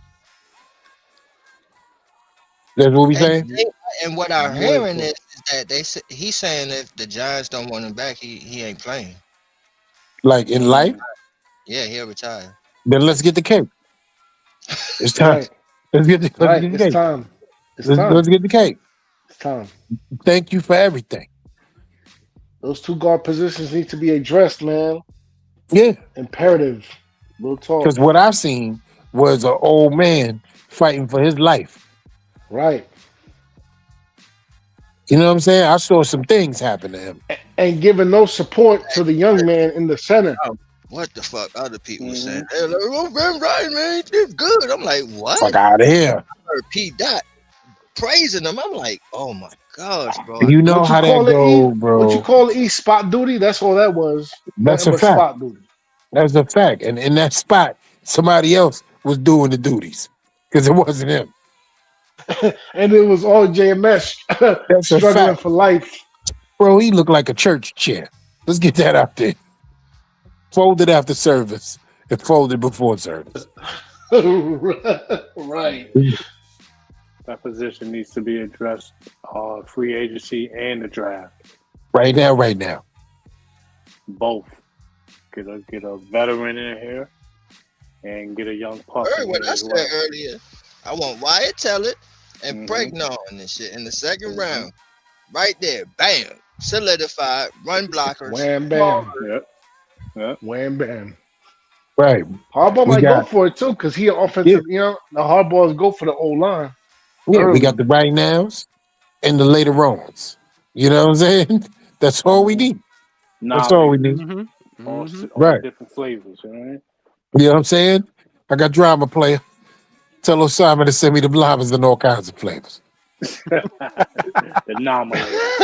That's what we saying? And what I'm hearing is that he's saying if the Giants don't want him back, he ain't playing. Like in life? Yeah, he'll retire. Then let's get the cake. It's time. Right. Let's get the It's cake. time. It's Let's time. get the cake. It's time. Thank you for everything. Those two guard positions need to be addressed, man. Yeah. Imperative. Real talk. Because what I've seen was an old man fighting for his life. Right. You know what I'm saying? I saw some things happen to him. And giving no support to the young man in the center. What the fuck other people saying? They're like, oh, Ben Ryan, man, he's good. I'm like, what? Fuck out of here. I heard P. Dot praising him. I'm like, oh my gosh, bro. You know how that goes, bro. What you call it, spot duty? That's all that was. That's Nothing a but fact. spot duty. That's a fact. And in that spot, somebody else was doing the duties because it wasn't him. And it was all JMS That's a struggling fact. for life. Bro, he looked like a church chair. Let's get that out there. Folded after service and folded before service. Right. That position needs to be addressed, free agency and the draft. Right now. Both. Get a veteran in here and get a young pup. Heard what I said earlier. I want Wyatt Tellett and Bregnon and shit in the second round. Right there. Bam. Solidified. Run blockers. Wham bam. Yep. Wham bam. Right. Harbaugh might go for it too, because he an offensive, you know, the hardballs go for the old line. Yeah, we got the right nows and the later ons. You know what I'm saying? That's all we need. That's all we need. All Right. different flavors, you know what I mean? You know what I'm saying? I got drama player. Tell Osama to send me the blobbers in all kinds of flavors. The nominator.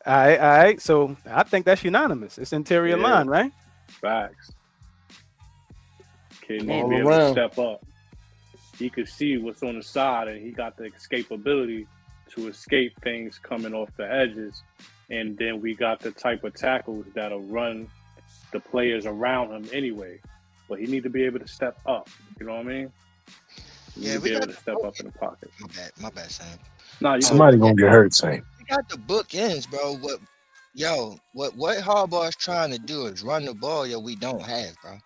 All right. So I think that's unanimous. It's interior line, right? Facts. Kid needs All to be able to around. step up. He could see what's on the side, and he got the escapability to escape things coming off the edges. And then we got the type of tackles that'll run the players around him anyway. But he need to be able to step up. You know what I mean? He need to be able to step up in the pocket. My bad, Sam. Nah, Somebody gonna get hurt, Sam. We got the bookends, bro. What Harbaugh's trying to do is run the ball. We don't have, bro.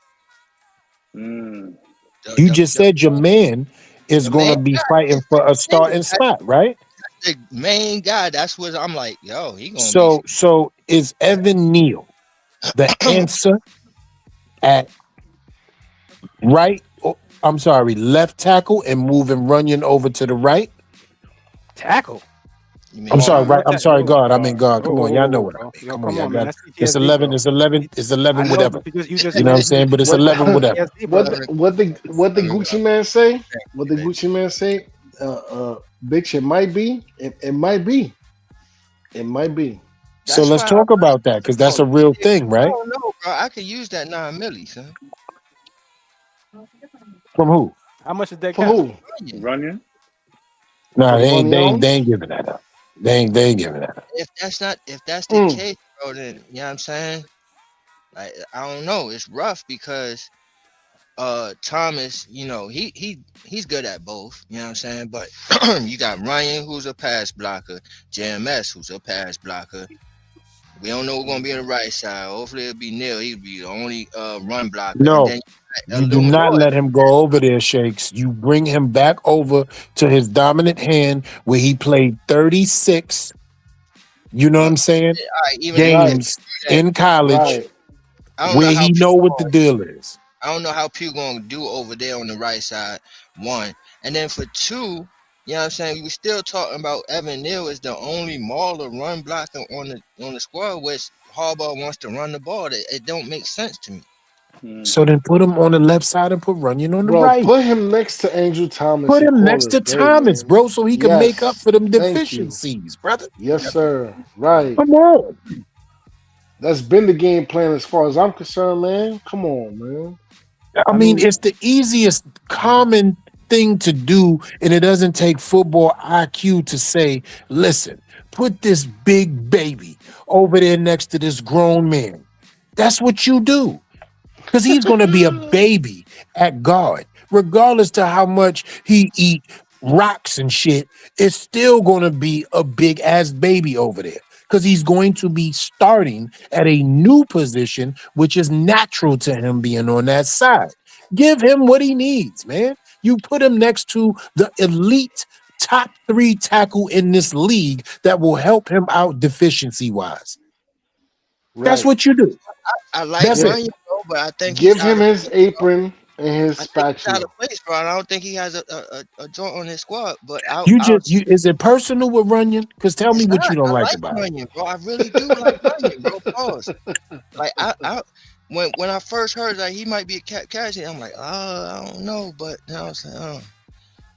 You just said your man is gonna be fighting for a starting spot, right? The main guy. That's what I'm like. Yo, he gonna. So is Evan Neal the answer at left tackle and moving Runyon over to the right? Tackle. I'm sorry, God. I mean God. Come on, y'all know what I mean. Come on, y'all got it. It's 11. It's 11. It's 11. Whatever. You know what I'm saying? But it's 11. Whatever. What the Gucci man say? What the Gucci man say? Bitch, it might be. It might be. It might be. So let's talk about that because that's a real thing, right? I don't know, bro. I could use that 9 milli, son. From who? How much did they who? Runyon? No, they ain't giving that up. They ain't giving that up. If that's the case, bro, then you know what I'm saying? Like, I don't know. It's rough because Thomas, you know, he's good at both, you know what I'm saying? But you got Ryan, who's a pass blocker, JMS, who's a pass blocker. We don't know who's gonna be on the right side. Hopefully it'll be Neil. He'll be the only run blocker. No, and then you do not let him go over there, Shakes. You bring him back over to his dominant hand where he played 36. You know what I'm saying? Games in college where he know what the deal is. I don't know how Pugh gonna do over there on the right side. One, And then for 2, you know what I'm saying, we still talking about Evan Neal is the only mauler run blocker on the squad, which Harbaugh wants to run the ball. It don't make sense to me. So then put him on the left side and put Runyon on the Bro, right. put him next to Andrew Thomas Put and him next Corliss to Day, Thomas, man. bro, so he can make up Yes. for them Thank you. deficiencies, brother. Yes, sir. Right. Come on. That's been the game plan as far as I'm concerned, man. Come on, man. I mean, it's the easiest common thing to do, and it doesn't take football IQ to say, listen, put this big baby over there next to this grown man. That's what you do. Because he's going to be a baby at guard. Regardless to how much he eat rocks and shit, it's still going to be a big-ass baby over there. Because he's going to be starting at a new position, which is natural to him being on that side. Give him what he needs, man. You put him next to the elite top 3 tackle in this league that will help him out deficiency-wise. Right. That's what you do. I like That's it. Runyon, bro, but I think Give he's out him of his apron and his I think he's out spatula. of place, bro. I don't think he has a joint on his squad. But Is it personal with Runyon? Because tell me it's what not. you don't I like like about it. Runyon, bro. I really do like Runyon, bro. Pause. Like when I first heard that he might be a casualty, I'm like, I don't know, but you know what I'm saying,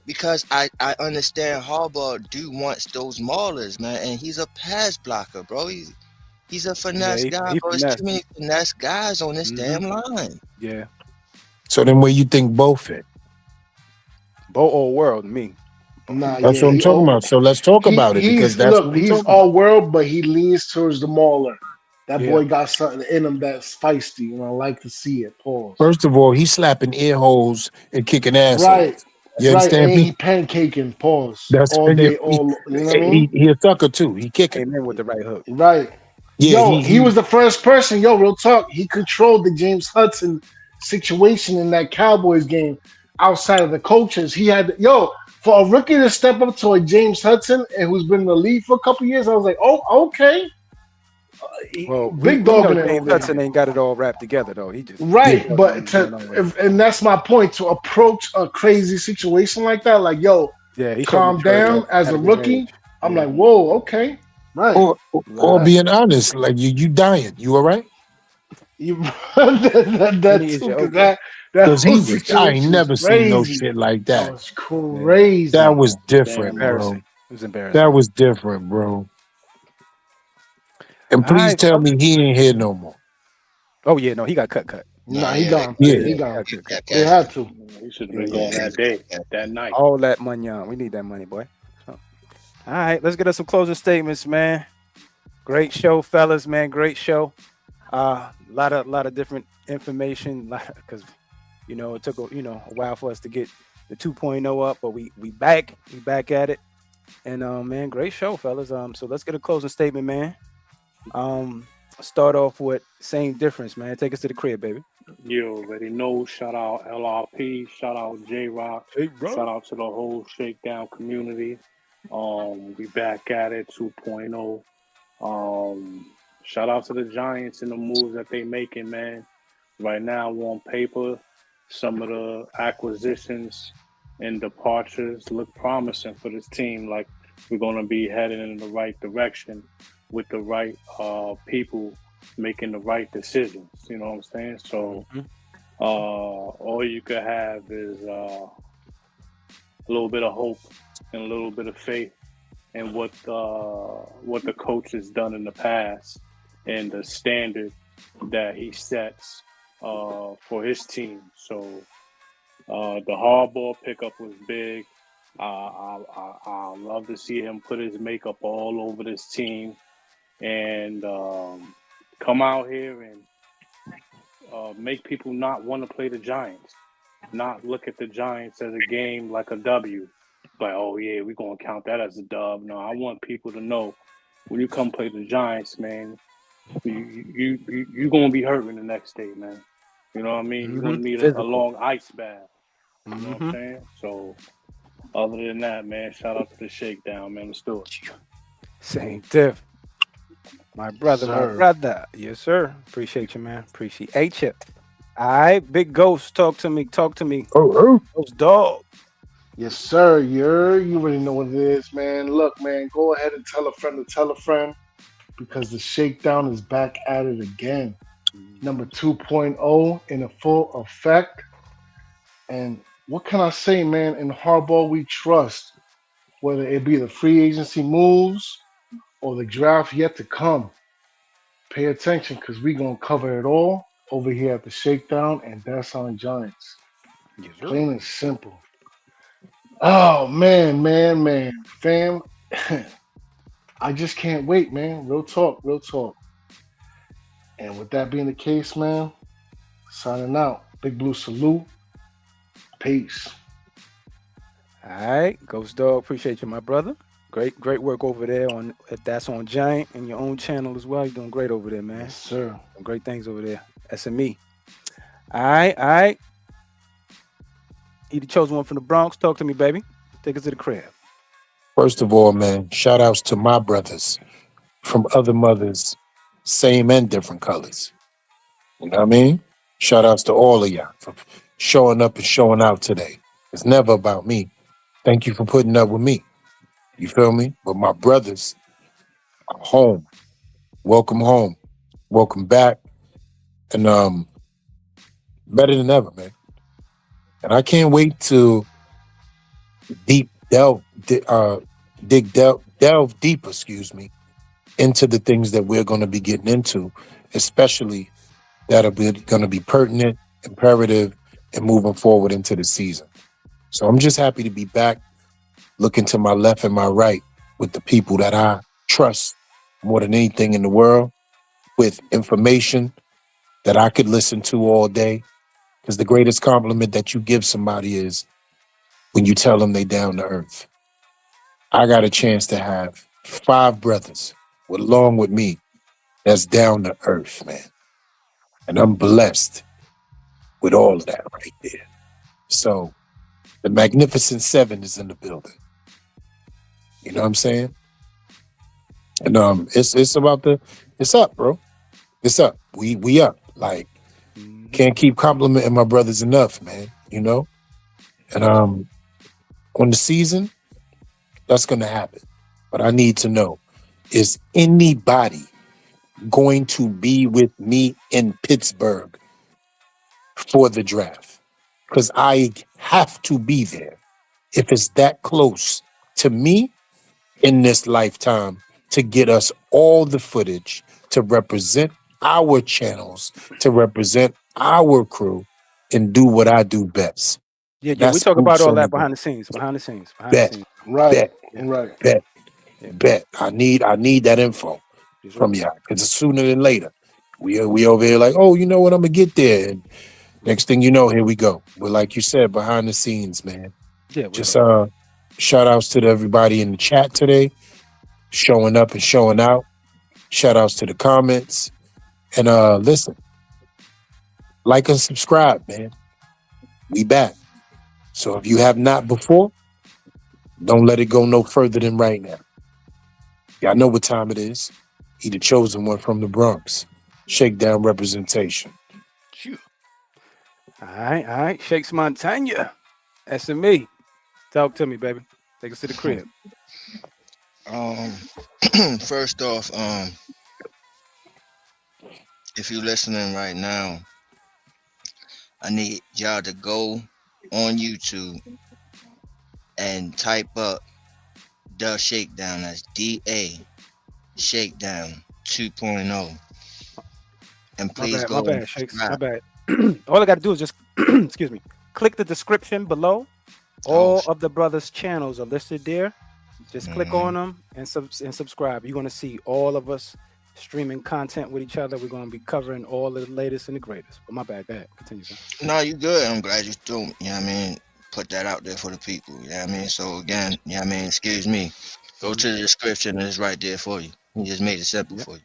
because I understand Harbaugh do wants those maulers, man, and he's a pass blocker, bro. He's a finesse guy, bro. There's too many finesse guys on this damn line. Yeah. So then where you think Bo fit? Bo all world, me. Nah, That's what I'm talking about. So let's talk about it, because that's what we're he's talking all world, but he leans towards the mauler. That Yeah. boy got something in him that's feisty, and I like to see it. Pause. First of all, he's slapping ear holes and kicking assholes. Right. You Right, understand and me? he pancaking. Pause. That's all day, all you know what I mean? he a sucker too. He kicking. Came in with the right hook. Right. Yeah, Yo, he was the first person. Yo, real talk. He controlled the James Hudson situation in that Cowboys game. Outside of the coaches, he had for a rookie to step up to a James Hudson and who's been in the league for a couple years. I was like, oh, okay. Well, big we dog know in it James over there. Hudson ain't got it all wrapped together though. He just Right, but and that's my point, to approach a crazy situation like that, like he calm down as a rookie. I'm like, whoa, okay, right. Or being honest, like you dying. You all right? Because I ain't never seen no shit like that. That was crazy. That was different, bro. It was embarrassing. That was different, bro. And please tell me he ain't here no more. Oh yeah, no, he got cut. Nah, he gone. Yeah. He gone. They had to. He should have been gone that day, that night. All that money on. We need that money, boy. So, all right, let's get us some closing statements, man. Great show, fellas, man. Great show. Lot of different information, because it took a while for us to get the 2.0 up, but we back at it, and man, great show, fellas. So let's get a closing statement, man. Start off with same difference, man. Take us to the crib, baby. You already know. Shout out LRP. Shout out J-Rock. Shout out to the whole Shakedown community. We back at it 2.0. Shout out to the Giants and the moves that they making, man. Right now, on paper, some of the acquisitions and departures look promising for this team. Like, we're going to be heading in the right direction with the right people making the right decisions. You know what I'm saying? So all you could have is a little bit of hope and a little bit of faith in what the coach has done in the past and the standard that he sets for his team. So the Harbaugh pickup was big. I love to see him put his makeup all over this team and come out here and make people not want to play the Giants, not look at the Giants as a game like a W. Like, oh yeah, we're gonna count that as a dub. No, I want people to know when you come play the Giants, man, you gonna be hurting the next day, man. You know what I mean? You're gonna need a long ice bath. You know what I'm saying? So other than that, man, shout out to the Shakedown, man. Let's do it. Same diff. My brother. Yes, sir. Appreciate you, man. Appreciate you. All right, Big Ghost, talk to me. Oh. Ghost dog. Yes, sir. You already know what it is, man. Look, man, go ahead and tell a friend to tell a friend because the shakedown is back at it again. Number 2.0 in a full effect. And what can I say, man? In hardball, we trust, whether it be the free agency moves or the draft yet to come. Pay attention because we're going to cover it all over here at the shakedown, and that's on Giants. Yes, sir. Plain and simple. Oh, man. Fam, I just can't wait, man. Real talk, real talk. And with that being the case, man, signing out. Big Blue salute. Peace. All right, Ghost Dog, appreciate you, my brother. Great work over there on that's on Giant and your own channel as well. You're doing great over there, man. Yes, sir. Doing great things over there. S.M.E. All right. You the chosen one from the Bronx. Talk to me, baby. Take us to the crib. First of all, man, shout outs to my brothers from other mothers, same and different colors. You know what I mean? Shout outs to all of y'all for showing up and showing out today. It's never about me. Thank you for putting up with me. You feel me? But my brothers are home. Welcome home. Welcome back. And better than ever, man. And I can't wait to delve deeper, into the things that we're going to be getting into, especially that are going to be pertinent, imperative, and moving forward into the season. So I'm just happy to be back, looking to my left and my right with the people that I trust more than anything in the world, with information that I could listen to all day. Because the greatest compliment that you give somebody is when you tell them they down to earth. I got a chance to have 5 brothers along with me that's down to earth, man. And I'm blessed with all of that right there. So the Magnificent Seven is in the building. You know what I'm saying? And it's up, bro. It's up. We up. Like, can't keep complimenting my brothers enough, man. You know? And on the season, that's gonna happen. But I need to know, is anybody going to be with me in Pittsburgh for the draft? Because I have to be there if it's that close to me in this lifetime to get us all the footage to represent our channels, to represent our crew, and do what I do best. Yeah, we That's talk about boots all on that the behind the scenes. Behind the scenes. bet, Right. Yeah. Right. bet. I need that info Yes, from sir. y'all, because sooner than later, we over here like, oh, you know what, I'm gonna get there, and next thing you know, here we go. But like you said, behind the scenes, man. Yeah, Just shout outs to everybody in the chat today, showing up and showing out. Shout outs to the comments. And listen, like and subscribe, man. We back. So if you have not before, don't let it go no further than right now. Y'all know what time it is. He the chosen one from the Bronx. Shakedown representation. All right. Shakes Montana. S.M.E. Talk to me, baby. Take us to the crib. First off, if you're listening right now, I need y'all to go on YouTube and type up the Shakedown. That's DA Shakedown 2.0. And please My go and bad, Shakes. My subscribe. bad. All I got to do is just, excuse me, click the description below. All of the brothers' channels are listed there. Just click on them and subscribe. You're going to see all of us streaming content with each other. We're going to be covering all of the latest and the greatest. But my bad. Go ahead. Continue, sir. No, you good. I'm glad you threw, you know what I mean, put that out there for the people. You know what I mean? So again, you know what I mean, excuse me. Go to the description and it's right there for you. He just made it simple for you.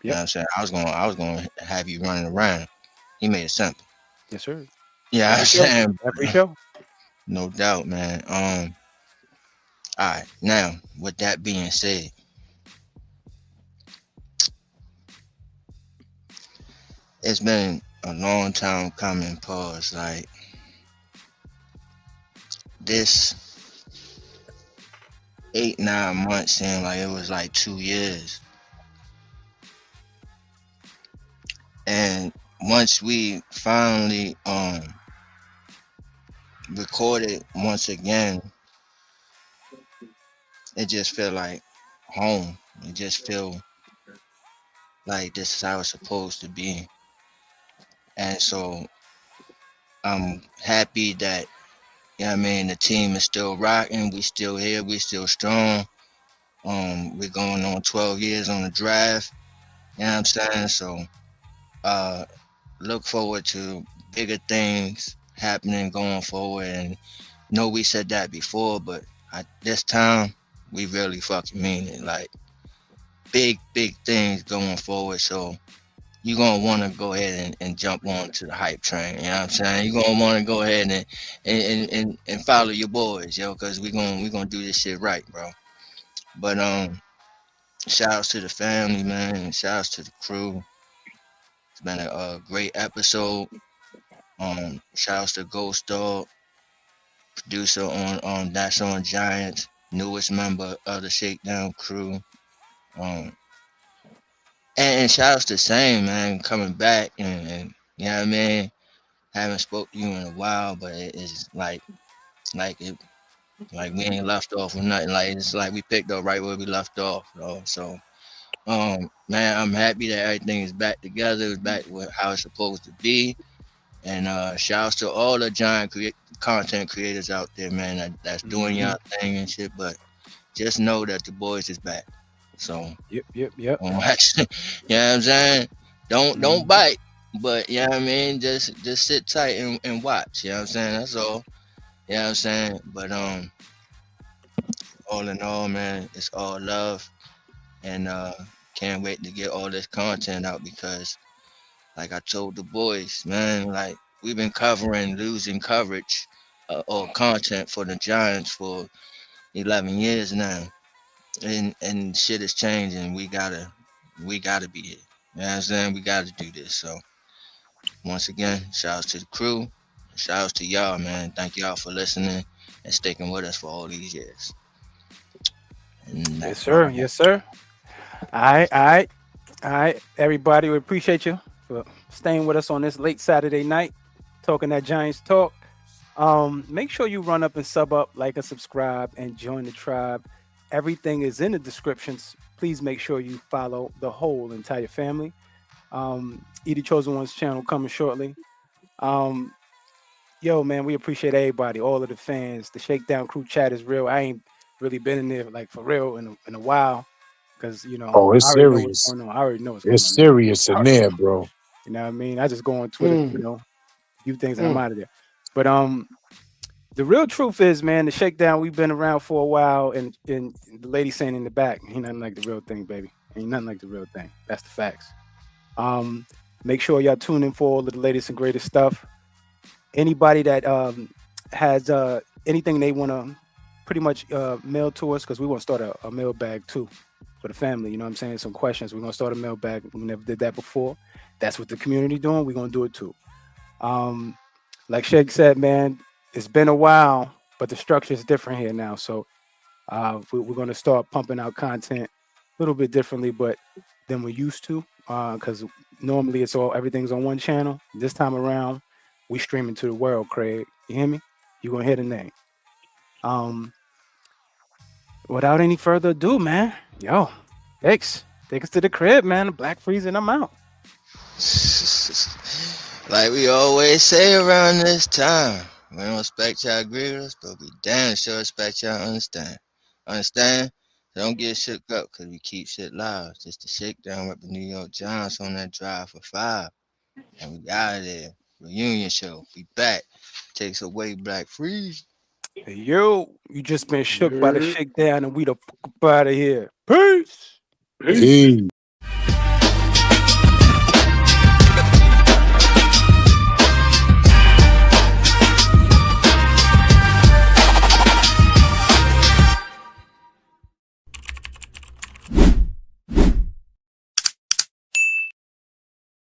You know what I'm saying? I was gonna have you running around. He made it simple. Yes, sir. Yeah, I'm saying Every show. no doubt, man. All right. Now, with that being said, it's been a long time coming. Pause. Like this 8-9 months seemed like it was like 2 years. And once we finally recorded once again, it just felt like home. It just felt like this is how it's supposed to be. And so I'm happy that, you know what I mean, the team is still rocking. We still here. We still strong. We're going on 12 years on the draft. You know what I'm saying? So look forward to bigger things happening going forward. And know we said that before, but this time we really fucking mean it. Like big things going forward. So you're gonna want to go ahead and jump on to the hype train. You know what I'm saying? You're gonna want to go ahead and follow your boys, yo, because we gonna do this shit right, bro. But shout outs to the family, man, and shout outs to the crew. It's been a great episode. Shout outs to GHOSTDOG, producer on That's on Giants, newest member of the Shakedown crew. Um, and shout outs to Same, man, coming back and you know what I mean. Haven't spoke to you in a while, but it's like it like we ain't left off with nothing. Like it's like we picked up right where we left off, though. So man, I'm happy that everything is back together, it's back with how it's supposed to be. And shouts to all the content creators out there, man, that's doing y'all thing and shit. But just know that the boys is back. So Yep. you know what I'm saying? Don't bite, but you know what I mean. Just sit tight and watch. You know what I'm saying? That's all. You know what I'm saying? But all in all, man, it's all love, and can't wait to get all this content out because, like I told the boys, man, like we've been covering losing coverage or content for the Giants for 11 years now, and shit is changing. We gotta be here. You know what I'm saying? We gotta do this. So once again, shout outs to the crew, shout outs to y'all, man. Thank y'all for listening and sticking with us for all these years. And Yes, sir. Yes, sir. All right. Everybody, we appreciate you for staying with us on this late Saturday night, talking that Giants talk. Make sure you run up and sub up, like and subscribe, and join the tribe. Everything is in the descriptions. Please make sure you follow the whole entire family. Edie Chosen One's channel coming shortly. Yo, man, we appreciate everybody, all of the fans. The Shakedown crew chat is real. I ain't really been in there like for real in a while because Oh, it's I already know what's serious. going on. I already know what's going It's on. serious in there, bro. You know what I mean? I just go on Twitter, a few things, and I'm out of there. But the real truth is, man, the Shakedown, we've been around for a while, and the lady saying in the back, ain't nothing like the real thing, baby. Ain't nothing like the real thing. That's the facts. Make sure y'all tune in for all of the latest and greatest stuff. Anybody that has anything they want to pretty much mail to us, because we want to start a mailbag too for the family. You know what I'm saying? Some questions. We're going to start a mailbag. We never did that before. That's what the community doing. We're going to do it too. Like Shake said, man, it's been a while, but the structure is different here now. So we're going to start pumping out content a little bit differently, but than we used to, because normally everything's on one channel. This time around, we streaming to the world, Craig. You hear me? You're going to hear the name. Without any further ado, man, yo, thanks. Take us to the crib, man. The Black Freezer, and I'm out. Like we always say around this time, we don't expect y'all agree with us, but we damn sure expect y'all understand. Understand? Don't get shook up because we keep shit live. Just the Shakedown with the New York Giants on that drive for 5. And we out of there. Reunion show. We back. Takes away Black Freeze. Hey, yo, you just been shook by the Shakedown, and we the fuck up out of here. Peace. Peace.